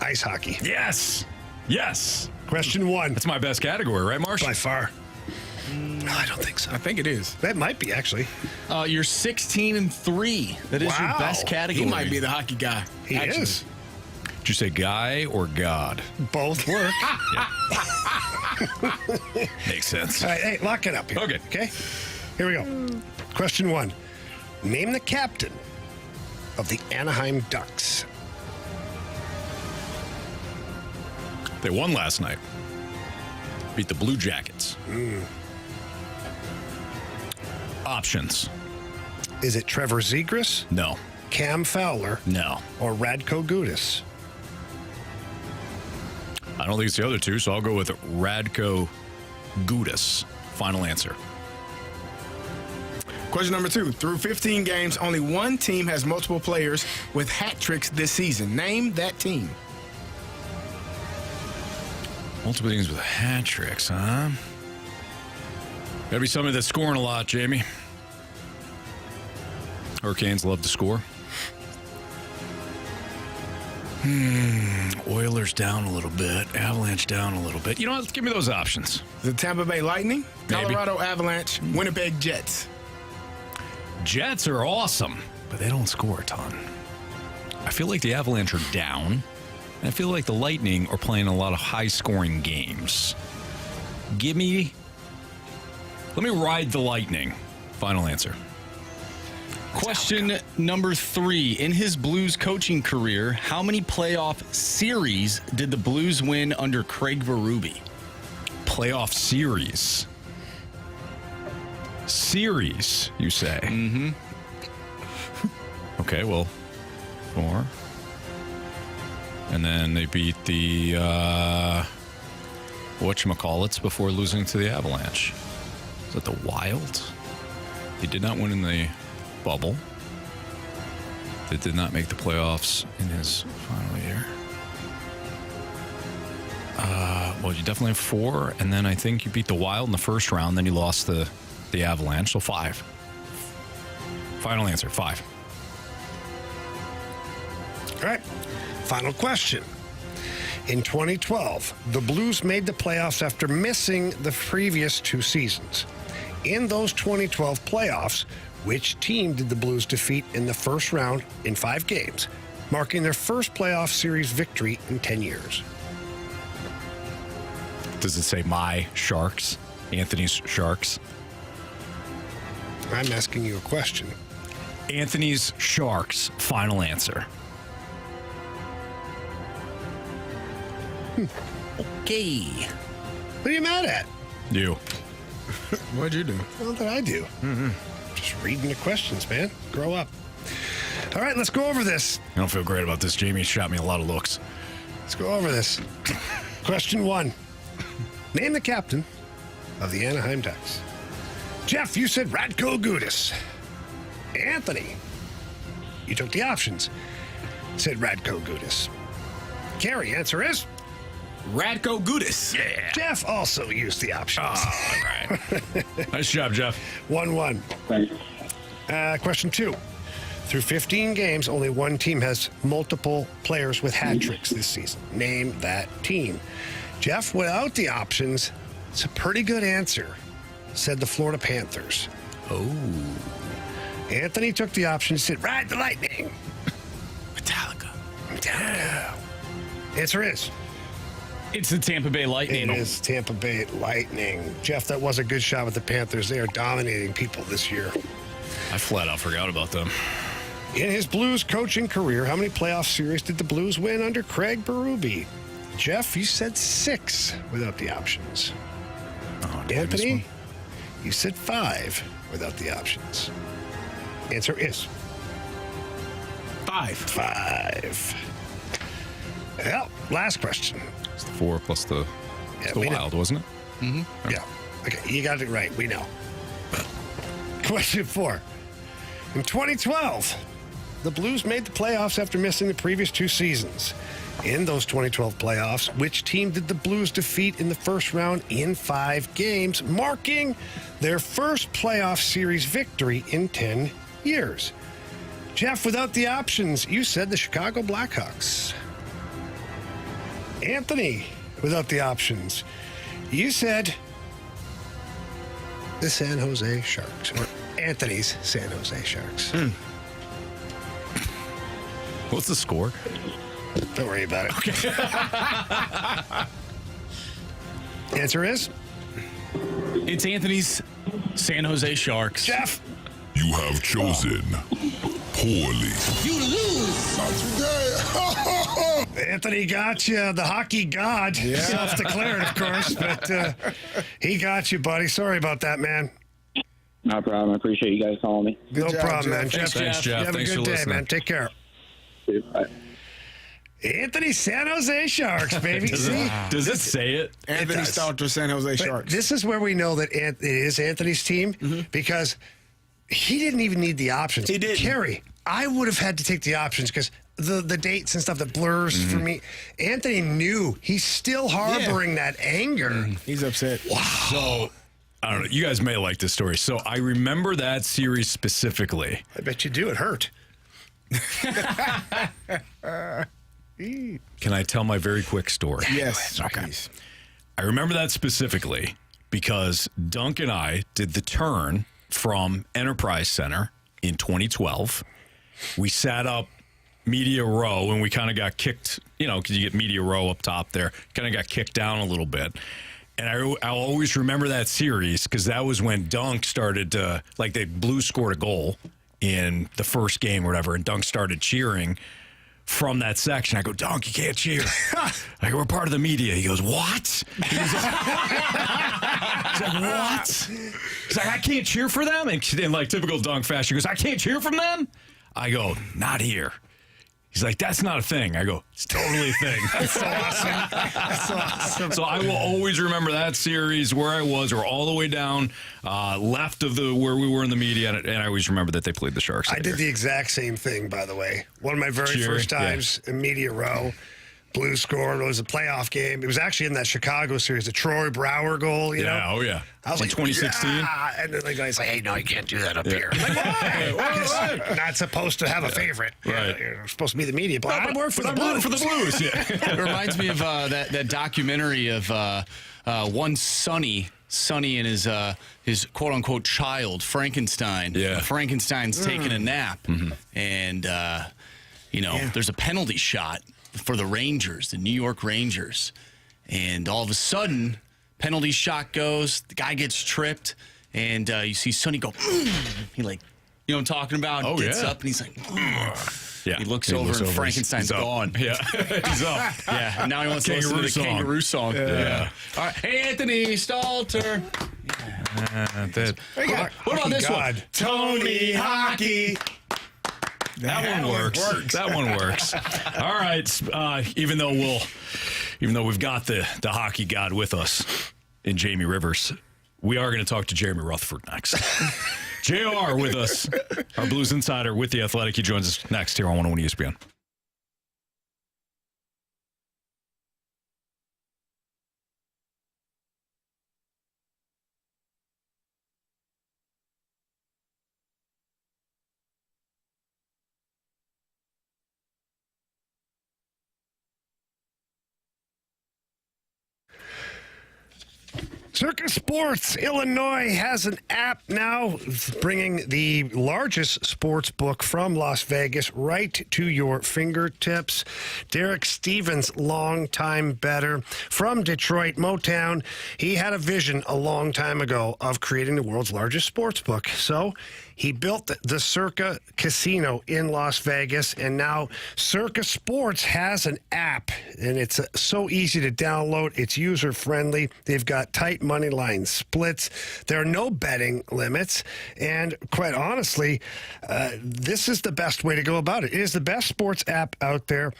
Ice hockey. Yes. Question 1. That's my best category, right, Marsh? By far. No, I don't think so. I think it is. That might be, actually. You're 16-3. That is your Wow. best category. He might be the hockey guy. He is. Did you say guy or God? Both work. Makes sense. All right, hey, lock it up here. Okay? Here we go. Question 1. Name the captain of the Anaheim Ducks. They won last night. Beat the Blue Jackets. Options. Is it Trevor Zegras, No. Cam Fowler, No. or Radko Gudas? I don't think it's the other two, so I'll go with Radko Gudas. Final answer. Question number 2. Through 15 games, only one team has multiple players with hat tricks this season. Name that team. Multiple innings with hat tricks, huh? Gotta be somebody that's scoring a lot, Jamie. Hurricanes love to score. Oilers down a little bit. Avalanche down a little bit. You know what? Give me those options. The Tampa Bay Lightning, Maybe. Colorado Avalanche, Winnipeg Jets. Jets are awesome, but they don't score a ton. I feel like the Avalanche are down, and I feel like the Lightning are playing a lot of high-scoring games. Let me ride the Lightning. Final answer. Question number 3. In his Blues coaching career, how many playoff series did the Blues win under Craig Berube? Playoff series. Series, you say? Mm-hmm. Okay, well, 4. And then they beat the whatchamacallits before losing to the Avalanche. Is that the Wild? He did not win in the bubble. They did not make the playoffs in his final year. Well, you definitely have 4, and then I think you beat the Wild in the first round, then you lost the Avalanche, so 5. Final answer, 5. All right. Final question. In 2012, the Blues made the playoffs after missing the previous 2 seasons. In those 2012 playoffs, which team did the Blues defeat in the first round in 5 games, marking their first playoff series victory in 10 years? Does it say my Sharks? Anthony's Sharks? I'm asking you a question. Anthony's Sharks. Final answer. Okay. What are you mad at? You. What'd you do? Well, that I do. Mm-hmm. Just reading the questions, man. Grow up. All right, let's go over this. I don't feel great about this. Jamie shot me a lot of looks. Let's go over this. Question 1. Name the captain of the Anaheim Ducks. Jeff, you said Radko Gudas. Anthony, you took the options. Said Radko Gudas. Carey, answer is? Radko Gudas. Yeah. Jeff also used the options. Oh, all right. Nice job, Jeff. 1-1. Thanks. Question 2. Through 15 games, only one team has multiple players with hat tricks this season. Name that team. Jeff, without the options, it's a pretty good answer, said the Florida Panthers. Oh. Anthony took the option, said, ride the Lightning. Metallica. Yeah. Answer is? It's the Tampa Bay Lightning. It is Tampa Bay Lightning. Jeff, that was a good shot with the Panthers. They are dominating people this year. I flat out forgot about them. In his Blues coaching career, how many playoff series did the Blues win under Craig Berube? Jeff, you said 6 without the options. Oh, did I miss Anthony, one? you said 5 without the options. Answer is 5. 5. Well, last question. It's the 4 plus the, we know. Wild, wasn't it? Mm-hmm. Yeah. Okay, you got it right. We know. Question 4. In 2012, the Blues made the playoffs after missing the previous 2 seasons. In those 2012 playoffs, which team did the Blues defeat in the first round in 5 games, marking their first playoff series victory in 10 years? Jeff, without the options, you said the Chicago Blackhawks. Anthony, without the options, you said the San Jose Sharks. Or Anthony's San Jose Sharks. What's the score? Don't worry about it. Okay. Answer is? It's Anthony's San Jose Sharks. Jeff. You have chosen poorly. You lose. Not today. Anthony got you, the hockey god. Yeah. Self-declared, of course, but he got you, buddy. Sorry about that, man. No problem. I appreciate you guys calling me. No problem, man. Thanks, Jeff. You have Thanks a good for day, listening. man. Take care. Bye. Anthony San Jose Sharks, baby. Does it say it? Anthony Stalter, San Jose But Sharks. this is where we know that it is Anthony's team because he didn't even need the options. He didn't. Carey, I would have had to take the options because the dates and stuff that blurs for me. Anthony knew. He's still harboring that anger. He's upset. Wow. So, I don't know. You guys may like this story. So, I remember that series specifically. I bet you do. It hurt. Can I tell my very quick story? Yes. Okay. Please. I remember that specifically because Dunk and I did the turn from Enterprise Center in 2012. We sat up media row and we kind of got kicked, because you get media row up top there, kind of got kicked down a little bit. And I'll always remember that series because that was when Dunk started to, the Blues scored a goal in the first game or whatever, and Dunk started cheering from that section. I go, Dunk, you can't cheer. I go, we're part of the media. He goes, what? He's like, what? He's like, I can't cheer for them? And in typical Dunk fashion, he goes, I can't cheer from them? I go, not here. He's like, that's not a thing. I go, it's totally a thing. That's so awesome. That's so awesome. So I will always remember that series where I was, or all the way down left of where we were in the media, and I always remember that they played the Sharks. I did the exact same thing, by the way. One of my very first times in media row. Blues scored. It was a playoff game. It was actually in that Chicago series, the Troy Brower goal. You know? Oh yeah. I was in 2016. Yeah. And then the guy's like, "Hey, no, you can't do that up here." I'm like, why? You're not supposed to have a favorite. Right. You're supposed to be the media. But I work for the Blues. For the Blues. Yeah. It reminds me of that documentary of one Sonny and his quote unquote child Frankenstein. Yeah. Frankenstein's taking a nap, and there's a penalty shot for the Rangers, the New York Rangers. And all of a sudden, penalty shot goes, the guy gets tripped, and you see Sonny go, he you know what I'm talking about? Gets up, and he's like, yeah. He looks over, and Frankenstein's gone. Yeah, he's up. Yeah, and now he wants to listen to the Kangaroo song. Yeah. All right, hey, Anthony Stalter. What about this one? Tony Hockey. That one works. That one works. All right. Even though we've got the hockey god with us in Jamie Rivers, we are going to talk to Jeremy Rutherford next. JR with us, our Blues insider with The Athletic. He joins us next here on 101 ESPN. Circus Sports Illinois has an app now bringing the largest sports book from Las Vegas right to your fingertips. Derek Stevens, longtime bettor from Detroit, Motown. He had a vision a long time ago of creating the world's largest sports book. So he built the Circa Casino in Las Vegas, and now Circa Sports has an app, and it's so easy to download. It's user-friendly. They've got tight money line splits. There are no betting limits, and quite honestly, this is the best way to go about it. It is the best sports app out there.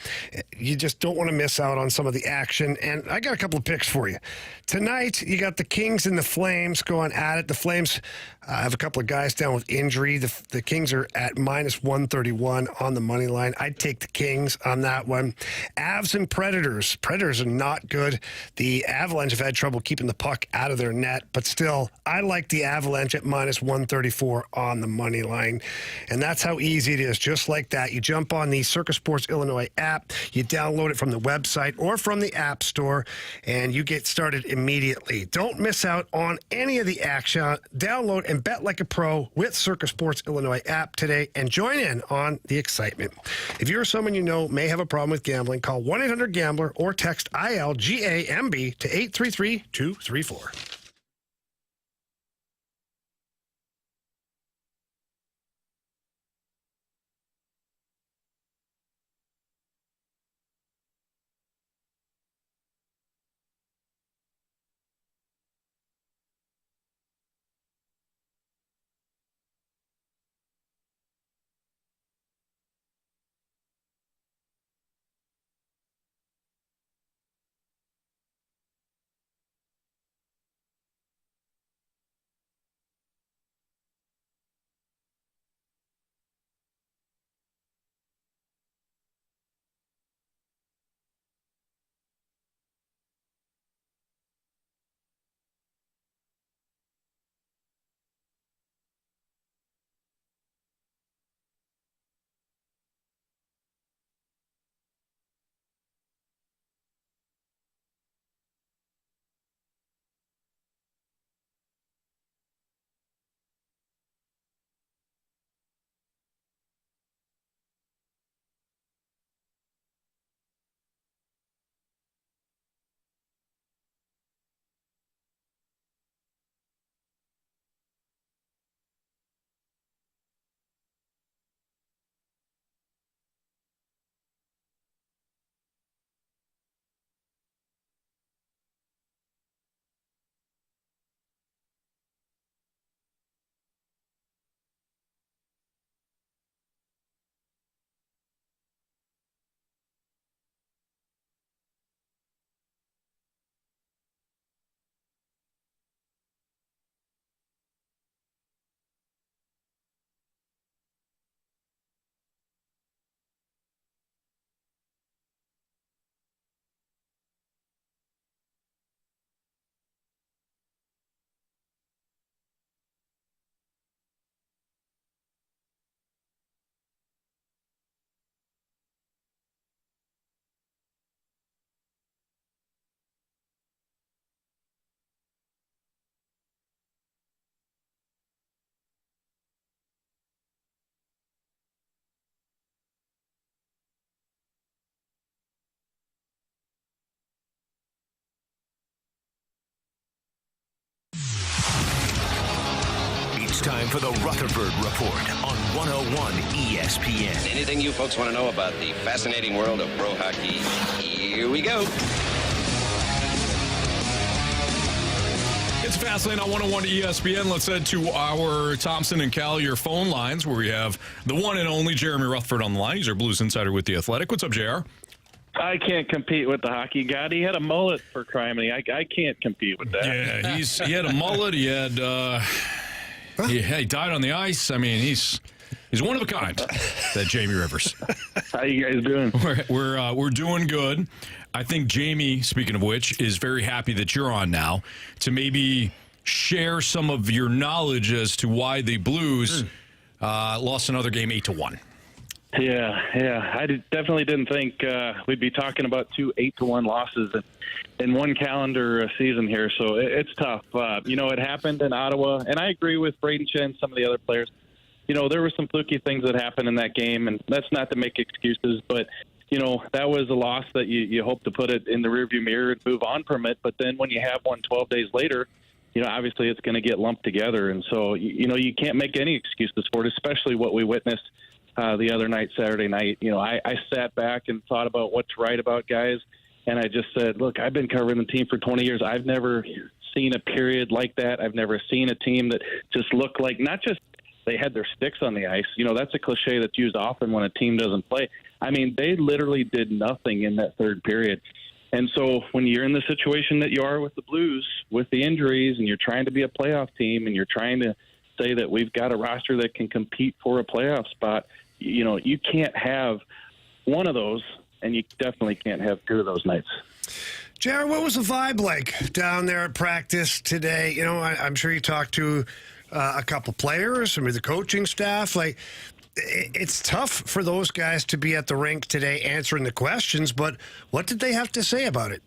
You just don't want to miss out on some of the action, and I got a couple of picks for you. Tonight, you got the Kings and the Flames going at it. The Flames have a couple of guys down with injury. The Kings are at minus 131 on the money line. I'd take the Kings on that one. Avs and Predators. Predators are not good. The Avalanche have had trouble keeping the puck out of their net, but still, I like the Avalanche at minus 134 on the money line. And that's how easy it is. Just like that. You jump on the Circa Sports Illinois app, you download it from the website or from the App Store, and you get started immediately. Don't miss out on any of the action. Download and bet like a pro with Circa Sports Illinois app today and join in on the excitement. If you're someone you know may have a problem with gambling, call 1-800-GAMBLER or text ILGAMB to 833-234. for the Rutherford Report on 101 ESPN. Anything you folks want to know about the fascinating world of pro hockey, here we go. It's Fastlane on 101 ESPN. Let's head to our Thompson and Collier phone lines where we have the one and only Jeremy Rutherford on the line. He's our Blues insider with The Athletic. What's up, JR? I can't compete with the hockey god. He had a mullet for criminy. I can't compete with that. Yeah, he had a mullet. He had he died on the ice. I mean, he's one of a kind. That Jamie Rivers. How you guys doing? We're doing good. I think Jamie, speaking of which, is very happy that you're on now to maybe share some of your knowledge as to why the Blues lost another game 8-1. Yeah. I definitely didn't think we'd be talking about 2 8-1 losses in one calendar season here. So it's tough. It happened in Ottawa, and I agree with Braden Chen and some of the other players. There were some fluky things that happened in that game, and that's not to make excuses, but that was a loss that you hope to put it in the rearview mirror and move on from it. But then when you have one 12 days later, obviously it's going to get lumped together. And so, you can't make any excuses for it, especially what we witnessed the other night, Saturday night. I sat back and thought about what's right about guys. And I just said, look, I've been covering the team for 20 years. I've never seen a period like that. I've never seen a team that just looked like not just they had their sticks on the ice. That's a cliche that's used often when a team doesn't play. I mean, they literally did nothing in that third period. And so when you're in the situation that you are with the Blues, with the injuries, and you're trying to be a playoff team, and you're trying to say that we've got a roster that can compete for a playoff spot, you can't have one of those, and you definitely can't have two of those nights. Jared, what was the vibe like down there at practice today? I'm sure you talked to a couple players, some of the coaching staff. It's tough for those guys to be at the rink today answering the questions, but what did they have to say about it?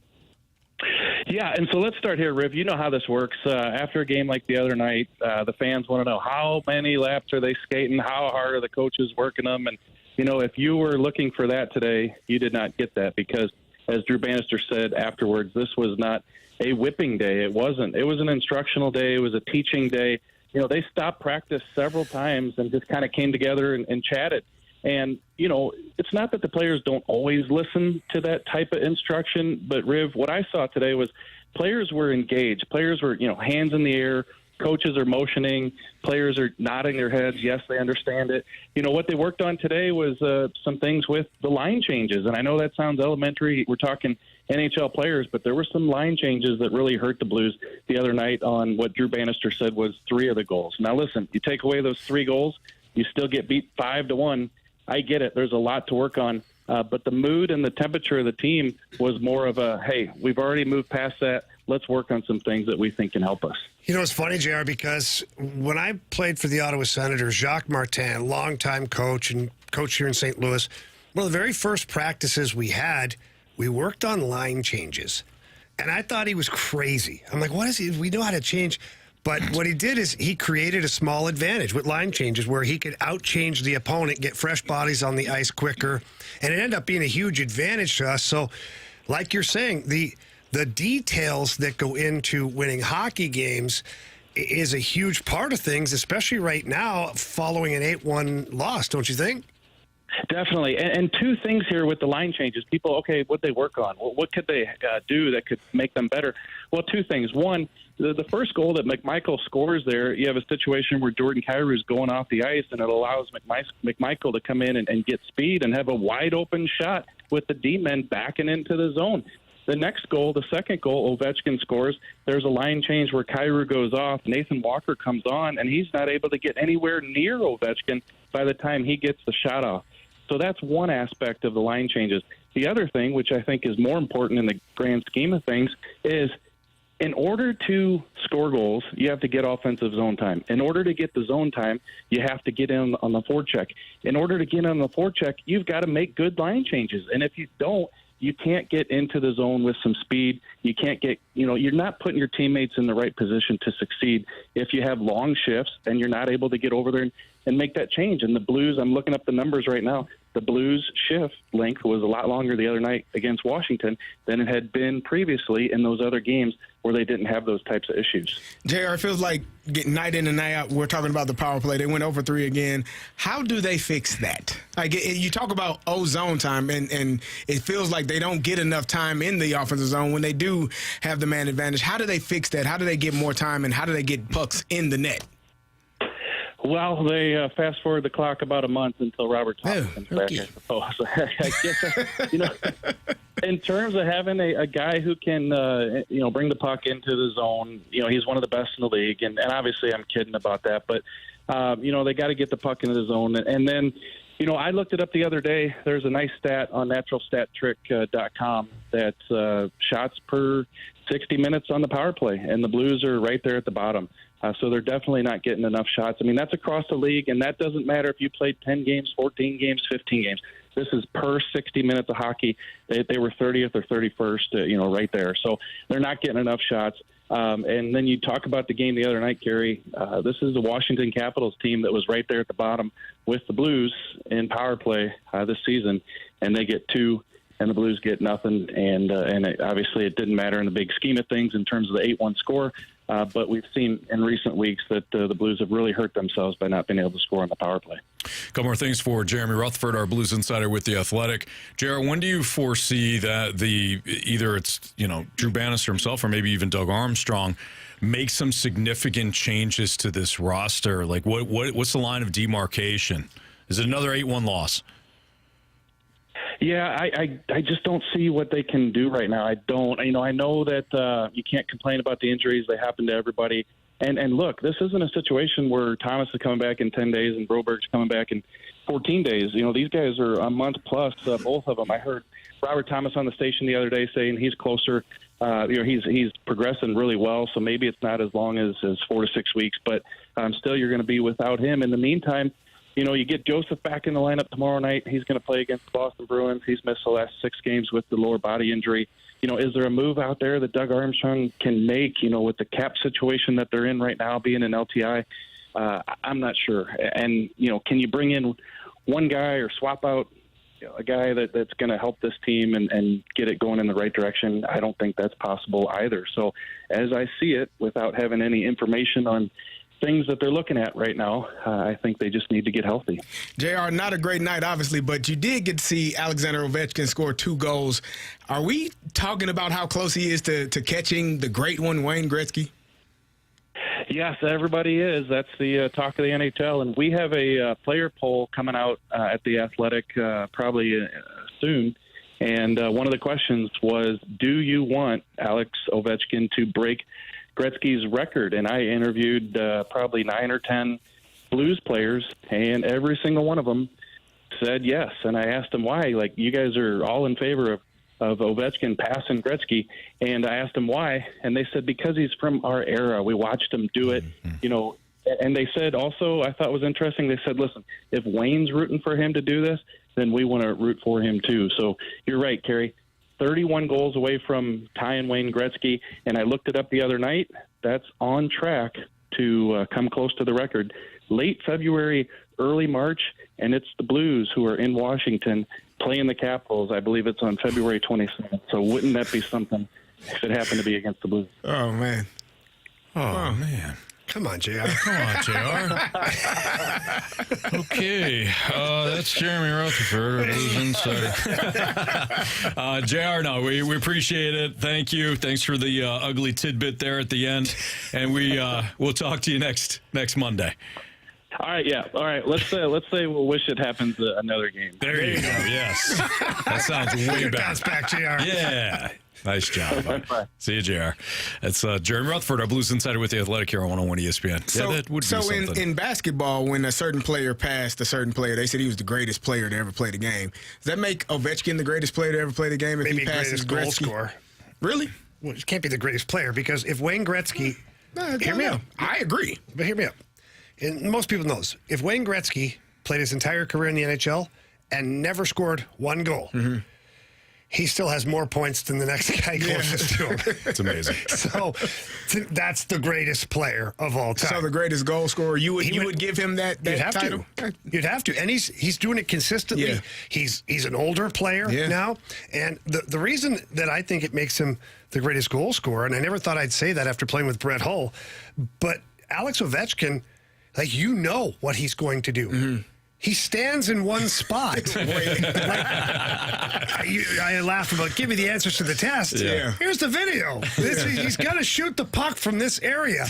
Yeah, and so let's start here, Riv. You know how this works. After a game like the other night, the fans want to know how many laps are they skating, how hard are the coaches working them, and, if you were looking for that today, you did not get that because, as Drew Bannister said afterwards, this was not a whipping day. It wasn't. It was an instructional day. It was a teaching day. They stopped practice several times and just kind of came together and chatted. And, it's not that the players don't always listen to that type of instruction, but, Riv, what I saw today was players were engaged. Players were, hands in the air. Coaches are motioning. Players are nodding their heads. Yes, they understand it. What they worked on today was some things with the line changes. And I know that sounds elementary. We're talking NHL players, but there were some line changes that really hurt the Blues the other night on what Drew Bannister said was 3 of the goals. Now, listen, you take away those 3 goals, you still get beat 5-1. I get it. There's a lot to work on. But the mood and the temperature of the team was more of a, hey, we've already moved past that. Let's work on some things that we think can help us. It's funny, JR, because when I played for the Ottawa Senators, Jacques Martin, longtime coach and coach here in St. Louis, one of the very first practices we had, we worked on line changes. And I thought he was crazy. I'm like, what is he? We know how to change. But what he did is he created a small advantage with line changes where he could outchange the opponent, get fresh bodies on the ice quicker, and it ended up being a huge advantage to us. So, like you're saying, the details that go into winning hockey games is a huge part of things, especially right now following an 8-1 loss, don't you think? Definitely. And two things here with the line changes. People, okay, what they work on? What could they do that could make them better? Well, two things. One, the first goal that McMichael scores there, you have a situation where Jordan Carey is going off the ice, and it allows McMichael to come in and get speed and have a wide-open shot with the D-men backing into the zone. The next goal, the second goal, Ovechkin scores. There's a line change where Kyrou goes off. Nathan Walker comes on, and he's not able to get anywhere near Ovechkin by the time he gets the shot off. So that's one aspect of the line changes. The other thing, which I think is more important in the grand scheme of things, is in order to score goals, you have to get offensive zone time. In order to get the zone time, you have to get in on the forecheck. In order to get on the forecheck, you've got to make good line changes. And if you don't, you can't get into the zone with some speed. You can't get, you're not putting your teammates in the right position to succeed if you have long shifts and you're not able to get over there and make that change. And the Blues, I'm looking up the numbers right now, the Blues shift length was a lot longer the other night against Washington than it had been previously in those other games where they didn't have those types of issues. JR, it feels like night in and night out, we're talking about the power play. They went over 3 again. How do they fix that? Like, you talk about zone time, and it feels like they don't get enough time in the offensive zone when they do have the man advantage. How do they fix that? How do they get more time, and how do they get pucks in the net? Well, they fast forward the clock about a month until Robert Thomas comes back, I suppose. I guess, in terms of having a guy who can, bring the puck into the zone, he's one of the best in the league. And obviously I'm kidding about that. But, they got to get the puck into the zone. And then, I looked it up the other day. There's a nice stat on naturalstattrick.com that shots per 60 minutes on the power play. And the Blues are right there at the bottom. So they're definitely not getting enough shots. I mean, that's across the league, and that doesn't matter if you played 10 games, 14 games, 15 games. This is per 60 minutes of hockey. They were 30th or 31st, right there. So they're not getting enough shots. And then you talk about the game the other night, Carey. This is the Washington Capitals team that was right there at the bottom with the Blues in power play this season, and they get 2. And the Blues get nothing, and obviously it didn't matter in the big scheme of things in terms of the 8-1 score. But we've seen in recent weeks that the Blues have really hurt themselves by not being able to score on the power play. A couple more things for Jeremy Rutherford, our Blues insider with The Athletic. JR, when do you foresee that either it's Drew Bannister himself or maybe even Doug Armstrong make some significant changes to this roster? Like what's the line of demarcation? Is it another 8-1 loss? Yeah, I just don't see what they can do right now. I don't. I know that you can't complain about the injuries. They happen to everybody. And look, this isn't a situation where Thomas is coming back in 10 days and Broberg's coming back in 14 days. These guys are a month plus, both of them. I heard Robert Thomas on the station the other day saying he's closer. He's progressing really well, so maybe it's not as long as 4 to 6 weeks, but still you're going to be without him. In the meantime, you get Joseph back in the lineup tomorrow night. He's going to play against the Boston Bruins. He's missed the last 6 games with the lower body injury. Is there a move out there that Doug Armstrong can make, with the cap situation that they're in right now, being an LTI? I'm not sure. And, can you bring in one guy or swap out a guy that's going to help this team and get it going in the right direction? I don't think that's possible either. So as I see it, without having any information on things that they're looking at right now, I think they just need to get healthy. JR, not a great night, obviously, but you did get to see Alexander Ovechkin score 2 goals. Are we talking about how close he is to catching the great one, Wayne Gretzky? Yes, everybody is. That's the talk of the NHL. And we have a player poll coming out at The Athletic probably soon. And one of the questions was, do you want Alex Ovechkin to break Gretzky's record? And I interviewed probably 9 or 10 Blues players, and every single one of them said yes. And I asked them why. Like, you guys are all in favor of Ovechkin passing Gretzky. And I asked them why, and they said because he's from our era. We watched him do it, And they said also, I thought was interesting, they said, listen, if Wayne's rooting for him to do this, then we want to root for him too. So you're right, Carey. 31 goals away from tying Wayne Gretzky, and I looked it up the other night. That's on track to come close to the record. Late February, early March, and it's the Blues who are in Washington playing the Capitals. I believe it's on February 27th. So wouldn't that be something if it happened to be against the Blues? Oh, man. Oh, man. Come on, JR. Come on, JR. Okay. That's Jeremy Rutherford, our Blues insider. JR, no, we appreciate it. Thank you. Thanks for the ugly tidbit there at the end. And we'll talk to you next Monday. All right, yeah. All right, let's say we'll wish it happens another game. There you go. Yes. That sounds way better. Bounce back, JR. Yeah. Nice job. See you, JR. It's Jeremy Rutherford, our Blues insider with The Athletic here on 101 ESPN. So, yeah, that would be something. In basketball, when a certain player passed a certain player, they said he was the greatest player to ever play the game. Does that make Ovechkin the greatest player to ever play the game if Maybe he passes greatest Gretzky? goal scorer. Really? Well, he can't be the greatest player because if Wayne Gretzky... hear me out. I agree. But hear me out. And most people know this. If Wayne Gretzky played his entire career in the NHL and never scored 1 goal, he still has more points than the next guy closest to him. It's amazing. So that's the greatest player of all time. So the greatest goal scorer, you would give him that title? You'd have to. And he's doing it consistently. Yeah. He's an older player now. And the reason that I think it makes him the greatest goal scorer, and I never thought I'd say that after playing with Brett Hull, but Alex Ovechkin, like, you know what he's going to do. Mm-hmm. He stands in one spot. I laugh about, give me the answers to the test. Yeah. Here's the video. He's got to shoot the puck from this area,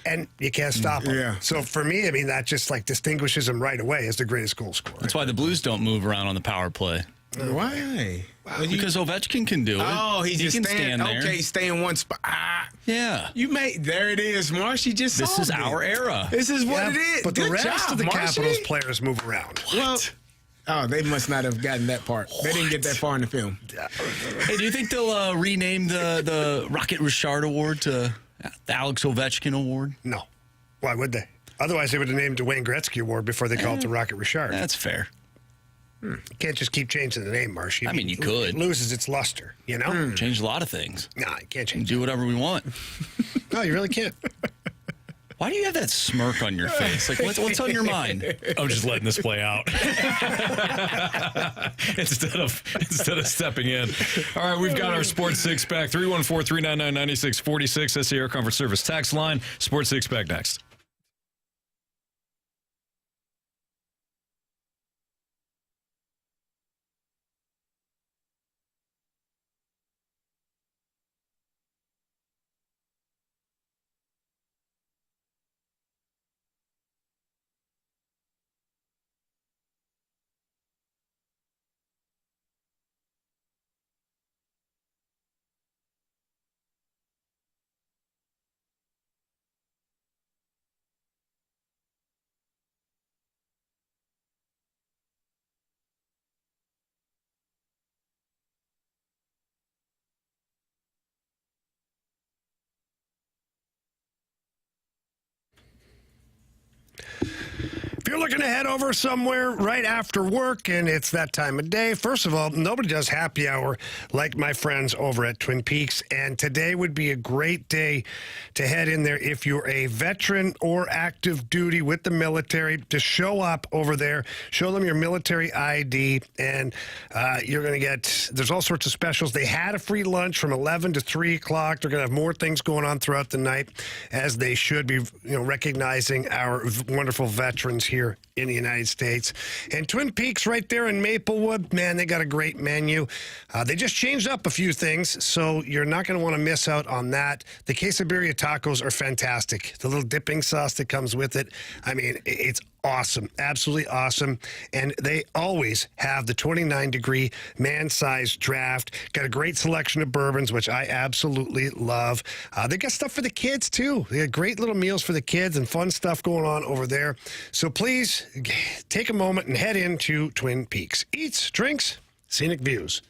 and you can't stop him. Yeah. So for me, I mean, that just like distinguishes him right away as the greatest goal scorer. That's why the Blues don't move around on the power play. Why? Because Ovechkin can do it. Oh, he just can stand there. Okay, stay in one spot. Yeah. There it is, Marshy. Just this is our era. This is what it is. But Good the rest job, of the Marshy. Capitals players move around. What? Oh, they must not have gotten that part. They didn't get that far in the film. Hey, do you think they'll rename the Rocket Richard Award to the Alex Ovechkin Award? No. Why would they? Otherwise, they would have named the Wayne Gretzky Award before they called it the Rocket Richard. That's fair. You can't just keep changing the name, Marshy. I mean, you could. It loses its luster, you know? Change a lot of things. No, you can't change. Do whatever we want. No, you really can't. Why do you have that smirk on your face? Like, what's on your mind? I'm just letting this play out instead of stepping in. All right, we've got our Sports Six Pack 314-399-9646. That's the Air Comfort Service tax line. Sports Six Pack next. If you're looking to head over somewhere right after work and it's that time of day, first of all, nobody does happy hour like my friends over at Twin Peaks. And today would be a great day to head in there if you're a veteran or active duty with the military, to show up over there, show them your military ID, and you're going to get, there's all sorts of specials. They had a free lunch from 11 to 3 o'clock. They're going to have more things going on throughout the night, as they should be, recognizing our wonderful veterans here in the United States. And Twin Peaks right there in Maplewood, man, they got a great menu. They just changed up a few things, so you're not going to want to miss out on that. The quesadilla tacos are fantastic. The little dipping sauce that comes with it, I mean, it's awesome, absolutely awesome. And they always have the 29-degree man-sized draft. Got a great selection of bourbons, which I absolutely love. They got stuff for the kids, too. They got great little meals for the kids and fun stuff going on over there. So please take a moment and head into Twin Peaks. Eats, drinks, scenic views.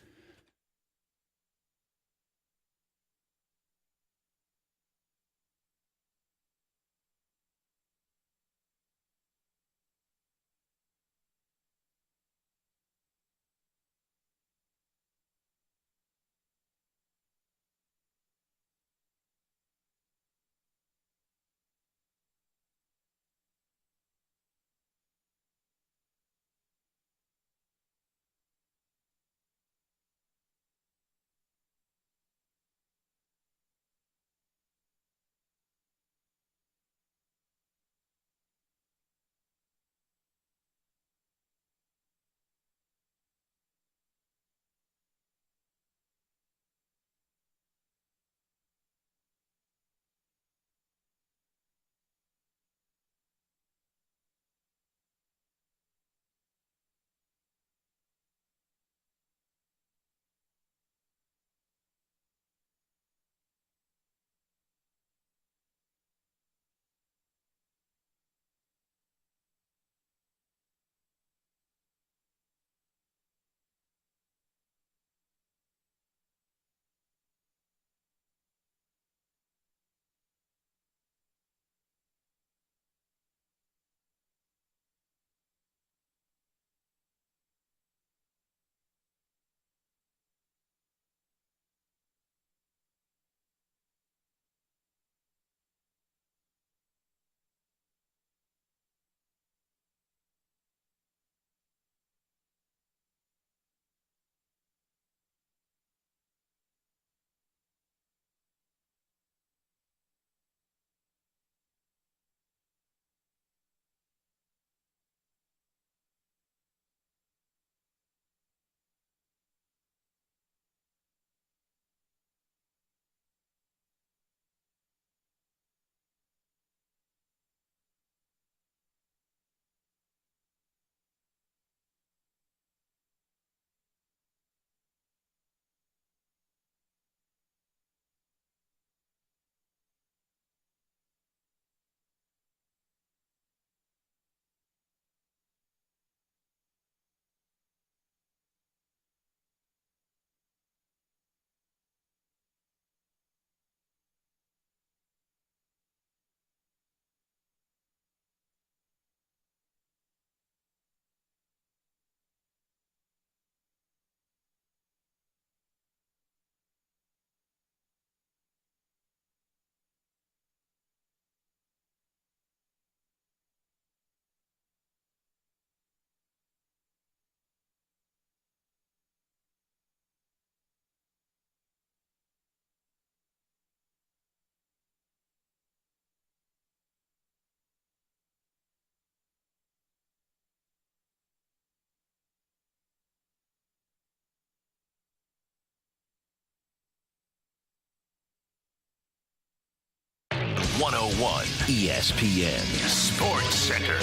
101 ESPN Sports Center.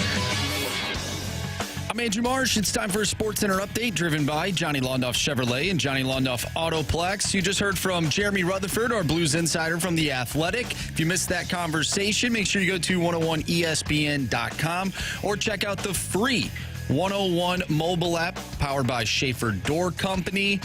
I'm Andrew Marsh. It's time for a Sports Center update driven by Johnny Londoff Chevrolet and Johnny Londoff Autoplex. You just heard from Jeremy Rutherford, our Blues insider from The Athletic. If you missed that conversation, make sure you go to 101ESPN.com or check out the free 101 mobile app powered by Schaefer Door Company.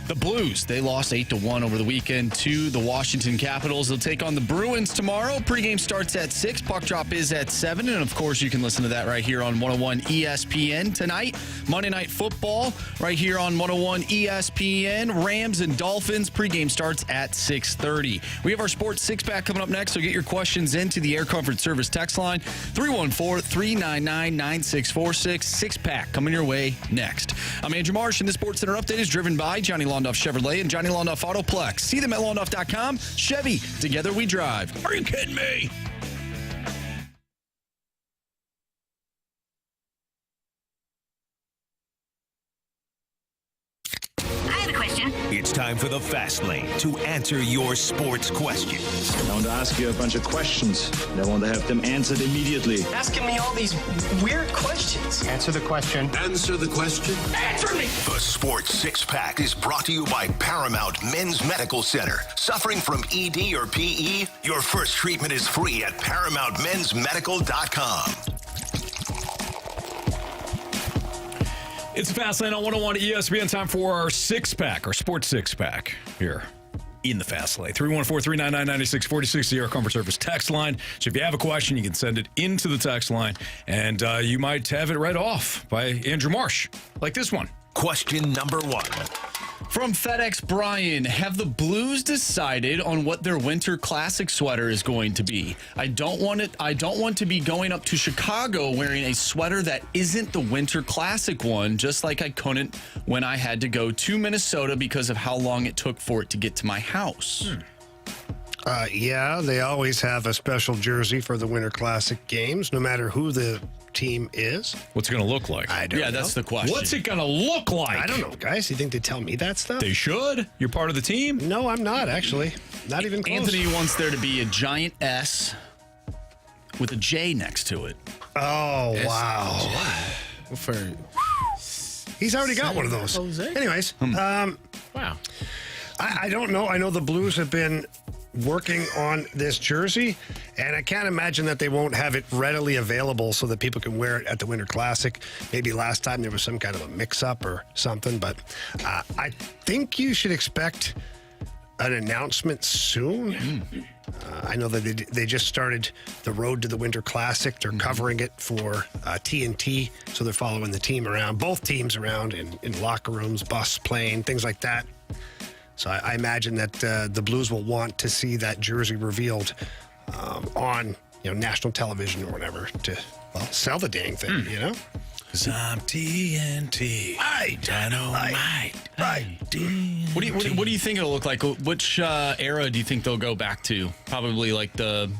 The Blues, they lost 8-1 over the weekend to the Washington Capitals. They'll take on the Bruins tomorrow. Pregame starts at 6. Puck drop is at 7. And, of course, you can listen to that right here on 101 ESPN. Tonight, Monday Night Football right here on 101 ESPN. Rams and Dolphins. Pregame starts at 6:30. We have our Sports Six-Pack coming up next, so get your questions into the Air Comfort Service text line, 314-399-9646. Six-Pack coming your way next. I'm Andrew Marsh, and the Sports Center update is driven by Johnny Londoff Chevrolet and Johnny Londoff Autoplex. See them at londoff.com. Chevy, together we drive. Are you kidding me? It's time for the Fast Lane to answer your sports questions. I want to ask you a bunch of questions. I want to have them answered immediately. Asking me all these weird questions. Answer the question. Answer the question. Answer me! The Sports Six-Pack is brought to you by Paramount Men's Medical Center. Suffering from ED or PE? Your first treatment is free at ParamountMen'sMedical.com. It's Fast Lane on 101 ESPN. Time for our six-pack, our sports six-pack here in the Fast Lane. 314-399-9646, the Air Comfort Service text line. So if you have a question, you can send it into the text line, and you might have it read off by Andrew Marsh, like this one. Question number 1. From FedEx Brian, have the Blues decided on what their Winter Classic sweater is going to be? I don't want to be going up to Chicago wearing a sweater that isn't the Winter Classic one, just like I couldn't when I had to go to Minnesota because of how long it took for it to get to my house. Yeah, they always have a special jersey for the Winter Classic games, no matter who the team is. What's it going to look like? I don't know. That's the question. What's it going to look like? I don't know, guys. You think they tell me that stuff? They should. You're part of the team. No, I'm not, actually. Not even close. Anthony wants there to be a giant S with a J next to it. Oh, wow. He's already got one of those. Jose? Anyways, Wow. I don't know. I know the Blues have been working on this jersey, and I can't imagine that they won't have it readily available so that people can wear it at the Winter Classic. Maybe last time there was some kind of a mix-up or something, but I think you should expect an announcement soon. I know that they just started the road to the Winter Classic. They're covering it for TNT, so they're following the team around, both teams around in locker rooms, bus, plane, things like that. So I imagine that the Blues will want to see that jersey revealed on national television or whatever to sell the dang thing, you know? 'Cause I'm TNT. Dynamite. What do you think it'll look like? Which era do you think they'll go back to? Probably like the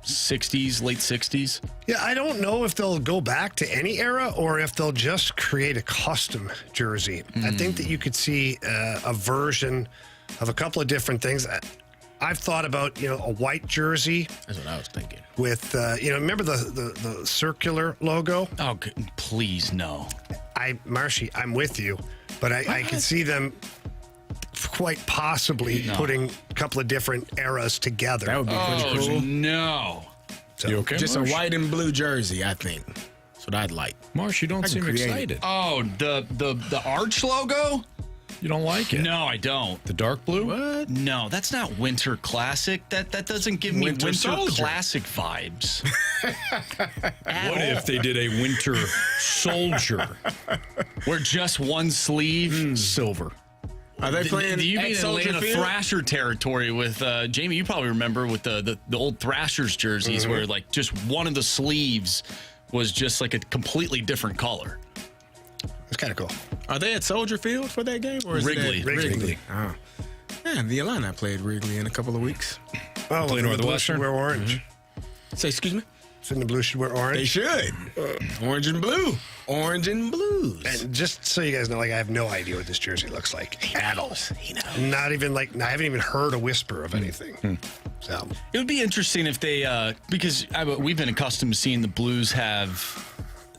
60s, late 60s? Yeah, I don't know if they'll go back to any era or if they'll just create a custom jersey. I think that you could see a version of a couple of different things. I've thought about, a white jersey. That's what I was thinking. With, remember the circular logo? Oh, please, no. Marshy, I'm with you, but I can see them quite possibly putting a couple of different eras together. That would be pretty cool. No. So, you okay, Just Marsh? a white and blue jersey, I think. That's what I'd like. Marsh, you don't seem excited. Oh, the Arch logo? You don't like it? No, I don't. The dark blue? What? No, that's not Winter Classic. That doesn't give me Winter Classic vibes. What if they did a Winter Soldier? Where just one sleeve? Silver. Are they playing? You mean Soldier Atlanta Field? Thrasher territory with Jamie? You probably remember with the old Thrashers jerseys where like just one of the sleeves was just like a completely different color. It's kind of cool. Are they at Soldier Field for that game? Or is Wrigley. It at Wrigley. Oh. Yeah, the Atlanta played Wrigley in a couple of weeks. Oh, Play Northwestern. Wear orange. Say, excuse me? So the Blues should wear orange. They should. Orange and blue. orange and blues. And just so you guys know, like I have no idea what this jersey looks like at all. He knows. Not even I haven't even heard a whisper of anything. So It would be interesting if they, because we've been accustomed to seeing the Blues have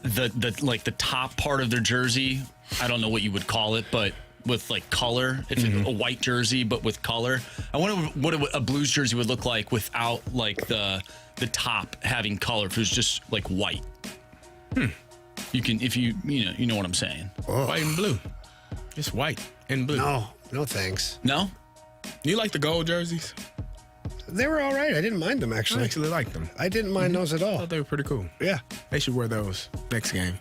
the top part of their jersey. I don't know what you would call it, but with like color, if it, a white jersey, but with color. I wonder what a Blues jersey would look like without like the top having color. If it was just like white. You can, if you know what I'm saying. White and blue. Just white and blue. No thanks. No? You like the gold jerseys? They were all right. I didn't mind them, actually. I actually like them. I didn't mind those at I all. thought they were pretty cool. Yeah. They should wear those next game.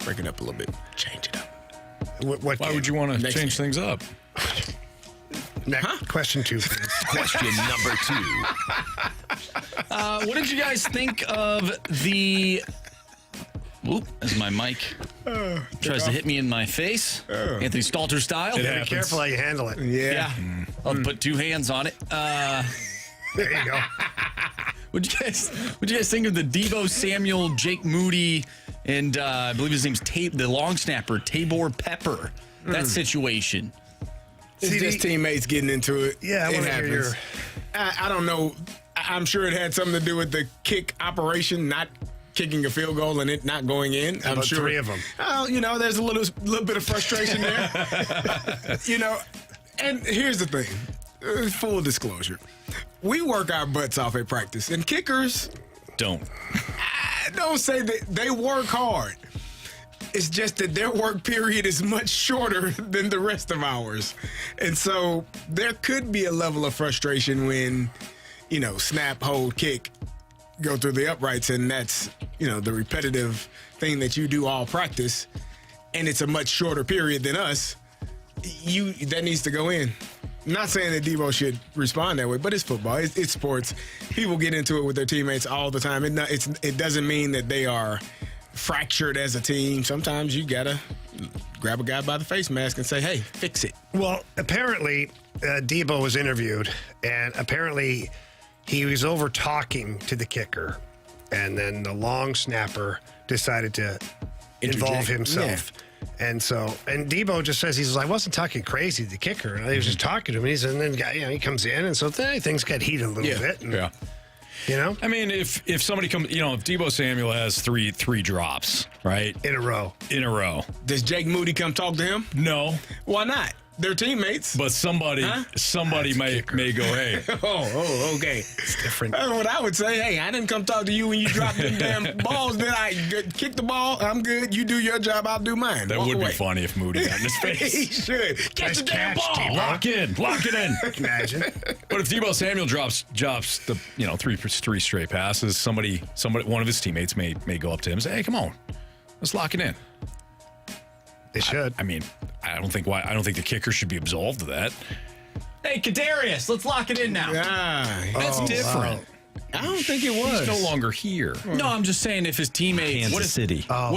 Break it up a little bit. Change it up. What Why would you want to change things up? Next, question 2, please. Question number 2. What did you guys think of the... Oop, as my mic tries to hit me in my face. Anthony Stalter style. Be careful how you handle it. Yeah. I'll put 2 hands on it. There you go. What'd you guys think of the Deebo Samuel, Jake Moody, and I believe his name's the long snapper, Tabor Pepper? That situation. It's just teammates getting into it. Yeah, I it want to hear your... I don't know. I'm sure it had something to do with the kick operation, not kicking a field goal and it not going in. I'm About sure 3 of them. There's a little bit of frustration there. And here's the thing. Full disclosure. We work our butts off at practice, and kickers don't say that they work hard. It's just that their work period is much shorter than the rest of ours. And so there could be a level of frustration when, snap, hold, kick, go through the uprights, and that's, the repetitive thing that you do all practice, and it's a much shorter period than us. That needs to go in. I'm not saying that Deebo should respond that way, but it's football. It's sports. People get into it with their teammates all the time. It doesn't mean that they are fractured as a team. Sometimes you got to grab a guy by the face mask and say, hey, fix it. Well, apparently, Deebo was interviewed, and apparently he was over talking to the kicker, and then the long snapper decided to involve himself. Yeah. And Deebo just says, I wasn't talking crazy to the kicker. I was just talking to him. And then he comes in, and so things got heated a little bit. And, I mean, if somebody comes, if Deebo Samuel has three drops, right? In a row. Does Jake Moody come talk to him? No. Why not? They're teammates. But somebody may go, hey. Oh, okay. It's different. That's what I would say. Hey, I didn't come talk to you when you dropped them damn balls. Then I kick the ball. I'm good. You do your job. I'll do mine. That would be funny if Moody got in his face. He should. Catch the damn ball. Deebo. Lock it in. Imagine. But if Deebo Samuel drops the three straight passes, somebody, one of his teammates may go up to him and say, hey, come on, let's lock it in. They should. I don't think the kicker should be absolved of that. Hey, Kadarius, let's lock it in now. That's different. Wow. I don't think it was. He's no longer here. No, I'm just saying if his teammate... What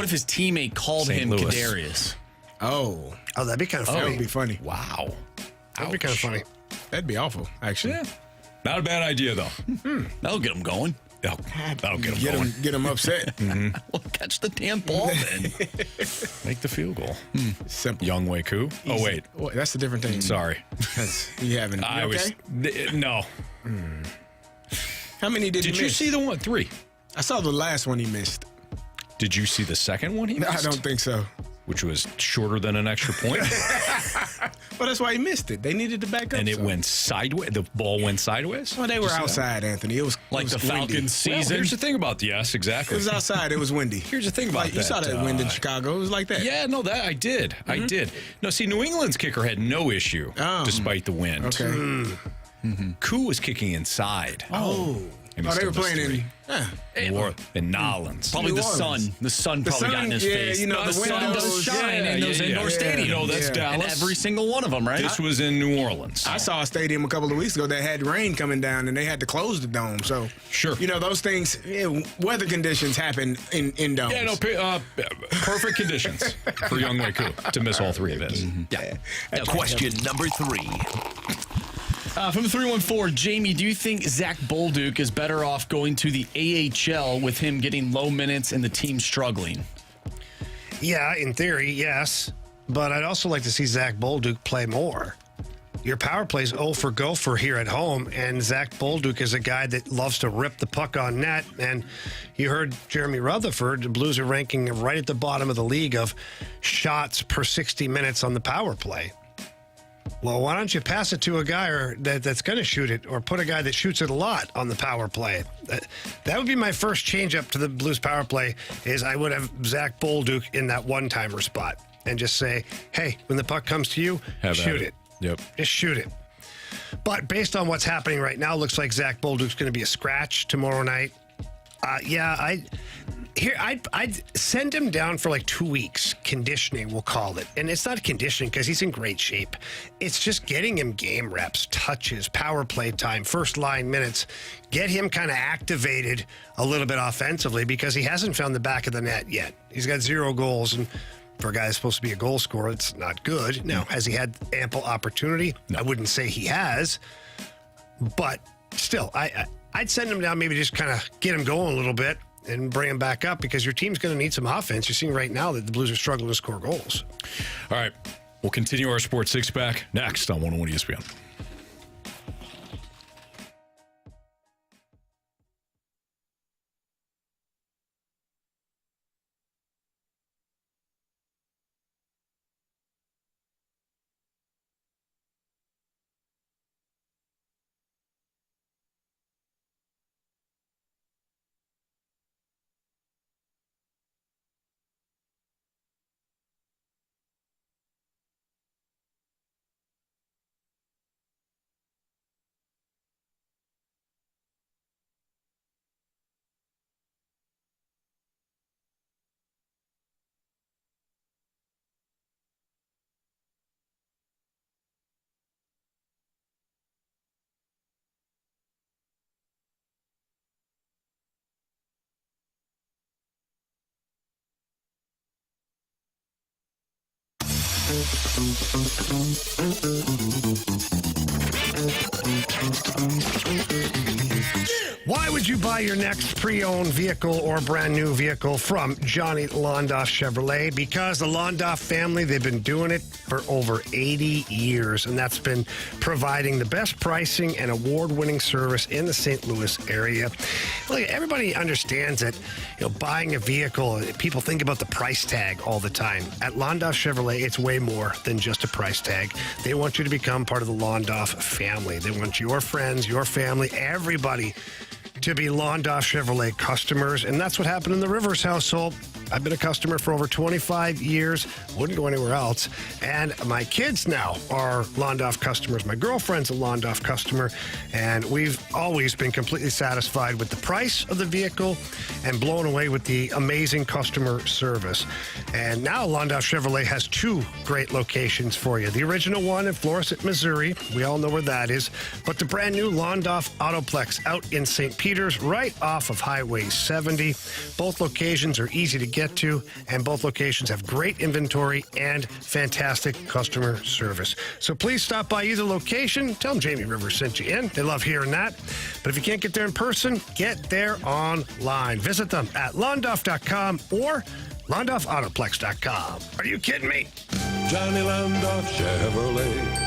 if his teammate called St. him Louis. Kadarius? Oh, that'd be kind of funny. That would be funny. Wow. That'd be kind of funny. That'd be awful, actually. Yeah. Not a bad idea, though. That'll get him going. That'll get him going. Get him upset. Well, catch the damn ball then. Make the field goal. Simple. Young Wei Koo. Oh, wait. That's a different thing. Sorry. You haven't. No. How many did you miss? See the one? 3. I saw the last one he missed. Did you see the second one he missed? I don't think so. Which was shorter than an extra point. Well, that's why he missed it. They needed to back up. And it went sideways. The ball went sideways. Well, they were outside, Anthony. It was like the Falcons season. Well, here's the thing about exactly. It was outside. It was windy. Here's the thing about that. You saw that wind in Chicago. It was like that. Yeah, no, I did. I did. No, see, New England's kicker had no issue despite the wind. Okay. Koo was kicking inside. They were playing in Nolans. Probably the sun. The sun probably got in his face. The sun does shine in those indoor stadiums. That's Dallas. And every single one of them, right? This was in New Orleans. I saw a stadium a couple of weeks ago that had rain coming down, and they had to close the dome. So, sure. Those things, weather conditions happen in domes. Yeah, no, perfect conditions for Young Wei Koo to miss all 3 events. Yeah. Question number 3. From the 314, Jamie, do you think Zach Bolduc is better off going to the AHL with him getting low minutes and the team struggling? Yeah, in theory, yes. But I'd also like to see Zach Bolduc play more. Your power play's 0 for gopher here at home, and Zach Bolduc is a guy that loves to rip the puck on net. And you heard Jeremy Rutherford, the Blues are ranking right at the bottom of the league of shots per 60 minutes on the power play. Well, why don't you pass it to a guy that's going to shoot it, or put a guy that shoots it a lot on the power play? That would be my first change up to the Blues power play, is I would have Zach Bolduc in that one-timer spot and just say, hey, when the puck comes to you, shoot it. Yep. Just shoot it. But based on what's happening right now, looks like Zach Bolduc's going to be a scratch tomorrow night. I'd send him down for like 2 weeks, conditioning, we'll call it. And it's not conditioning because he's in great shape. It's just getting him game reps, touches, power play time, first line minutes. Get him kind of activated a little bit offensively, because he hasn't found the back of the net yet. He's got 0 goals, and for a guy that's supposed to be a goal scorer, it's not good. Now, has he had ample opportunity? No. I wouldn't say he has, but still, I'd send him down, maybe just kind of get him going a little bit and bring him back up, because your team's going to need some offense. You're seeing right now that the Blues are struggling to score goals. All right, we'll continue our Sports Six-Pack next on 101 ESPN. Why would you buy your next pre-owned vehicle or brand new vehicle from Johnny Londoff Chevrolet? Because the Londoff family, they've been doing it for over 80 years, and that's been providing the best pricing and award-winning service in the St. Louis area. Look, everybody understands that, buying a vehicle, people think about the price tag all the time. At Londoff Chevrolet, it's way more than just a price tag. They want you to become part of the Londoff family. They want your friends, your family, everybody to be Londoff Chevrolet customers, and that's what happened in the Rivers household. I've been a customer for over 25 years, wouldn't go anywhere else, and my kids now are Londoff customers. My girlfriend's a Londoff customer, and we've always been completely satisfied with the price of the vehicle and blown away with the amazing customer service. And now Londoff Chevrolet has 2 great locations for you. The original one in Florissant, Missouri. We all know where that is. But the brand new Londoff Autoplex out in St. Peters, right off of Highway 70. Both locations are easy to get to, and both locations have great inventory and fantastic customer service. So please stop by either location. Tell them Jamie Rivers sent you in. They love hearing that. But if you can't get there in person, get there online. Visit them at londoff.com or LondoffAutoplex.com. Are you kidding me? Johnny Londoff Chevrolet.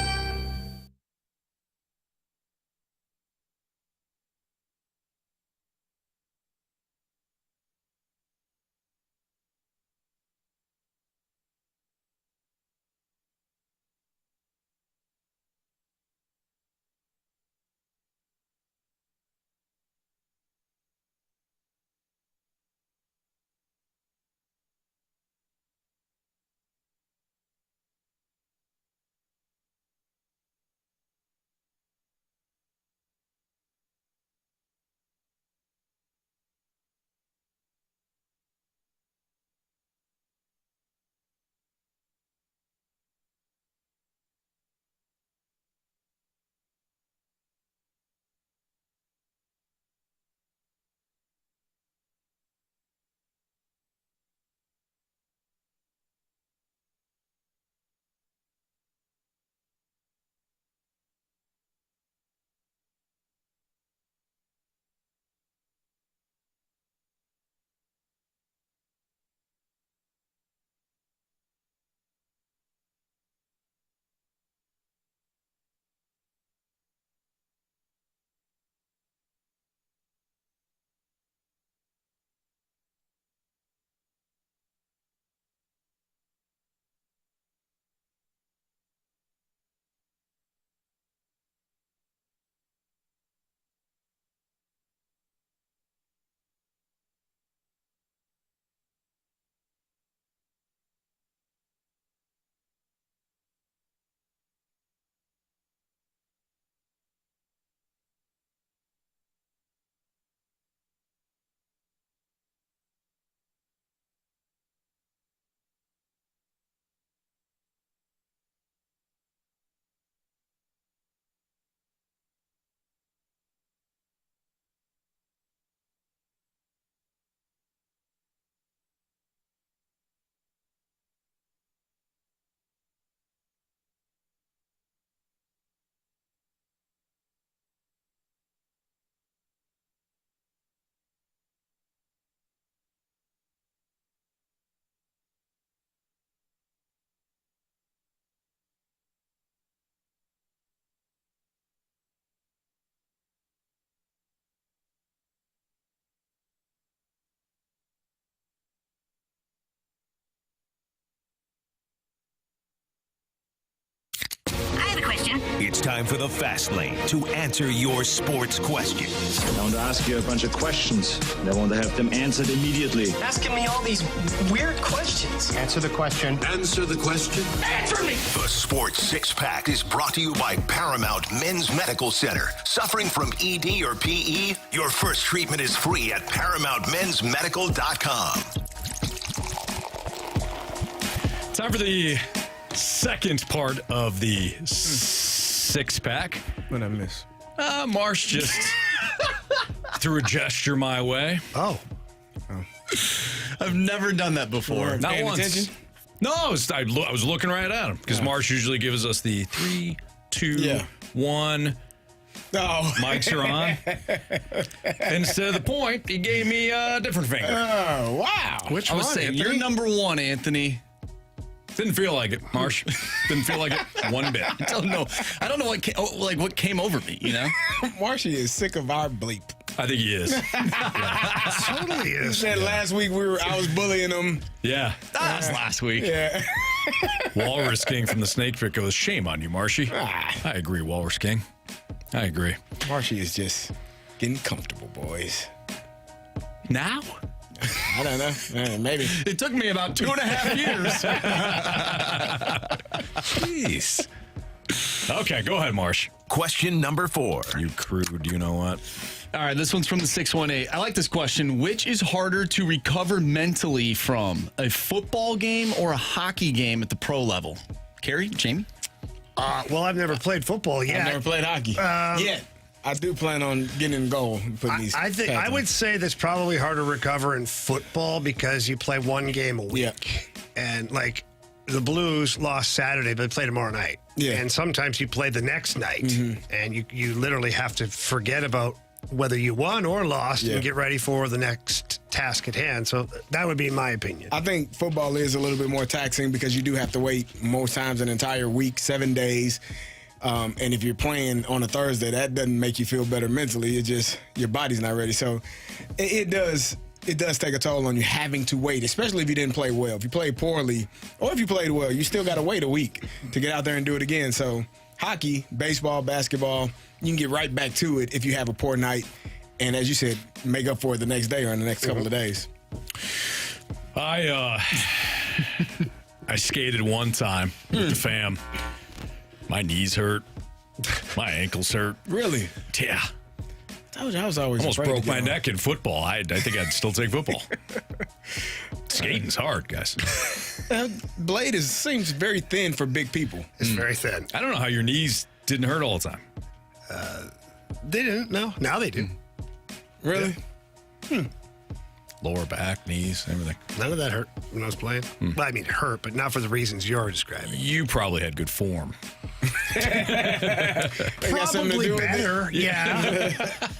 It's time for the Fast Lane to answer your sports questions. I want to ask you a bunch of questions, and I want to have them answered immediately. Asking me all these weird questions. Answer the question. Answer the question. Answer me! The Sports Six Pack is brought to you by Paramount Men's Medical Center. Suffering from ED or PE? Your first treatment is free at ParamountMen'sMedical.com. Time for the second part of the six-pack. What I miss? Marsh just threw a gesture my way. Oh. I've never done that before. Not Paying once. attention? No, I was looking right at him because Marsh usually gives us the 3, 2, 1. Oh. Mics are on. Instead of the point, he gave me a different finger. Oh, wow. Which I was one, saying, Anthony? you're number one, Anthony. Didn't feel like it, Marsh. Didn't feel like it one bit. I don't know what came over me, you know? Marshy is sick of our bleep. I think he is. Totally He is. said last week I was bullying him. Yeah. That was last week. Yeah. Walrus King from the Snake Pit goes, shame on you, Marshy. I agree, Walrus King. I agree. Marshy is just getting comfortable, boys. Now? I don't know. Maybe. It took me about 2.5 years. Jeez. Okay, go ahead, Marsh. Question number 4. You crude, you know what? All right, this one's from the 618. I like this question. Which is harder to recover mentally from, a football game or a hockey game at the pro level? Carey, Jamie? Well, I've never played football yet. I've never played hockey. Yet. I do plan on getting in goal and putting these. I think I would say that's probably hard to recover in football because you play one game a week. Yeah. And like the Blues lost Saturday, but they play tomorrow night. Yeah. And sometimes you play the next night, and you literally have to forget about whether you won or lost and get ready for the next task at hand. So that would be my opinion. I think football is a little bit more taxing because you do have to wait most times an entire week, 7 days. And if you're playing on a Thursday, that doesn't make you feel better mentally. It just, your body's not ready. So it does take a toll on you having to wait, especially if you didn't play well. If you played poorly or if you played well, you still got to wait a week to get out there and do it again. So hockey, baseball, basketball, you can get right back to it if you have a poor night. And as you said, make up for it the next day or in the next couple of days. I skated one time with the fam. My knees hurt. My ankles hurt. Really? Yeah. I was always almost afraid broke to my go. neck in football. I think I'd still take football. Skating's hard, guys. Blade seems very thin for big people. It's very thin. I don't know how your knees didn't hurt all the time. They didn't. No. Now they do. Really? Lower back, knees, everything. None of that hurt when I was playing. Well, I mean, it hurt, but not for the reasons you're describing. You probably had good form. Probably better. Yeah.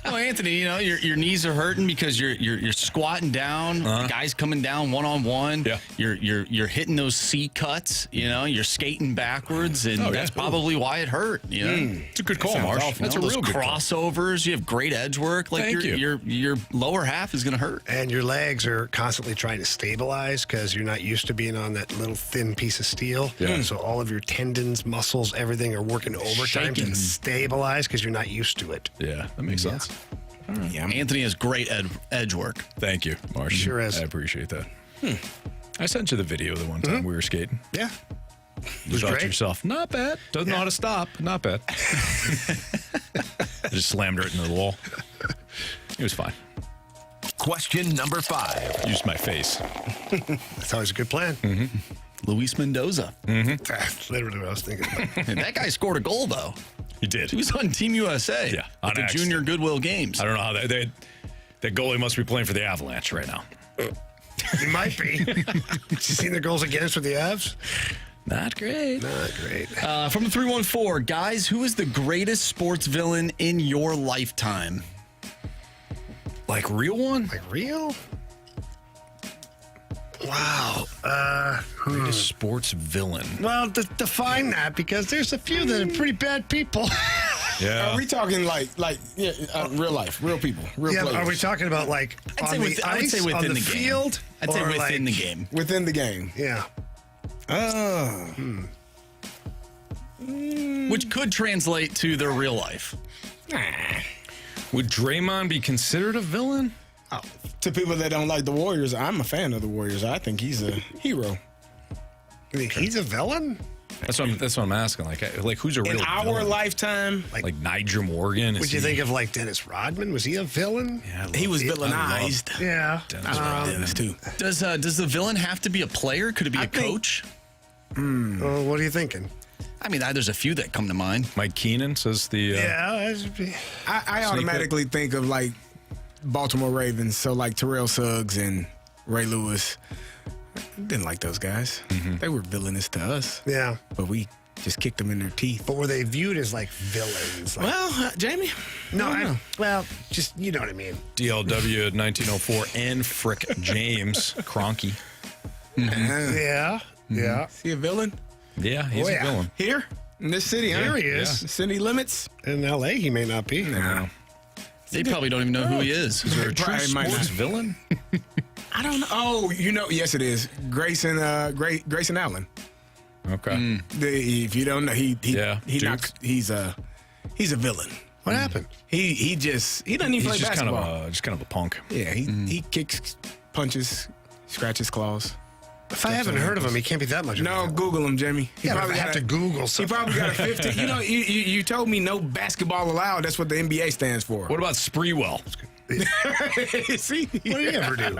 Well, Anthony, you know your knees are hurting because you're squatting down. The guy's coming down one-on-one. Yeah. You're hitting those C cuts. You know, you're skating backwards, and that's probably why it hurt. You know, It's a good call, Marsh. You That's know, a real those good call. crossovers. You have great edge work. Like Thank you. Your lower half is going to hurt. And your legs are constantly trying to stabilize because you're not used to being on that little thin piece of steel. Yeah. So all of your tendons, muscles, everything are working overtime Shaking. to stabilize because you're not used to it. Yeah, that makes sense. Yeah. Anthony has great edge work. Thank you, Marsh. Sure is. I appreciate that. I sent you the video the one time we were skating. Yeah. You thought great. to yourself, not bad. Doesn't know how to stop. Not bad. I just slammed right into the wall. It was fine. Question number 5. Used my face. That's always a good plan. Luis Mendoza. That's literally what I was thinking about. And that guy scored a goal, though. He did. He was on Team USA. Yeah, at on the accident. Junior Goodwill Games. I don't know how that goalie must be playing for the Avalanche right now. He might be. You seen the goals against with the Avs? Not great. Not great. From the 314, guys, who is the greatest sports villain in your lifetime? Like real one? Like real? Wow. Greatest sports villain. Well, define that because there's a few that are pretty bad people. Yeah. Are we talking like real life, real people, real players? Are we talking about like I'd on say the I would ice, say on within the the game. field? I'd say or within like- the game. Within the game. Yeah. which could translate to their real life. Would Draymond be considered a villain? Oh, to people that don't like the Warriors, I'm a fan of the Warriors. I think he's a hero. You think he's a villain? That's what I'm asking. Like who's a real in our villain? Lifetime? Like Niger Morgan? Would you think of like Dennis Rodman? Was he a villain? Yeah, he was villainized. Yeah. Dennis too. Does the villain have to be a player? Could it be a coach? Well, what are you thinking? I mean, there's a few that come to mind. Mike Keenan says the. I automatically think of like Baltimore Ravens, so like Terrell Suggs and Ray Lewis. Didn't like those guys. Mm-hmm. They were villainous to us. Yeah. But we just kicked them in their teeth. But were they viewed as like villains? Like, well, Jamie? Well, just, you know what I mean. DLW 1904 and Frick James Kroenke. Yeah. Yeah. Is he a villain? Yeah, he's a villain. Here? In this city, huh? Here he is. City limits? In L.A. he may not be. No. They probably don't even know who he is. Is there a true sports villain? I don't know. Oh, yes, it is. Grayson Allen. Okay. If you don't know, he's a villain. What happened? He doesn't even play basketball. Just kind of a punk. Yeah, he kicks, punches, scratches claws. If I haven't heard of him, he can't be that much. No, Google him, Jimmy. You probably have to Google something. He probably got a 15. You told me no basketball allowed. That's what the NBA stands for. What about Spreewell? See, what did he ever do?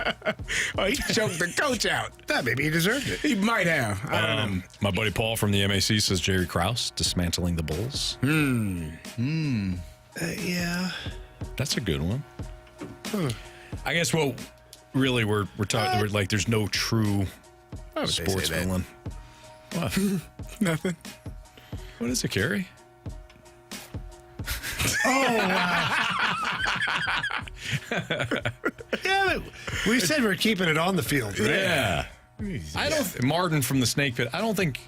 Oh, he choked the coach out. That maybe he deserved it. He might have. I don't know. My buddy Paul from the MAC says Jerry Krause dismantling the Bulls. Yeah, that's a good one. I guess what really we're talking like there's no true sports villain. What? Nothing. What is it, Carey? Yeah, we said we're keeping it on the field. Right? Yeah. I don't. Martin from the Snake Pit. I don't think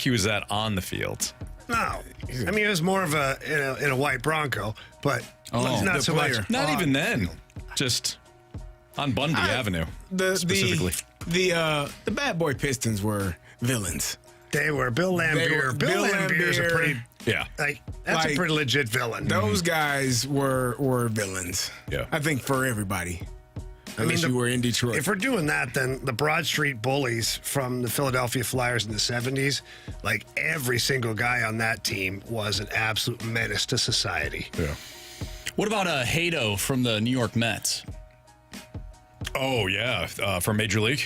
he was that on the field. No, I mean it was more of in a white Bronco, but not so much. Not even then. Just on Bundy Avenue specifically. The Bad Boy Pistons were villains. They were. Bill Laimbeer. Bill Laimbeer is a pretty. Yeah. That's a pretty legit villain. Those guys were villains. Yeah. I think for everybody. Unless you were in Detroit. If we're doing that, then the Broad Street Bullies from the Philadelphia Flyers in the 70s, like every single guy on that team was an absolute menace to society. Yeah. What about Hato from the New York Mets? Oh, yeah. From Major League?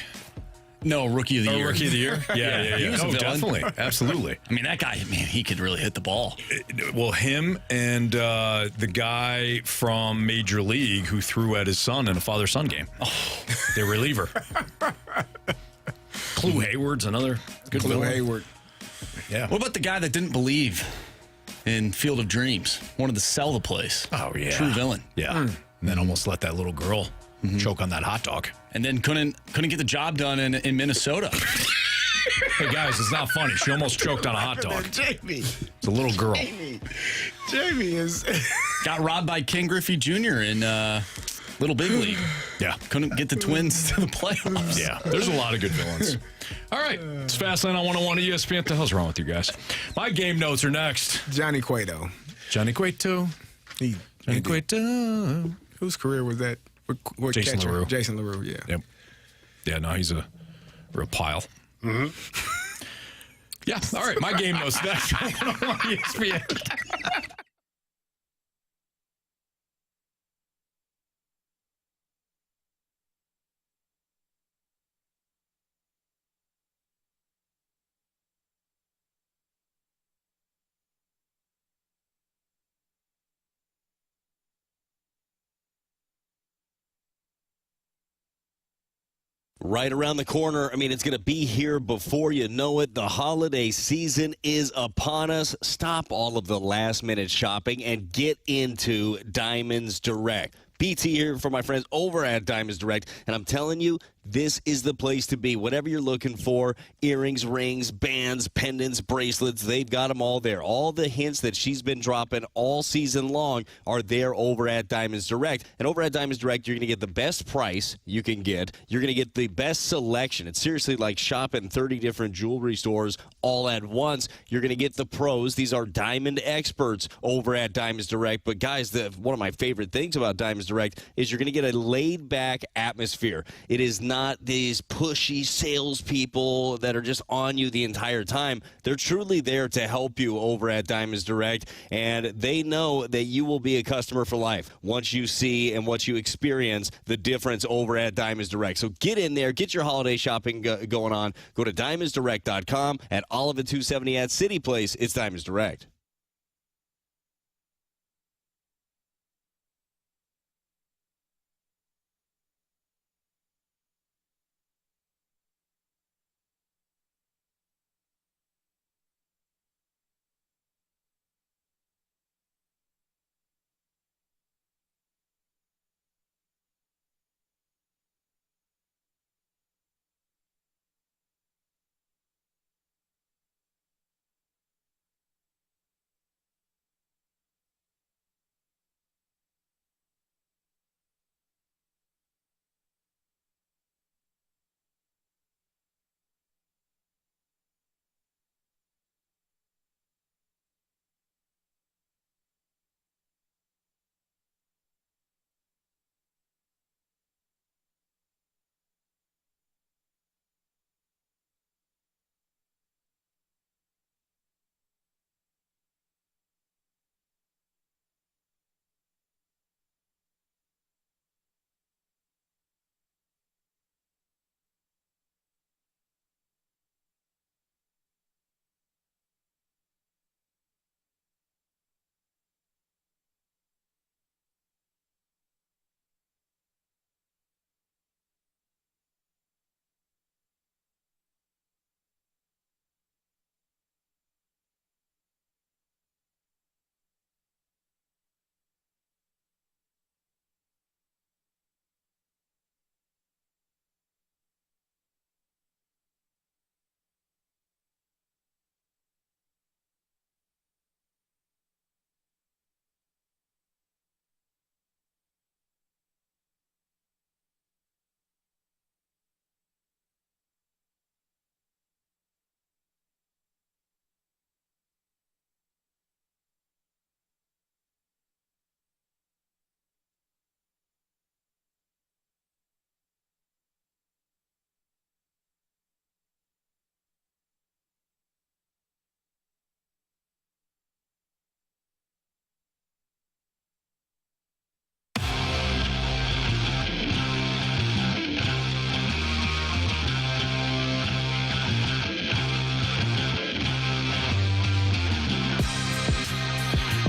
No, Rookie of the Year. Rookie of the Year? Yeah. He was a villain. Definitely. Absolutely. I mean, that guy, man, he could really hit the ball. Well, him and the guy from Major League who threw at his son in a father-son game. Oh, the reliever. Clu Hayward's another good Clu villain. Hayward. Yeah. What about the guy that didn't believe in Field of Dreams? Wanted to sell the place. Oh, yeah. True villain. Yeah. And then almost let that little girl choke on that hot dog. And then couldn't get the job done in Minnesota. Hey, guys, it's not funny. She almost choked on a hot dog. Jamie. It's a little girl. Jamie is... Got robbed by Ken Griffey Jr. in Little Big League. Yeah. Couldn't get the Twins to the playoffs. Yeah, there's a lot of good villains. All right, it's Fastlane on 101 ESPN. What the hell's wrong with you guys? My game notes are next. Johnny Cueto. Johnny Cueto. Johnny Cueto. Whose career was that? What Jason catcher? LaRue. Jason LaRue, yeah. Yep. Yeah, no, he's a real pile. Mm-hmm. Yeah, all right, my game notes next. ESPN. Right around the corner. I mean, it's going to be here before you know it. The holiday season is upon us. Stop all of the last-minute shopping and get into Diamonds Direct. BT here for my friends over at Diamonds Direct, and I'm telling you, this is the place to be. Whatever you're looking for, earrings, rings, bands, pendants, bracelets, they've got them all there. All the hints that she's been dropping all season long are there over at Diamonds Direct. And over at Diamonds Direct, you're going to get the best price you can get. You're going to get the best selection. It's seriously like shopping 30 different jewelry stores all at once. You're going to get the pros. These are diamond experts over at Diamonds Direct. But guys, one of my favorite things about Diamonds Direct is you're going to get a laid-back atmosphere. It is not these pushy salespeople that are just on you the entire time. They're truly there to help you over at Diamonds Direct, and they know that you will be a customer for life once you see and once you experience the difference over at Diamonds Direct. So get in there, get your holiday shopping going on. Go to diamondsdirect.com. At Olive and 270 at City Place, it's Diamonds Direct.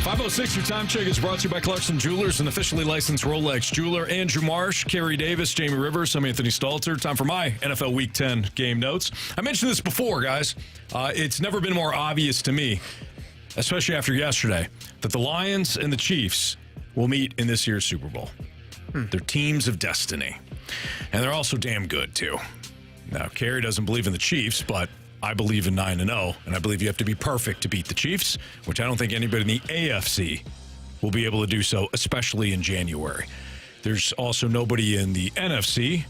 .506, your time check is brought to you by Clarkson Jewelers, an officially licensed Rolex jeweler. Andrew Marsh, Carey Davis, Jamie Rivers, I'm Anthony Stalter. Time for my NFL Week 10 game notes. I mentioned this before, guys. It's never been more obvious to me, especially after yesterday, that the Lions and the Chiefs will meet in this year's Super Bowl. They're teams of destiny. And they're also damn good, too. Now, Carey doesn't believe in the Chiefs, but I believe in 9-0, and I believe you have to be perfect to beat the Chiefs, which I don't think anybody in the AFC will be able to do so, especially in January. There's also nobody in the NFC,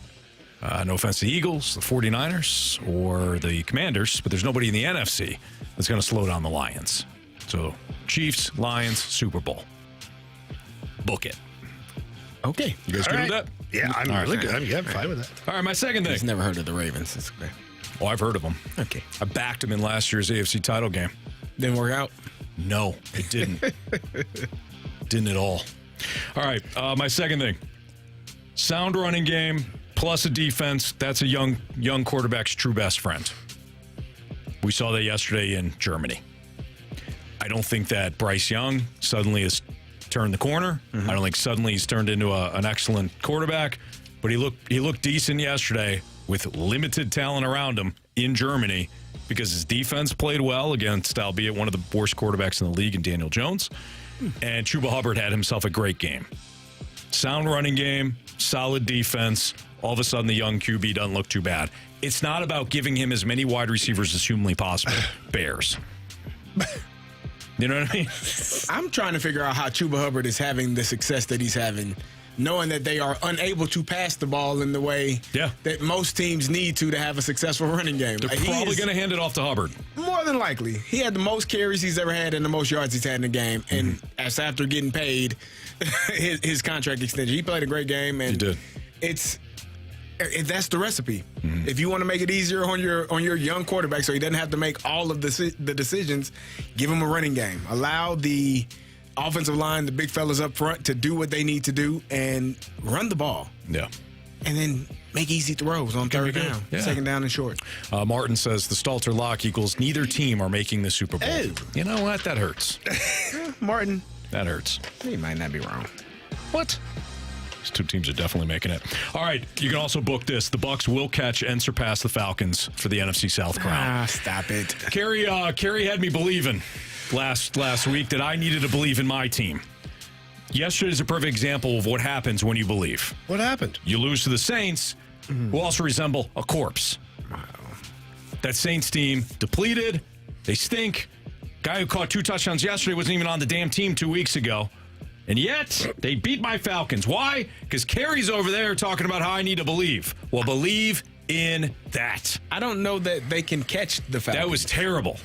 no offense to the Eagles, the 49ers, or the Commanders, but there's nobody in the NFC that's going to slow down the Lions. So, Chiefs, Lions, Super Bowl. Book it. Okay. You guys good with that? Yeah, I'm really good. I'm fine with that. All right, my second thing. He's never heard of the Ravens. It's okay. Oh, I've heard of them. Okay. I backed them in last year's AFC title game. Didn't work out? No, it didn't. Didn't at all. All right, my second thing. Sound running game plus a defense. That's a young quarterback's true best friend. We saw that yesterday in Germany. I don't think that Bryce Young suddenly has turned the corner. I don't think suddenly he's turned into an excellent quarterback, but he looked decent yesterday with limited talent around him in Germany because his defense played well against, albeit one of the worst quarterbacks in the league in Daniel Jones. And Chuba Hubbard had himself a great game. Sound running game, solid defense. All of a sudden, the young QB doesn't look too bad. It's not about giving him as many wide receivers as humanly possible. Bears. You know what I mean? I'm trying to figure out how Chuba Hubbard is having the success that he's having, knowing that they are unable to pass the ball in the way that most teams need to have a successful running game. They're probably going to hand it off to Hubbard. More than likely. He had the most carries he's ever had and the most yards he's had in the game. And that's after getting paid his contract extension. He played a great game. And he did. That's the recipe. If you want to make it easier on your young quarterback so he doesn't have to make all of the decisions, give him a running game. Allow the offensive line, the big fellas up front, to do what they need to do and run the ball. Yeah. And then make easy throws on third down, second down and short. Martin says the Stalter lock equals neither team are making the Super Bowl. Hey. You know what? That hurts. Martin. That hurts. He might not be wrong. What? These two teams are definitely making it. All right, you can also book this. The Bucs will catch and surpass the Falcons for the NFC South crown. Stop it. Carey had me believing last week that I needed to believe in my team. Yesterday's a perfect example of what happens when you believe. What happened? You lose to the Saints, who also resemble a corpse. That Saints team depleted. They stink. Guy who caught 2 touchdowns yesterday wasn't even on the damn team 2 weeks ago. And yet, they beat my Falcons. Why? Because Carey's over there talking about how I need to believe. Well, believe in that. I don't know that they can catch the Falcons. That was terrible.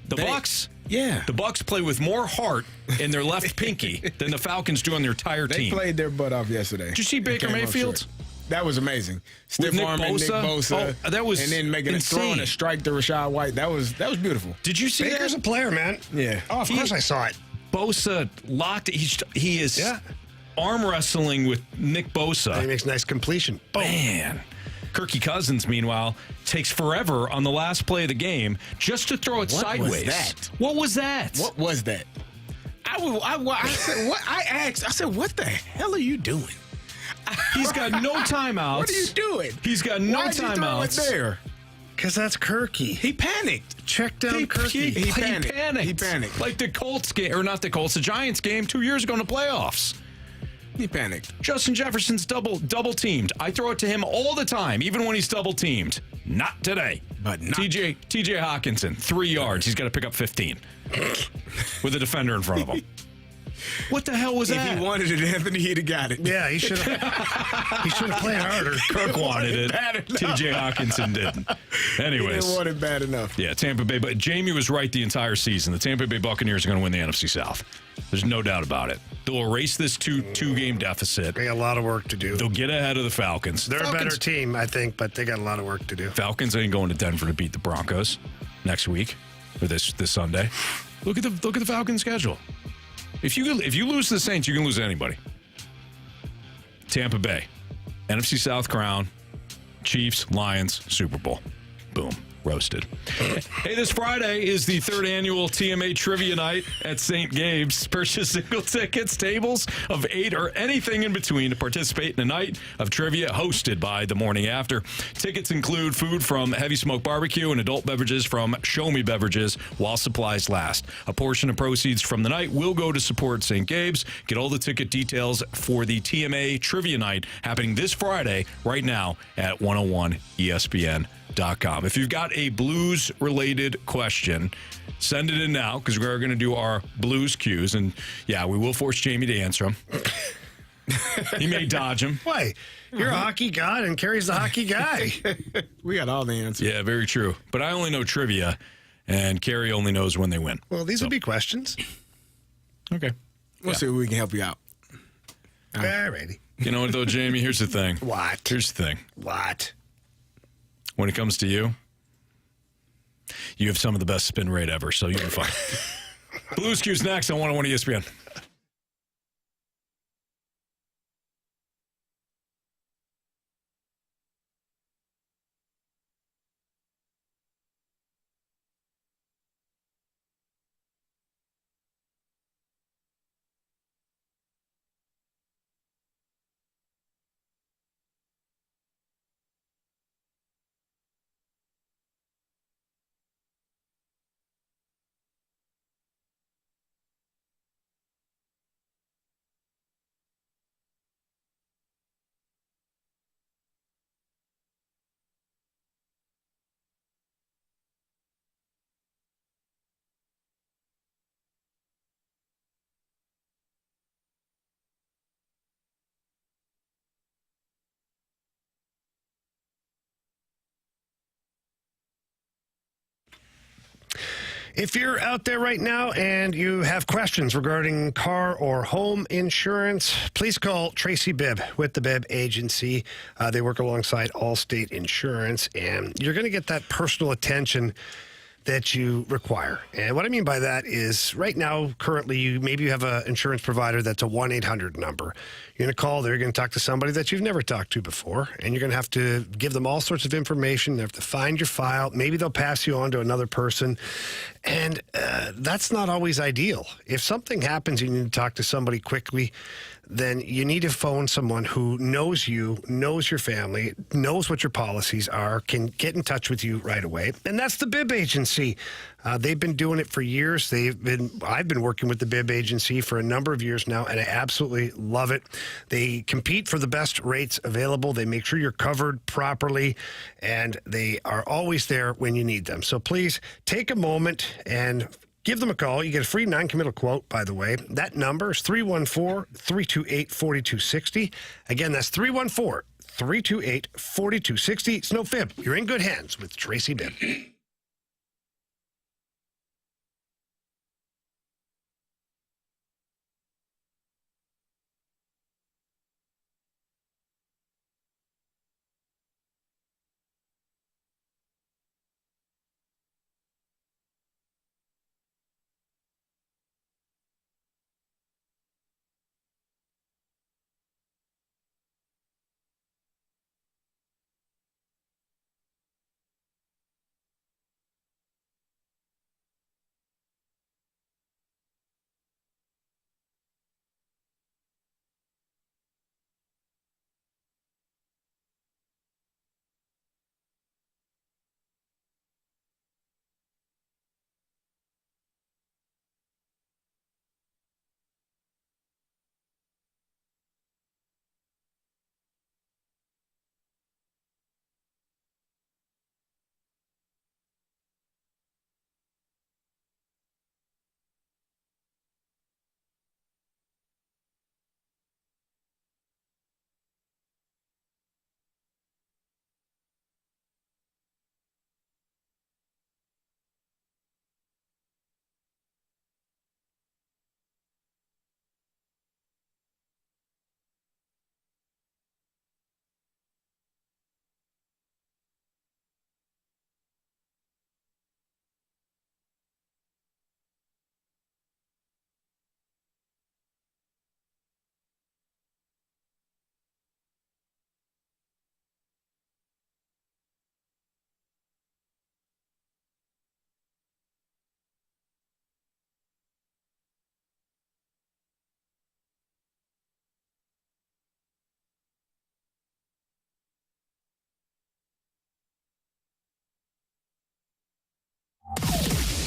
The Bucs? Yeah. The Bucs play with more heart in their left pinky than the Falcons do on their entire team. They played their butt off yesterday. Did you see Baker Mayfield? That was amazing. Stiff arm and Nick Bosa. Oh, that was and then making insane. Throwing a strike to Rashad White. That was beautiful. Did you see Baker's that? a player, man. Yeah. Oh, of course I saw it. Bosa locked it. He is arm wrestling with Nick Bosa. And he makes a nice completion. Boom. Man. Kirky Cousins, meanwhile, takes forever on the last play of the game just to throw it sideways. What was that? What was that? I said, what the hell are you doing? He's got no timeouts. What are you doing? He's got no Why'd you throw it timeouts. there? Because that's Kirky. He panicked. Check down Kirky. He panicked. He panicked. Like the Colts game, or not the Colts, the Giants game 2 years ago in the playoffs. He panicked. Justin Jefferson's double teamed. I throw it to him all the time, even when he's double teamed. Not today. But not. TJ Hawkinson, 3 yards. He's got to pick up 15 with a defender in front of him. What the hell was that? If he wanted it, Anthony, he'd have got it. Yeah, he should have. He should have played harder. Kirk wanted it. TJ Hawkinson didn't. Anyways. He didn't want it bad enough. Yeah, Tampa Bay. But Jamie was right the entire season. The Tampa Bay Buccaneers are going to win the NFC South. There's no doubt about it. They'll erase this two-game deficit. They got a lot of work to do. They'll get ahead of the Falcons. They're a better team, I think, but they got a lot of work to do. Falcons ain't going to Denver to beat the Broncos next week or this Sunday. Look at the Falcons schedule. If you lose to the Saints, you can lose to anybody. Tampa Bay, NFC South crown, Chiefs, Lions, Super Bowl. Boom. Roasted. Hey, this Friday is the 3rd annual TMA Trivia Night at St. Gabe's. Purchase single tickets, tables of 8 or anything in between to participate in a night of trivia hosted by The Morning After. Tickets include food from Heavy Smoke Barbecue and adult beverages from Show Me Beverages while supplies last. A portion of proceeds from the night will go to support St. Gabe's. Get all the ticket details for the TMA Trivia Night happening this Friday right now at 101ESPN.com. If you've got a Blues-related question, send it in now because we're going to do our Blues cues. And, yeah, we will force Jamie to answer them. He may dodge them. Why? You're a hockey god and Carey's the hockey guy. We got all the answers. Yeah, very true. But I only know trivia, and Carey only knows when they win. Well, these would be questions. Okay. We'll see if we can help you out. All righty. You know what, though, Jamie? Here's the thing. What? Here's the thing. What? When it comes to you, you have some of the best spin rate ever, so you'll be fine. Blues Cues next on 101 ESPN. If you're out there right now and you have questions regarding car or home insurance, please call Tracy Bibb with the Bibb Agency. They work alongside Allstate Insurance, and you're going to get that personal attention that you require. And what I mean by that is right now, currently, you have an insurance provider that's a 1-800 number. You're going to call there, you're going to talk to somebody that you've never talked to before, and you're going to have to give them all sorts of information. They have to find your file. Maybe they'll pass you on to another person. And that's not always ideal. If something happens, you need to talk to somebody quickly, then you need to phone someone who knows you, knows your family, knows what your policies are, can get in touch with you right away. And that's the Bibb Agency. They've been doing it for years. I've been working with the Bibb Agency for a number of years now, and I absolutely love it. They compete for the best rates available. They make sure you're covered properly, and they are always there when you need them. So please take a moment and give them a call. You get a free non-committal quote, by the way. That number is 314-328-4260. Again, that's 314-328-4260. It's no fib. You're in good hands with Tracy Bibb.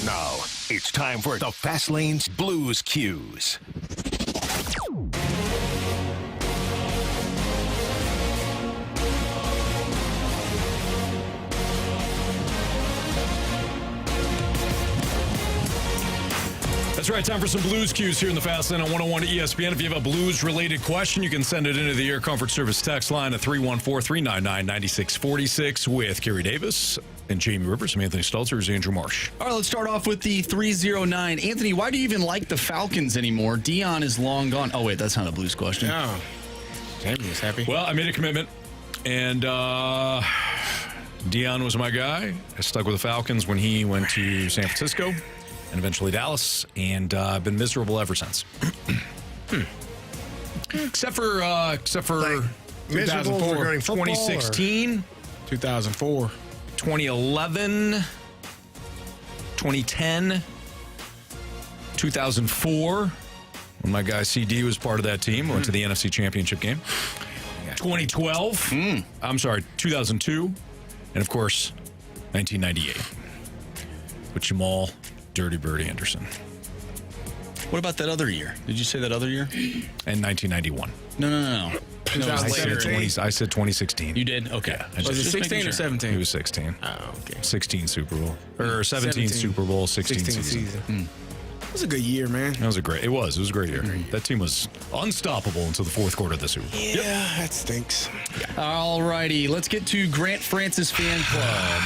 Now, it's time for the Fast Lane's Blues Cues. That's right, time for some Blues Cues here in the Fast Lane on 101 ESPN. If you have a Blues-related question, you can send it into the Air Comfort Service text line at 314-399-9646 with Carey Davis and Jamie Rivers. I'm Anthony Stalter. Here's Andrew Marsh. All right, let's start off with the 309. Anthony, why do you even like the Falcons anymore? Dion is long gone. Oh, wait, that's not a Blues question. No. Jamie was happy. Well, I made a commitment, and Dion was my guy. I stuck with the Falcons when he went to San Francisco and eventually Dallas, and I've been miserable ever since. Except for Like, miserable 2004. regarding football, 2016, 2004. 2011, 2010, 2004, when my guy CD was part of that team. Went to the NFC Championship game. 2012. I'm sorry, 2002. And, of course, 1998. With Jamal Dirty Bird Anderson. What about that other year? Did you say that other year? And 1991. No. I said 2016. You did? Okay. Yeah, Was it 16 or 17? It was 16. Oh, okay. 16 Super Bowl. Or 17 Super Bowl, 16 season. It was a good year, man. It was a great year. That team was unstoppable until the fourth quarter of the Super Bowl. Yeah, that stinks. All righty. Let's get to Grant Francis Fan Club.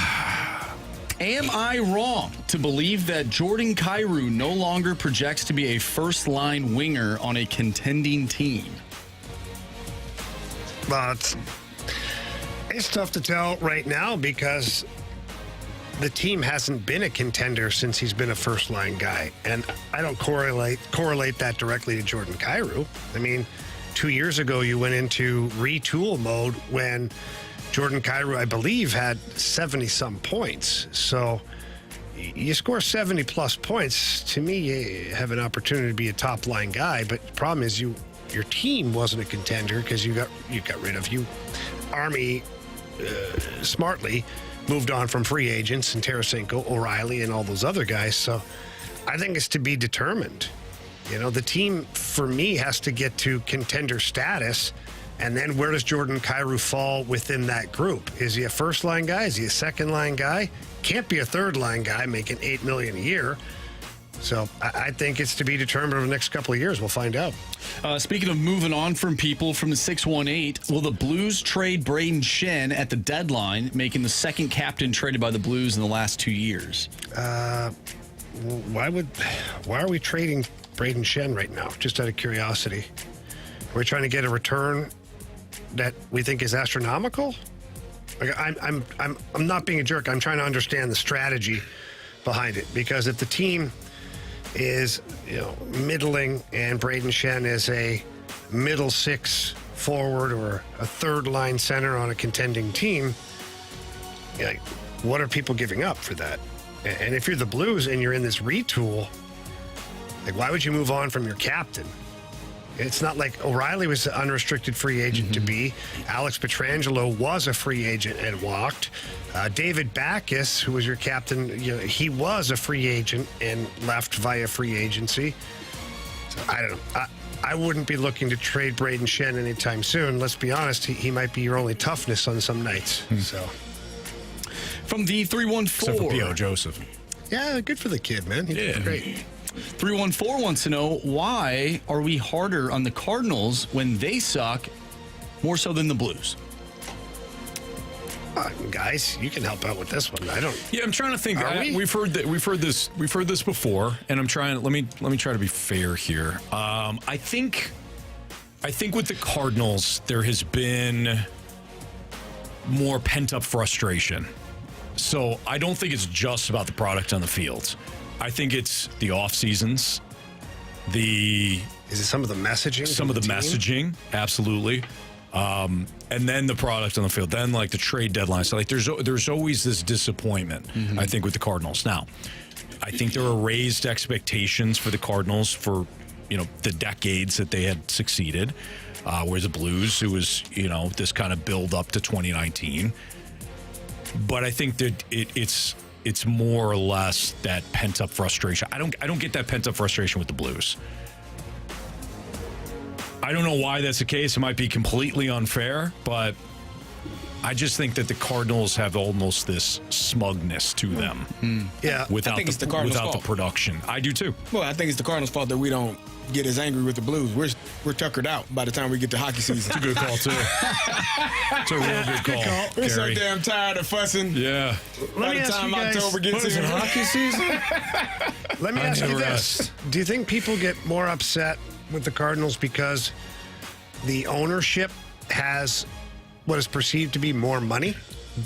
Am I wrong to believe that Jordan Kyrou no longer projects to be a first-line winger on a contending team? But it's tough to tell right now because the team hasn't been a contender since he's been a first-line guy. And I don't correlate that directly to Jordan Kyrou. I mean, 2 years ago, you went into retool mode when Jordan Kyrou, I believe, had 70-some points. So you score 70-plus points, to me, you have an opportunity to be a top-line guy. But the problem is your team wasn't a contender because you got rid of you. Army smartly moved on from free agents and Tarasenko, O'Reilly, and all those other guys. So I think it's to be determined. You know, the team, for me, has to get to contender status. And then where does Jordan Kyrou fall within that group? Is he a first-line guy? Is he a second-line guy? Can't be a third-line guy making $8 million a year. So I think it's to be determined over the next couple of years. We'll find out. Speaking of moving on from people from the 618, will the Blues trade Braden Shen at the deadline, making the second captain traded by the Blues in the last 2 years? Why are we trading Braden Shen right now? Just out of curiosity. We're trying to get a return that we think is astronomical. Like, I'm not being a jerk. I'm trying to understand the strategy behind it, because if the team is, middling and Braden Shen is a middle six forward or a third line center on a contending team, what are people giving up for that? And if you're the Blues and you're in this retool, why would you move on from your captain? It's not like O'Reilly was an unrestricted free agent to be. Alex Pietrangelo was a free agent and walked. David Backes, who was your captain, he was a free agent and left via free agency. So I don't know. I wouldn't be looking to trade Braden Shen anytime soon. Let's be honest, he might be your only toughness on some nights. So, from the 314, except for P.O. Joseph. Yeah, good for the kid, man. He did great. 314 wants to know, why are we harder on the Cardinals when they suck more so than the Blues? Guys, you can help out with this one. I don't. Yeah, I'm trying to think. We've heard this before, and I'm trying. Let me try to be fair here. I think with the Cardinals there has been more pent up frustration. So I don't think it's just about the product on the field. I think it's the off seasons. Is it some of the messaging? Some of the messaging, absolutely. And then the product on the field, then like the trade deadline. So there's always this disappointment, I think, with the Cardinals. Now, I think there are raised expectations for the Cardinals for, the decades that they had succeeded, whereas the Blues, it was, this kind of build up to 2019. But I think that it's more or less that pent up frustration. I don't get that pent up frustration with the Blues. I don't know why that's the case. It might be completely unfair, but I just think that the Cardinals have almost this smugness to them. Yeah, without I think it's the Cardinals' without fault. the production. I do too. Well, I think it's the Cardinals' fault that we don't get as angry with the Blues. We're tuckered out by the time we get to hockey season. It's a good call too. It's a real good call. We're so Carey. damn tired of fussing. Yeah. By the time October gets here, hockey season? Let me ask you this: do you think people get more upset with the Cardinals because the ownership has what is perceived to be more money,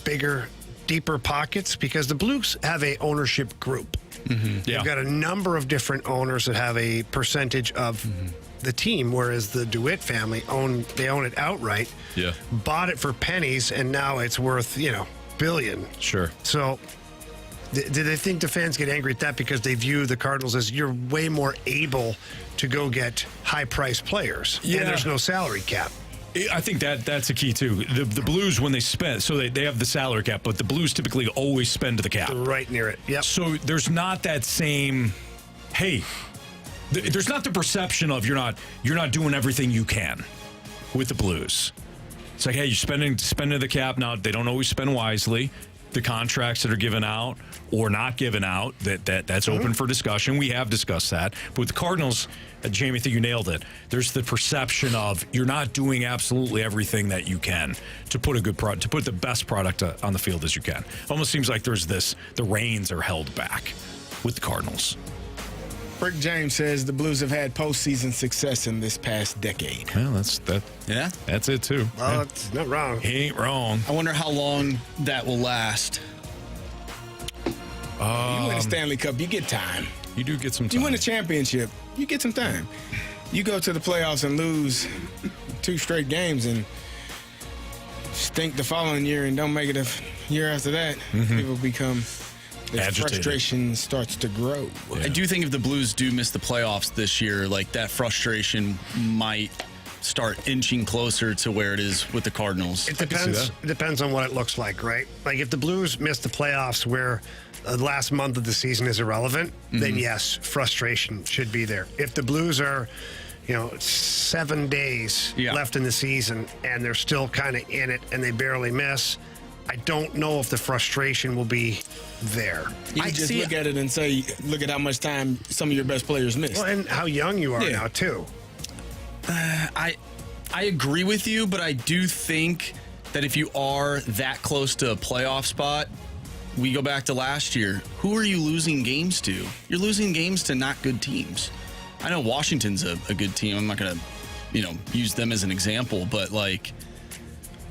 bigger, deeper pockets? Because the Blues have a ownership group. They've got a number of different owners that have a percentage of the team, whereas the DeWitt family own it outright. Yeah. Bought it for pennies, and now it's worth billion. Sure. So do they think the fans get angry at that because they view the Cardinals as you're way more able to go get high-priced players, and there's no salary cap? I think that's a key too. The Blues, when they spend, so they have the salary cap, but the Blues typically always spend to the cap. Right near it. Yep. So there's not that same, there's not the perception of you're not doing everything you can with the Blues. It's like, hey, you're spending the cap now. They don't always spend wisely. the contracts that are given out or not given out, that's open for discussion. We have discussed that. But with the Cardinals, Jamie, I think you nailed it. There's the perception of you're not doing absolutely everything that you can to put a good product, to put the best product on the field as you can. Almost seems like there's the reins are held back with the Cardinals. Rick James says the Blues have had postseason success in this past decade. Well, that's it too. Well, it's not wrong. He ain't wrong. I wonder how long that will last. You win a Stanley Cup, you get time. You do get some time. You win a championship, you get some time. You go to the playoffs and lose 2 straight games and stink the following year and don't make it a year after that. People become... The frustration starts to grow. Yeah. I do think if the Blues do miss the playoffs this year, like that frustration might start inching closer to where it is with the Cardinals. It depends. It depends on what it looks like, right? Like if the Blues miss the playoffs where the last month of the season is irrelevant, then yes, frustration should be there. If the Blues are, 7 days left in the season and they're still kind of in it and they barely miss, I don't know if the frustration will be there. You can just look at it and say, look at how much time some of your best players missed. Well, and how young you are now, too. I agree with you, but I do think that if you are that close to a playoff spot, we go back to last year, who are you losing games to? You're losing games to not good teams. I know Washington's a good team. I'm not going to, use them as an example, but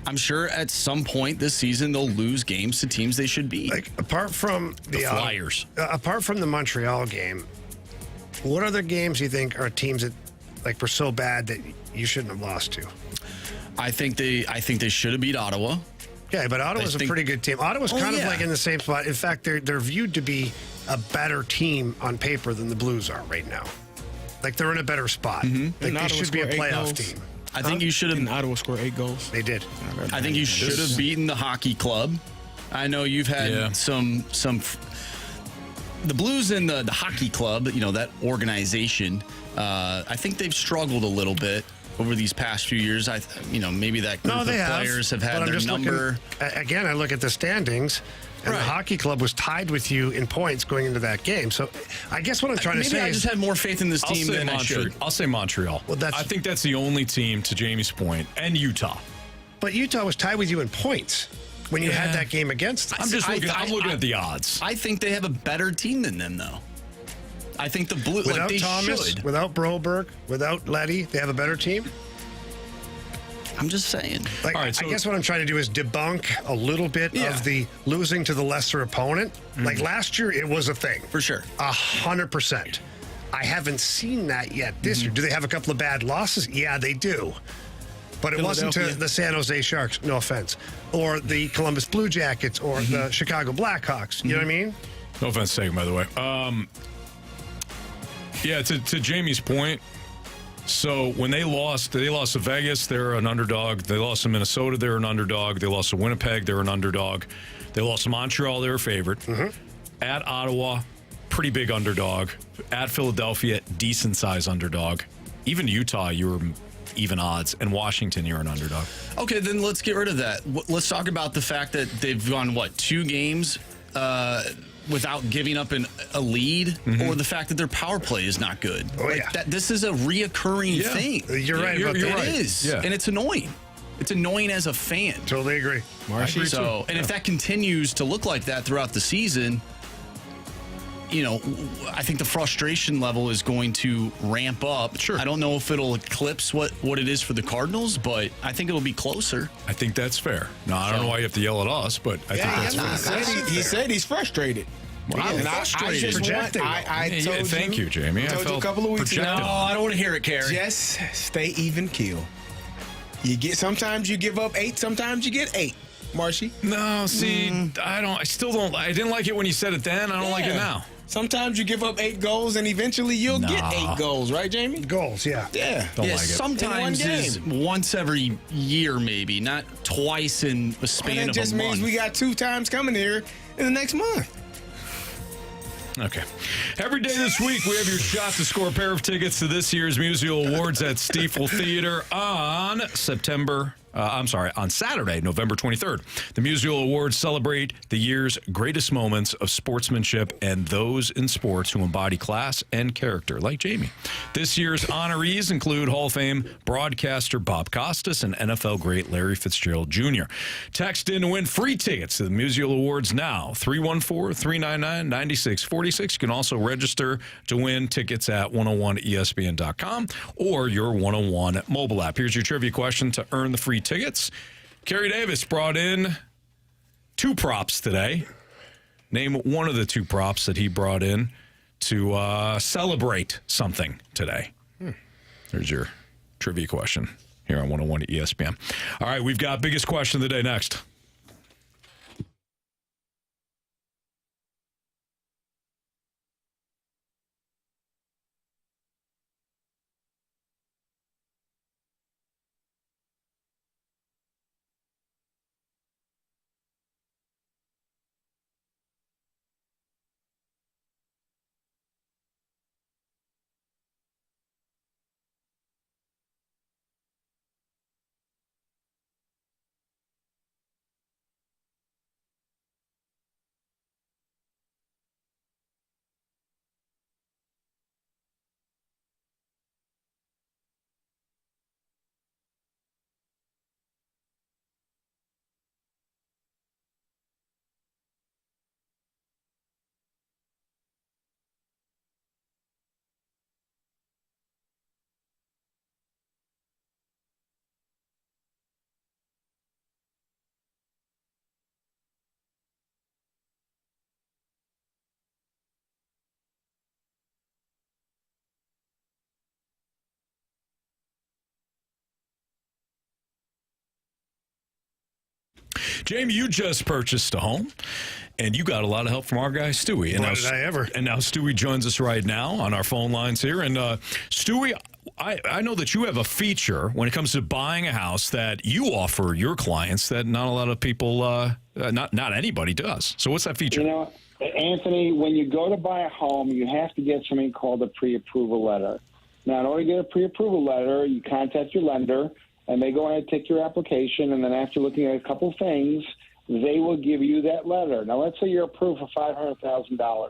I'm sure at some point this season they'll lose games to teams they should beat. Like apart from the Flyers, apart from the Montreal game, what other games do you think are teams that were so bad that you shouldn't have lost to? I think they should have beat Ottawa. Yeah, but Ottawa's a pretty good team. Ottawa's kind of in the same spot. In fact, they're viewed to be a better team on paper than the Blues are right now. They're in a better spot. They should be a playoff team. I think you should have. Didn't Ottawa score 8 goals? They did. I think you should have beaten the hockey club. I know you've had some. The Blues and the hockey club, that organization. I think they've struggled a little bit over these past few years. Maybe that group of players have had their number. Again, I look at the standings. And the hockey club was tied with you in points going into that game. So I guess what I'm trying to say is... Maybe I just had more faith in this team than I should. I'll say Montreal. Well, I think that's the only team, to Jamie's point, and Utah. But Utah was tied with you in points when you had that game against them. I'm looking at the odds. I think they have a better team than them, though. I think the Blue... Without they Thomas, should. without Broberg, without Letty, they have a better team? I'm just saying. All right, so I guess what I'm trying to do is debunk a little bit of the losing to the lesser opponent. Last year, it was a thing. For sure. 100%. I haven't seen that yet this year. Do they have a couple of bad losses? Yeah, they do. But it wasn't to the San Jose Sharks, no offense, or the Columbus Blue Jackets, or the Chicago Blackhawks. You know what I mean? No offense taken, by the way. To Jamie's point, so when they lost to Vegas, they're an underdog. They lost to Minnesota, they're an underdog. They lost to Winnipeg, they're an underdog. They lost to Montreal, they're a favorite. At Ottawa, pretty big underdog. At Philadelphia, decent size underdog. Even Utah, you were even odds. And Washington, you're an underdog. Okay, then let's get rid of that. Let's talk about the fact that they've gone, 2 games without giving up a lead, or the fact that their power play is not good. This is a reoccurring thing. You're right about that. It is, and it's annoying. It's annoying as a fan. Totally agree. Marshy. If that continues to look like that throughout the season, I think the frustration level is going to ramp up. Sure. I don't know if it'll eclipse what it is for the Cardinals, but I think it'll be closer. I think that's fair. No, I don't know why you have to yell at us, but I think that's fair. He said he's frustrated. I'm frustrated. Thank you, Jamie. I told you a couple of weeks ago. No, I don't want to hear it, Carey. Just stay even keel. Sometimes you give up 8, sometimes you get 8. Marshy? No, see, I still don't. I didn't like it when you said it then. I don't like it now. Sometimes you give up 8 goals, and eventually you'll get 8 goals, right, Jamie? Goals, yeah. Yeah. Don't like it. Sometimes is once every year, maybe, not twice in a span of a month. That just means we got 2 times coming here in the next month. Okay. Every day this week, we have your shot to score a pair of tickets to this year's musical awards at Stiefel Theater on September on Saturday, November 23rd. The Musial Awards celebrate the year's greatest moments of sportsmanship and those in sports who embody class and character, like Jamie. This year's honorees include Hall of Fame broadcaster Bob Costas and NFL great Larry Fitzgerald Jr. Text in to win free tickets to the Musial Awards now, 314-399-9646. You can also register to win tickets at 101ESPN.com or your 101 mobile app. Here's your trivia question to earn the free tickets. Carey Davis brought in 2 props today. Name one of the 2 props that he brought in to celebrate something today. There's your trivia question here on 101 ESPN. All right, we've got biggest question of the day next. Jamie, you just purchased a home, and you got a lot of help from our guy, Stewie. And Did I ever? And now Stewie joins us right now on our phone lines here. And Stewie, I know that you have a feature when it comes to buying a house that you offer your clients that not a lot of people, not anybody does. So what's that feature? You know, Anthony, when you go to buy a home, you have to get something called a pre-approval letter. Now, in order to get a pre-approval letter, you contact your lender, and they go ahead and take your application, and then after looking at a couple things, they will give you that letter. Now, let's say you're approved for $500,000.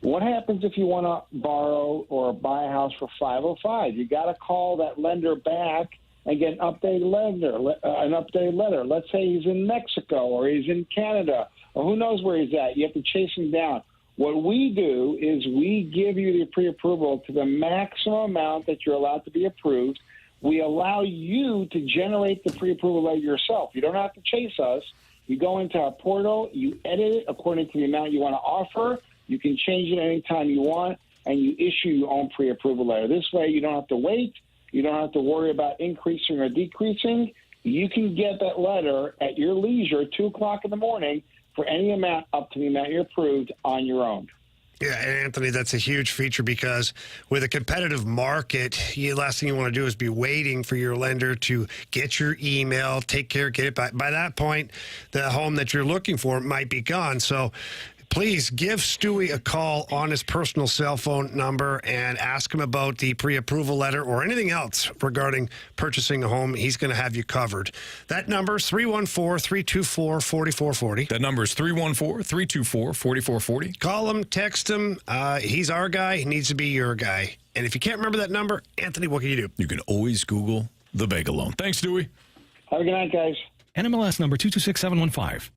What happens if you want to borrow or buy a house for $505,000? You got to call that lender back and get an updated letter. Let's say he's in Mexico or he's in Canada or who knows where he's at. You have to chase him down. What we do is we give you the pre-approval to the maximum amount that you're allowed to be approved. We allow you to generate the pre-approval letter yourself. You don't have to chase us. You go into our portal, you edit it according to the amount you want to offer. You can change it anytime you want, and you issue your own pre-approval letter. This way, you don't have to wait. You don't have to worry about increasing or decreasing. You can get that letter at your leisure, 2 o'clock in the morning, for any amount up to the amount you're approved on your own. Yeah, and Anthony, that's a huge feature because with a competitive market, the last thing you want to do is be waiting for your lender to get your email, take care, get it back. By that point, the home that you're looking for might be gone. So please give Stewie a call on his personal cell phone number and ask him about the pre-approval letter or anything else regarding purchasing a home. He's going to have you covered. That number is 314-324-4440. That number is 314-324-4440. Call him, text him. He's our guy. He needs to be your guy. And if you can't remember that number, Anthony, what can you do? You can always Google the Bagel Loan. Thanks, Stewie. Have a good night, guys. NMLS number 226715.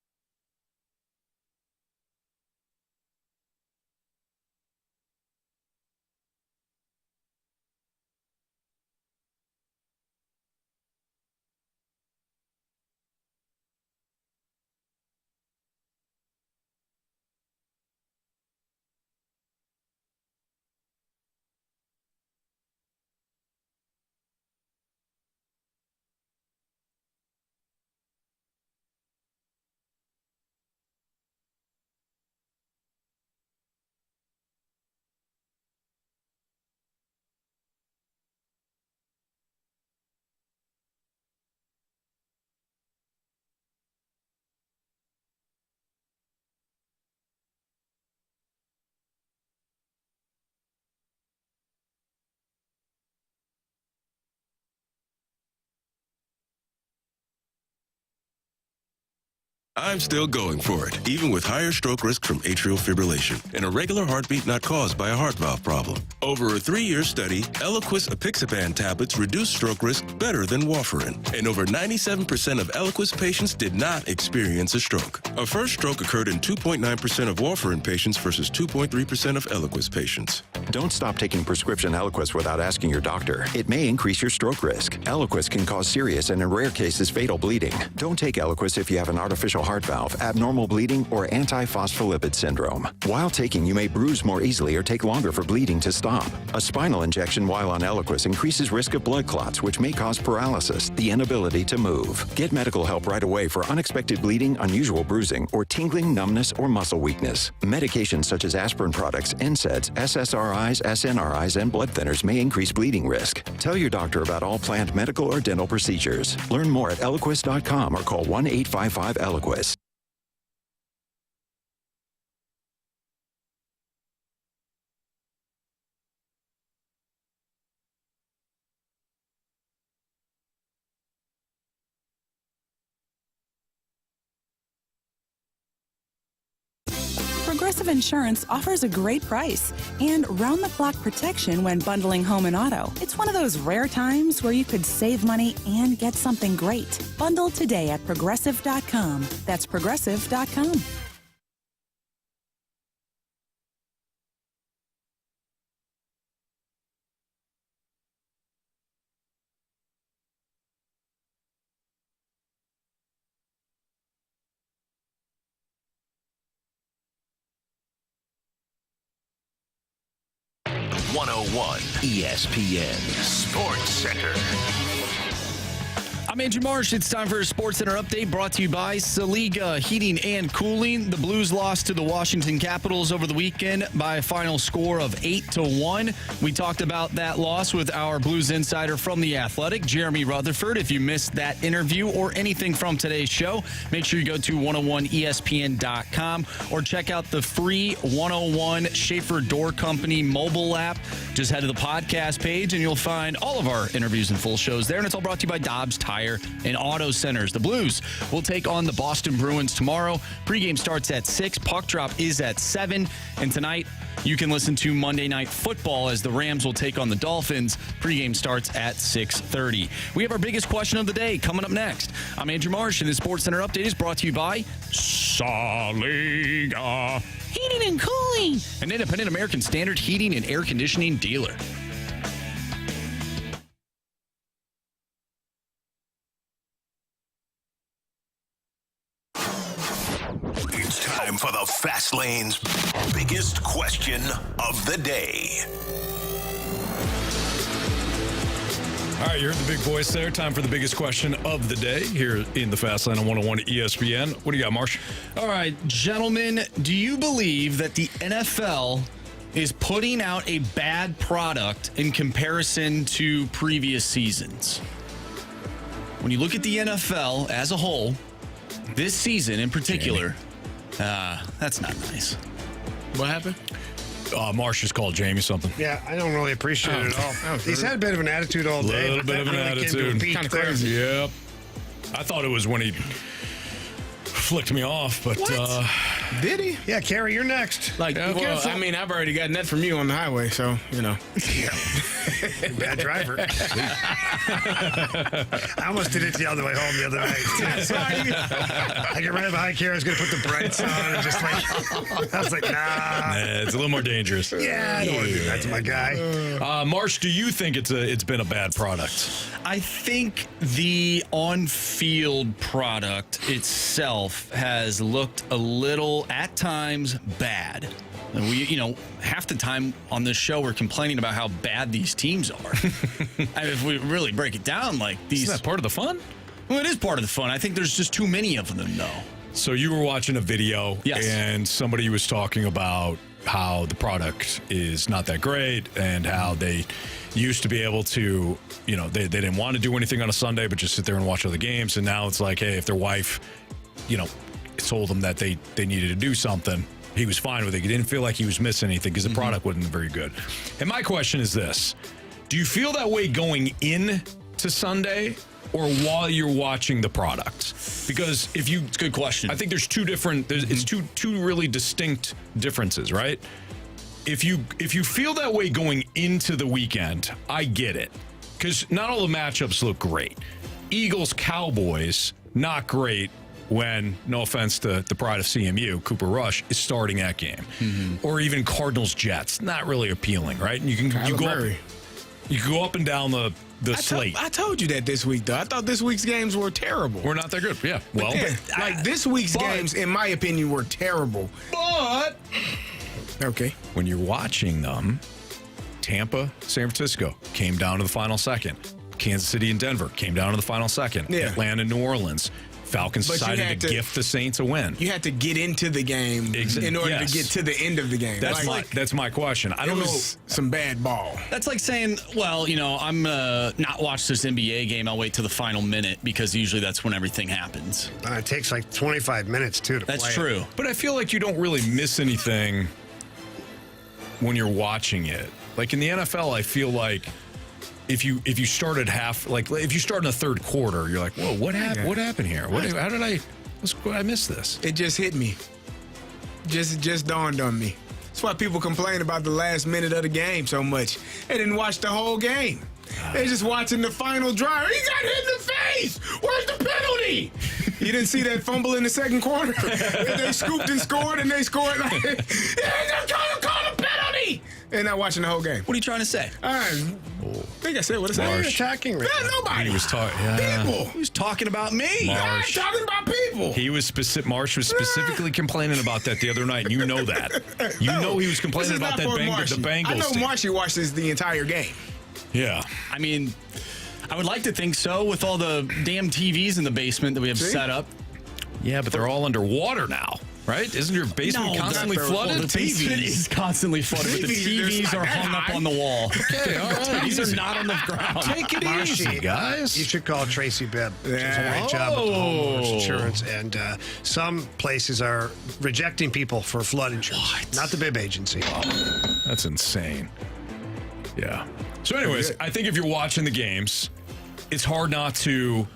I'm still going for it, even with higher stroke risk from atrial fibrillation and a regular heartbeat not caused by a heart valve problem. Over a 3-year study, Eliquis apixaban tablets reduce stroke risk better than warfarin, and over 97% of Eliquis patients did not experience a stroke. A first stroke occurred in 2.9% of warfarin patients versus 2.3% of Eliquis patients. Don't stop taking prescription Eliquis without asking your doctor. It may increase your stroke risk. Eliquis can cause serious and in rare cases fatal bleeding. Don't take Eliquis if you have an artificial heart valve, abnormal bleeding, or antiphospholipid syndrome. While taking, you may bruise more easily or take longer for bleeding to stop. A spinal injection while on Eliquis increases risk of blood clots, which may cause paralysis, the inability to move. Get medical help right away for unexpected bleeding, unusual bruising, or tingling, numbness, or muscle weakness. Medications such as aspirin products, NSAIDs, SSRIs, SNRIs, and blood thinners may increase bleeding risk. Tell your doctor about all planned medical or dental procedures. Learn more at Eliquis.com or call 1-855-ELIQUIS. Progressive Insurance offers a great price and round-the-clock protection when bundling home and auto. It's one of those rare times where you could save money and get something great. Bundle today at Progressive.com. That's Progressive.com. ESPN Sports Center. I'm Andrew Marsh. It's time for a Sports Center update brought to you by Saliga Heating and Cooling. The Blues lost to the Washington Capitals over the weekend by a final score of 8-1. We talked about that loss with our Blues insider from The Athletic, Jeremy Rutherford. If you missed that interview or anything from today's show, make sure you go to 101ESPN.com or check out the free 101 Schaefer Door Company mobile app. Just head to the podcast page and you'll find all of our interviews and full shows there. And it's all brought to you by Dobbs Tire and Auto Centers. The Blues will take on the Boston Bruins tomorrow. Pregame starts at 6. Puck drop is at 7. And tonight, you can listen to Monday Night Football as the Rams will take on the Dolphins. Pregame starts at 6:30. We have our biggest question of the day coming up next. I'm Andrew Marsh, and the Sports Center update is brought to you by Saliga Heating and Cooling, an independent American Standard heating and air conditioning dealer. It's time for the Fast Lane's biggest question of the day. All right, you heard the big voice there. Time for the biggest question of the day here in the Fast Lane on 101 ESPN. What do you got, Marsh? All right, gentlemen, do you believe that the NFL is putting out a bad product in comparison to previous seasons? When you look at the NFL as a whole, this season in particular, that's not nice. What happened? Marsh just called Jamie something. Yeah, I don't really appreciate it at all. He's had a bit of an attitude all day. A little bit of an attitude. Kind of crazy. Yep. I thought it was when he flicked me off, but did he? Yeah, Carey, you're next. Like, well, I mean, I've already gotten that from you on the highway, so you know. Yeah. Bad driver. I almost did it the other way home the other night. Sorry. I get right behind Carey. I was going to put the brights on and just like, I was like, nah. It's a little more dangerous. Yeah, I don't want to do that to my guy. Marsh, do you think it's been a bad product? I think the on-field product itself has looked a little, at times, bad. And we, half the time on this show, we're complaining about how bad these teams are. I mean, if we really break it down, like these. Isn't that part of the fun? Well, it is part of the fun. I think there's just too many of them, though. So you were watching a video, yes, and somebody was talking about how the product is not that great and how they used to be able to, they didn't want to do anything on a Sunday but just sit there and watch other games. And now it's like, hey, if their wife, told them that they needed to do something, he was fine with it. He didn't feel like he was missing anything because the product wasn't very good. And my question is this. Do you feel that way going in to Sunday or while you're watching the product? Because if you, it's a good question. I think there's two different. It's two really distinct differences, right? If you feel that way going into the weekend, I get it, because not all the matchups look great. Eagles Cowboys, not great. When, no offense to the pride of CMU, Cooper Rush is starting that game, or even Cardinals Jets, not really appealing, right? And you go up and down the slate. I told you that this week, though. I thought this week's games were terrible. We're not that good. Yeah. Well, this week's games, in my opinion, were terrible. But okay, when you're watching them, Tampa, San Francisco came down to the final second. Kansas City and Denver came down to the final second. Yeah. Atlanta, New Orleans. Falcons decided to gift the Saints a win. You had to get into the game in order to get to the end of the game. That's my question. I don't know. Some bad ball. That's like saying, well, I'm not watch this NBA game. I'll wait till the final minute because usually that's when everything happens. It takes like 25 minutes, too, to play. That's true. But I feel like you don't really miss anything when you're watching it. Like in the NFL, I feel like if you start at half, like if you start in the third quarter, you're like, whoa, what happened? What happened here? How did I miss this? It just hit me. Just dawned on me. That's why people complain about the last minute of the game so much. They didn't watch the whole game. They're just watching the final drive. He got hit in the face. Where's the penalty? You didn't see that fumble in the second quarter? They scooped and scored, and they scored. Like, they're trying to call a penalty. They're not watching the whole game. What are you trying to say? I think I said what I said. You're attacking right now. Nobody. He was talking. People. He was talking about me. I'm talking about people. He was Marsh was specifically complaining about that the other night. And you know that. You know he was complaining about that the Bengals. I know team. Marshy watches the entire game. Yeah. I mean, I would like to think so with all the damn TVs in the basement that we have set up. Yeah, but they're all underwater now, right? Isn't your basement constantly flooded? The basement is constantly flooded, but the TVs are hung up on the wall. Okay, all right. These are not on the ground. Take it easy, guys. You should call Tracy Bibb. She does a great job with homeowners insurance. And some places are rejecting people for flood insurance. What? Not the Bibb agency. That's insane. Yeah. So anyways, I think if you're watching the games, it's hard not to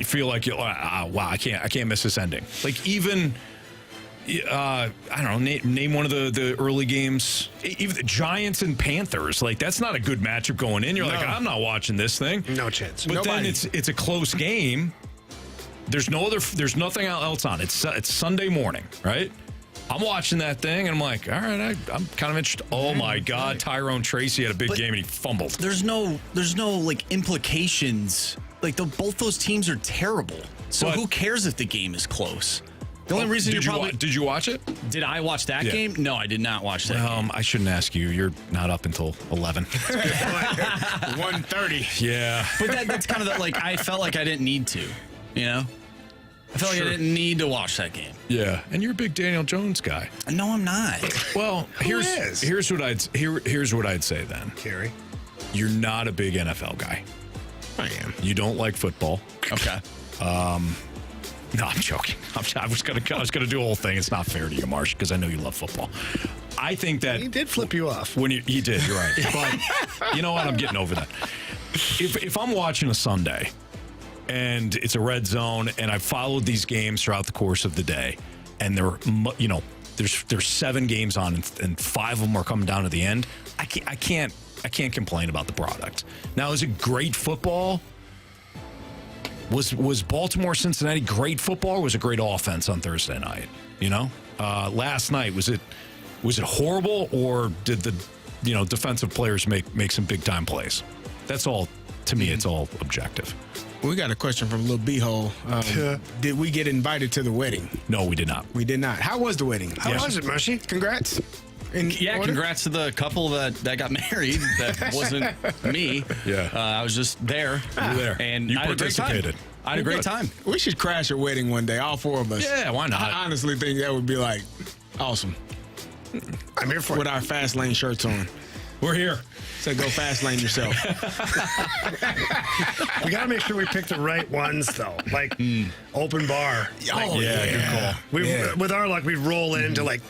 feel like, wow, I can't miss this ending. Like even, I don't know, name one of the early games, even the Giants and Panthers. Like that's not a good matchup going in. You're like, I'm not watching this thing. No chance. But then it's a close game. There's nothing else on. It's Sunday morning, right? I'm watching that thing, and I'm like, all right, I'm kind of interested. Oh, my God, Tyrone Tracy had a big game, and he fumbled. There's no like, implications. Like, both those teams are terrible. So who cares if the game is close? The only reason Did you watch it? Did I watch that game? No, I did not watch that game. I shouldn't ask you. You're not up until 11. 1:30. Yeah. But that's kind of like, I felt like I didn't need to, you know? I felt like I didn't need to watch that game. Yeah, and you're a big Daniel Jones guy. No, I'm not. Well, here's what I'd say then. Carey, you're not a big NFL guy. I am. You don't like football. Okay. No, I'm joking. I was gonna do a whole thing. It's not fair to you, Marsh, because I know you love football. I think that he did flip you off. He did. You're right. But you know what? I'm getting over that. If I'm watching a Sunday, and it's a red zone, and I've followed these games throughout the course of the day, and there's 7 games on, and 5 of them are coming down to the end. I can't complain about the product. Now, is it great football? Was Baltimore Cincinnati great football, or was it great offense on Thursday night? Last night was it horrible, or did the defensive players make some big time plays? That's all. To me, it's all objective. We got a question from Lil B-Hole. Did we get invited to the wedding? No, we did not. We did not. How was the wedding? How was it, Marshy? Congrats. Congrats to the couple that got married. That wasn't me. Yeah. I was just there. You were there. And you I participated. I had a great time. We should crash a wedding one day, all 4 of us. Yeah, why not? I honestly think that would be like awesome. I'm here for it. With our fast lane shirts on. We're here. So go fast lane yourself. We got to make sure we pick the right ones, though. Like open bar. Good call. With our luck, we'd roll into like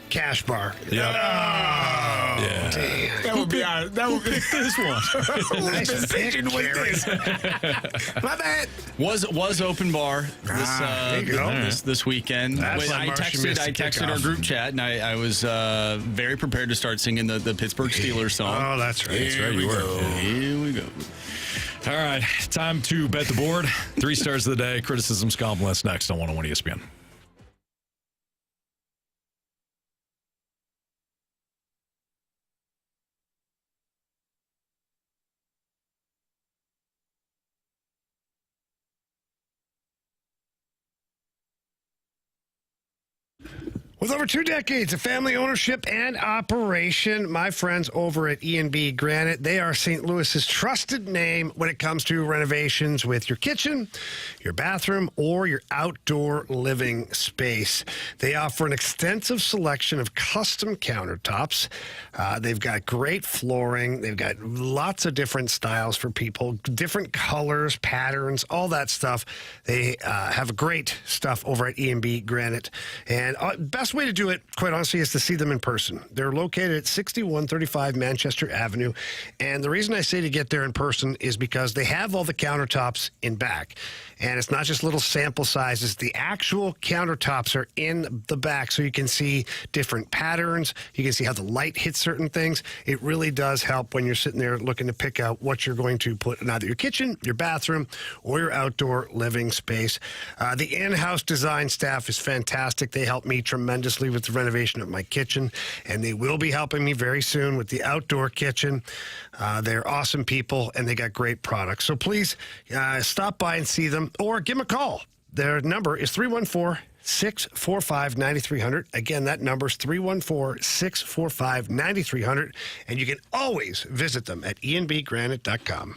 cash bar. Yeah. That would be our. That would be this one. Nice decision pick, with Carey. this. My bad. Was open bar there you go. this weekend. That's When why I Marshy missed the texted our kickoff. group chat, and I was very prepared to start singing the Pittsburgh Steelers song. Oh, that's right. Here we go. All right, time to bet the board. 3 stars of the day. Criticisms, compliments next on 101 ESPN. With over 2 decades of family ownership and operation, my friends over at E&B Granite, they are St. Louis's trusted name when it comes to renovations with your kitchen, your bathroom, or your outdoor living space. They offer an extensive selection of custom countertops. They've got great flooring. They've got lots of different styles for people, different colors, patterns, all that stuff. They have great stuff over at E&B Granite. And best way to do it, quite honestly, is to see them in person. They're located at 6135 Manchester Avenue. And the reason I say to get there in person is because they have all the countertops in back. And it's not just little sample sizes. The actual countertops are in the back, so you can see different patterns. You can see how the light hits certain things. It really does help when you're sitting there looking to pick out what you're going to put in either your kitchen, your bathroom, or your outdoor living space. The in-house design staff is fantastic. They help me tremendously with the renovation of my kitchen, and they will be helping me very soon with the outdoor kitchen. They're awesome people, and they got great products. So please stop by and see them, or give them a call. Their number is 314-645-9300. Again, that number is 314-645-9300, and you can always visit them at enbgranite.com.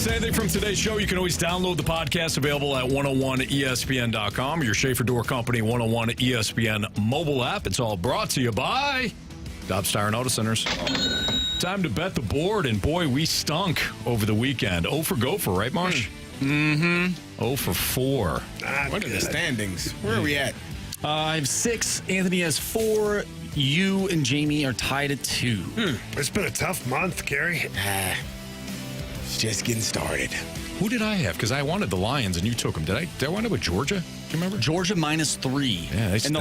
Missed anything from today's show, you can always download the podcast available at 101ESPN.com or your Schaefer Door Company 101 ESPN mobile app. It's all brought to you by Dobbs Tire and Auto Centers. Time to bet the board, and boy, we stunk over the weekend. 0 for Gopher, right, Marsh? Mm-hmm. 0 for 4. What are the standings? Where are we at? I have 6. Anthony has 4. You and Jamie are tied at 2. It's been a tough month, Carey. It's just getting started. Who did I have? Because I wanted the Lions, and you took them. Did I wind up with Georgia? Do you remember? Georgia -3. Yeah, and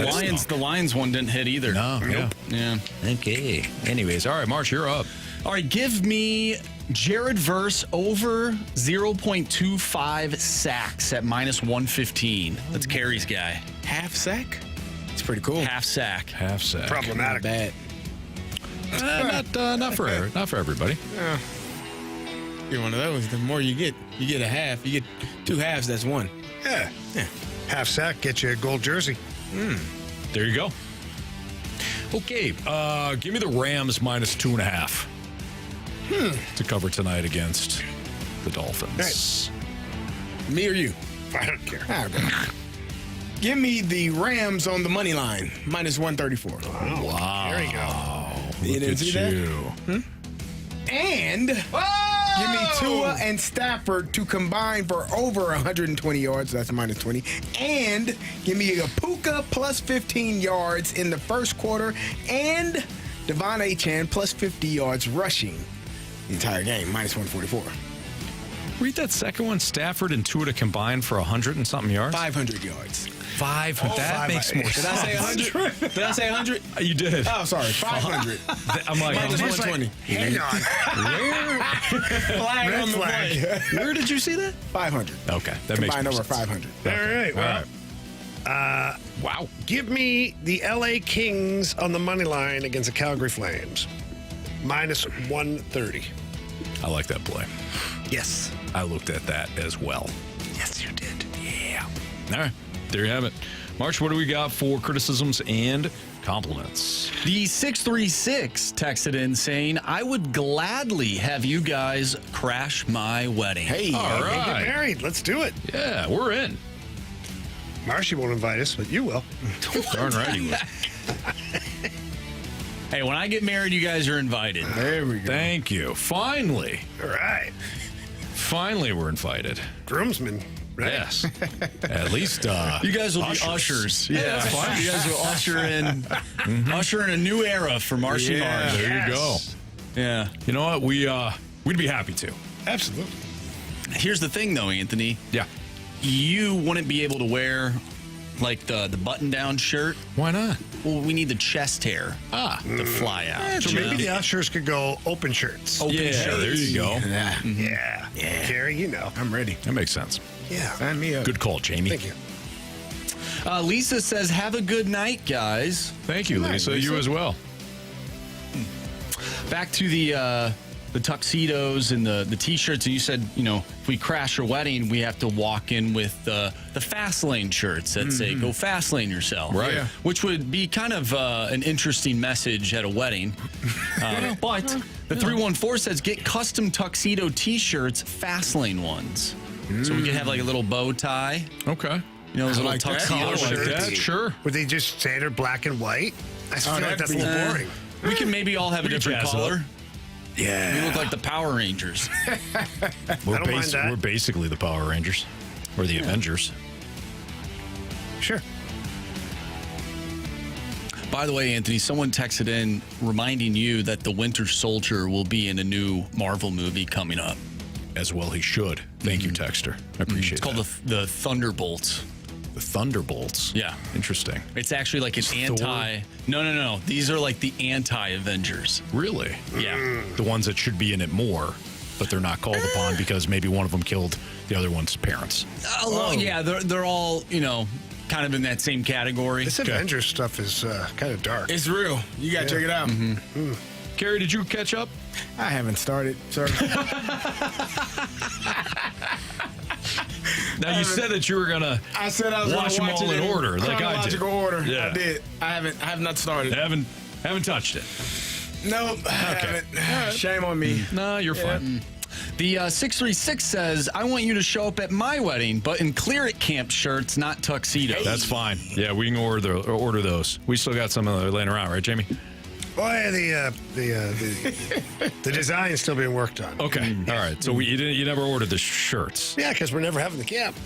the Lions one didn't hit either. No. Nope. Yeah. Okay. Anyways, all right, Marsh, you're up. All right, give me Jared Verse over 0.25 sacks at -115. That's Carey's guy. Half sack? It's pretty cool. Half sack. Half sack. Problematic. Not bad. Not for everybody. Yeah. You're one of those. The more you get a half. You get 2 halves, that's 1. Yeah. Half sack, get you a gold jersey. There you go. Okay, give me the Rams -2.5 to cover tonight against the Dolphins. Hey. Me or you? I don't care. Give me the Rams on the money line, -134. Wow. There you go. You didn't see that? And give me Tua and Stafford to combine for over 120 yards. That's -20. And give me a Puka +15 yards in the first quarter. And Devon Achane +50 yards rushing the entire game, -144. Read that second one. Stafford and Tua to combine for 100 and something yards. 500 yards. 500. That makes more sense. Did I say 100? Did I say 100? You did. Oh, sorry. 500. I'm like, -120. Hang on. Flag on the play. Where did you see that? 500. Okay, that makes Combined more over sense. 500. All right. Well, wow. Give me the LA Kings on the money line against the Calgary Flames. -130. I like that play. Yes. I looked at that as well. Yes, you did. Yeah. All right. There you have it. March, what do we got for criticisms and compliments? The 636 texted in saying, I would gladly have you guys crash my wedding. Hey, all Get right. married. Let's do it. Yeah, we're in. Marshy won't invite us, but you will. Darn right you will. Hey, when I get married, you guys are invited. There we go. Thank you. Finally. All right. Finally, we're invited. Groomsmen, right? Yes. At least you guys will be ushers. Yeah, that's fine. You guys will usher in a new era for Marshy Marsh. There you go. Yeah. You know what? We'd be happy to. Absolutely. Here's the thing, though, Anthony. Yeah. You wouldn't be able to wear like the button-down shirt. Why not? Well, we need the chest hair to fly out. So maybe the ushers could go open shirts. Open shirts. There you go. Yeah. Carey, you know. I'm ready. That makes sense. Yeah. Sign me up. Good call, Jamie. Thank you. Lisa says, have a good night, guys. Thank you, Lisa. You as well. Back to the tuxedos and the T-shirts, and you said, if we crash your wedding, we have to walk in with the fast lane shirts that say, go fast lane yourself. Right. Yeah. Which would be kind of an interesting message at a wedding. But the 314 says, get custom tuxedo T-shirts, fast lane ones. So we could have like a little bow tie. Okay. Those little like that. tuxedo Collar shirts. Like that, sure. Would they just standard black and white? I feel like that's a little boring. We can maybe all have a different jazz color. up. Yeah. We look like the Power Rangers. We're don't mind that. We're basically the Power Rangers. Or the Avengers. Sure. By the way, Anthony, someone texted in reminding you that the Winter Soldier will be in a new Marvel movie coming up. As well he should. Thank you, Texter. I appreciate It's called the Thunderbolts. The Thunderbolts. Yeah. Interesting. It's actually like an anti... No. These are like the anti-Avengers. Really? Yeah. The ones that should be in it more, but they're not called upon because maybe one of them killed the other one's parents. Yeah, they're all, kind of in that same category. This Avengers stuff is kind of dark. It's real. You got to check it out. Carey, did you catch up? I haven't started, sir. Now, you said that you were going to I said I was watch them all in order, like I did. Chronological order. Yeah. I did. I have not started. Haven't touched it. Nope. I haven't. Shame on me. No, you're fine. The 636 says, I want you to show up at my wedding, but in Clear It Camp shirts, not tuxedos. That's fine. Yeah, we can order those. We still got some of those laying around, right, Jamie? Boy, the design's still being worked on. Okay, all right. So you never ordered the shirts. Yeah, because we're never having the camp.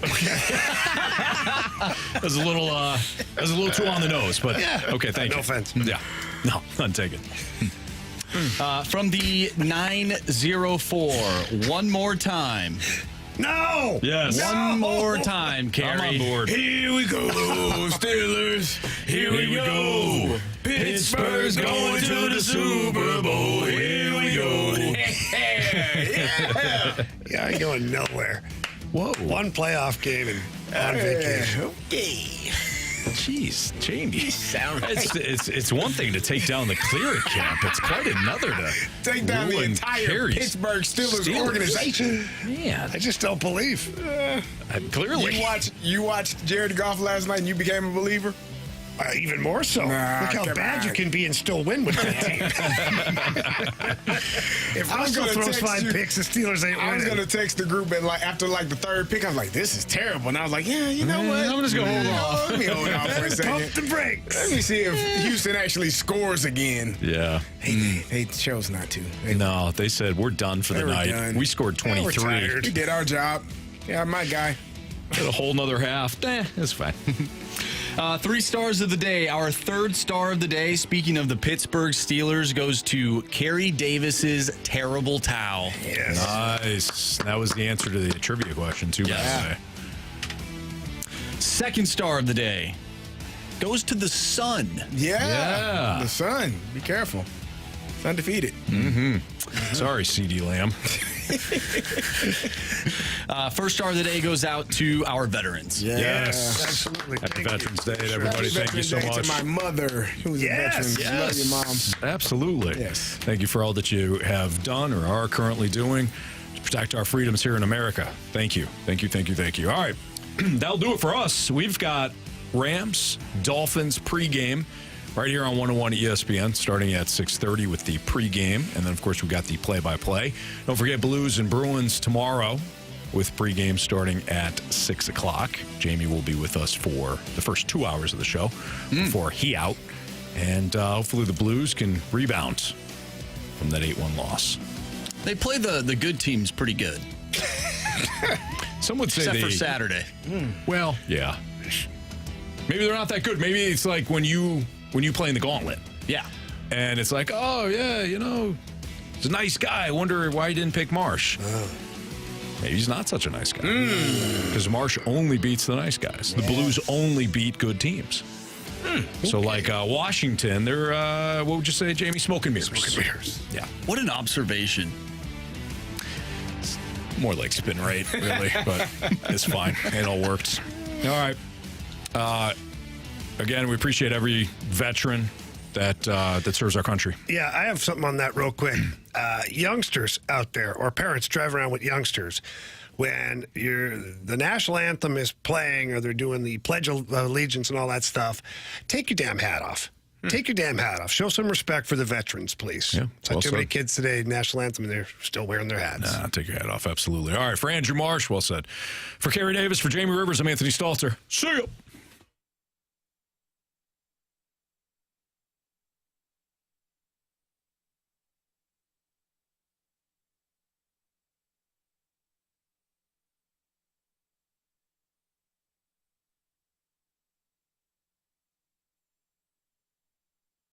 That was a little too on the nose, but yeah. Okay, thank you. No offense. Yeah, no, none taken. From the 904, one more time. No! Yes. One more time, Carey. I'm on board. Here we go, Steelers. Here we go. Pittsburgh's going to the Super Bowl. Here we go. Yeah. Yeah, I ain't going nowhere. Whoa. One playoff game and on vacation. Okay. Jeez, Jamie. Sound right. It's one thing to take down the Clear It Camp. It's quite another to take down the ruin entire Carey's Pittsburgh Steelers organization. Man, I just don't believe. Clearly. You watched Jared Goff last night and you became a believer? Even more so. Nah, Look how bad you can be and still win with that team. If Russell throws 5 picks, the Steelers ain't winning. I was going to text the group after the third pick. I was like, this is terrible. And I was like, yeah, you know what? I'm just going to hold off. Let me hold off for a second. Pump the brakes. Let me see if Houston actually scores again. Yeah. They chose not to. No, they said we're done for the night. Done. We scored 23. We did our job. Yeah, my guy. Got a whole nother half. It's fine. 3 stars of the day. Our third star of the day, speaking of the Pittsburgh Steelers, goes to Carey Davis's terrible towel. Yes. Nice. That was the answer to the trivia question, too. Yeah. Second star of the day goes to the Sun. Yeah. The Sun. Be careful. It's undefeated. Sorry, CD Lamb. First star of the day goes out to our veterans. Yes. Absolutely. Happy Veterans Day, everybody. Thank you so much. To my mother, who was a veteran. Love you, Mom. Absolutely. Yes. Thank you for all that you have done or are currently doing to protect our freedoms here in America. Thank you. Thank you, thank you, thank you. All right. That'll do it for us. We've got Rams, Dolphins pregame right here on 101 ESPN, starting at 6:30 with the pregame. And then, of course, we got the play-by-play. Don't forget Blues and Bruins tomorrow with pregame starting at 6 o'clock. Jamie will be with us for the first 2 hours of the show before he out. And hopefully the Blues can rebound from that 8-1 loss. They play the good teams pretty good. Some would say Except for Saturday. Well, yeah. Maybe they're not that good. Maybe it's like when you play in the Gauntlet. Yeah. And it's like, oh, yeah, he's a nice guy. I wonder why he didn't pick Marsh. Maybe he's not such a nice guy. Because Marsh only beats the nice guys. The Blues only beat good teams. So, like Washington, they're, what would you say, Jamie? Smoke and mirrors. Smoke and mirrors. Yeah. What an observation. It's more like spin rate, really. But it's fine. It all works. All right. Again, we appreciate every veteran that serves our country. Yeah, I have something on that real quick. Youngsters out there, or parents driving around with youngsters, when the national anthem is playing or they're doing the Pledge of Allegiance and all that stuff, take your damn hat off. Take your damn hat off. Show some respect for the veterans, please. Yeah, Not too many kids today, national anthem, and they're still wearing their hats. Take your hat off, absolutely. All right, for Andrew Marsh, well said. For Carey Davis, for Jamie Rivers, I'm Anthony Stalter. See ya.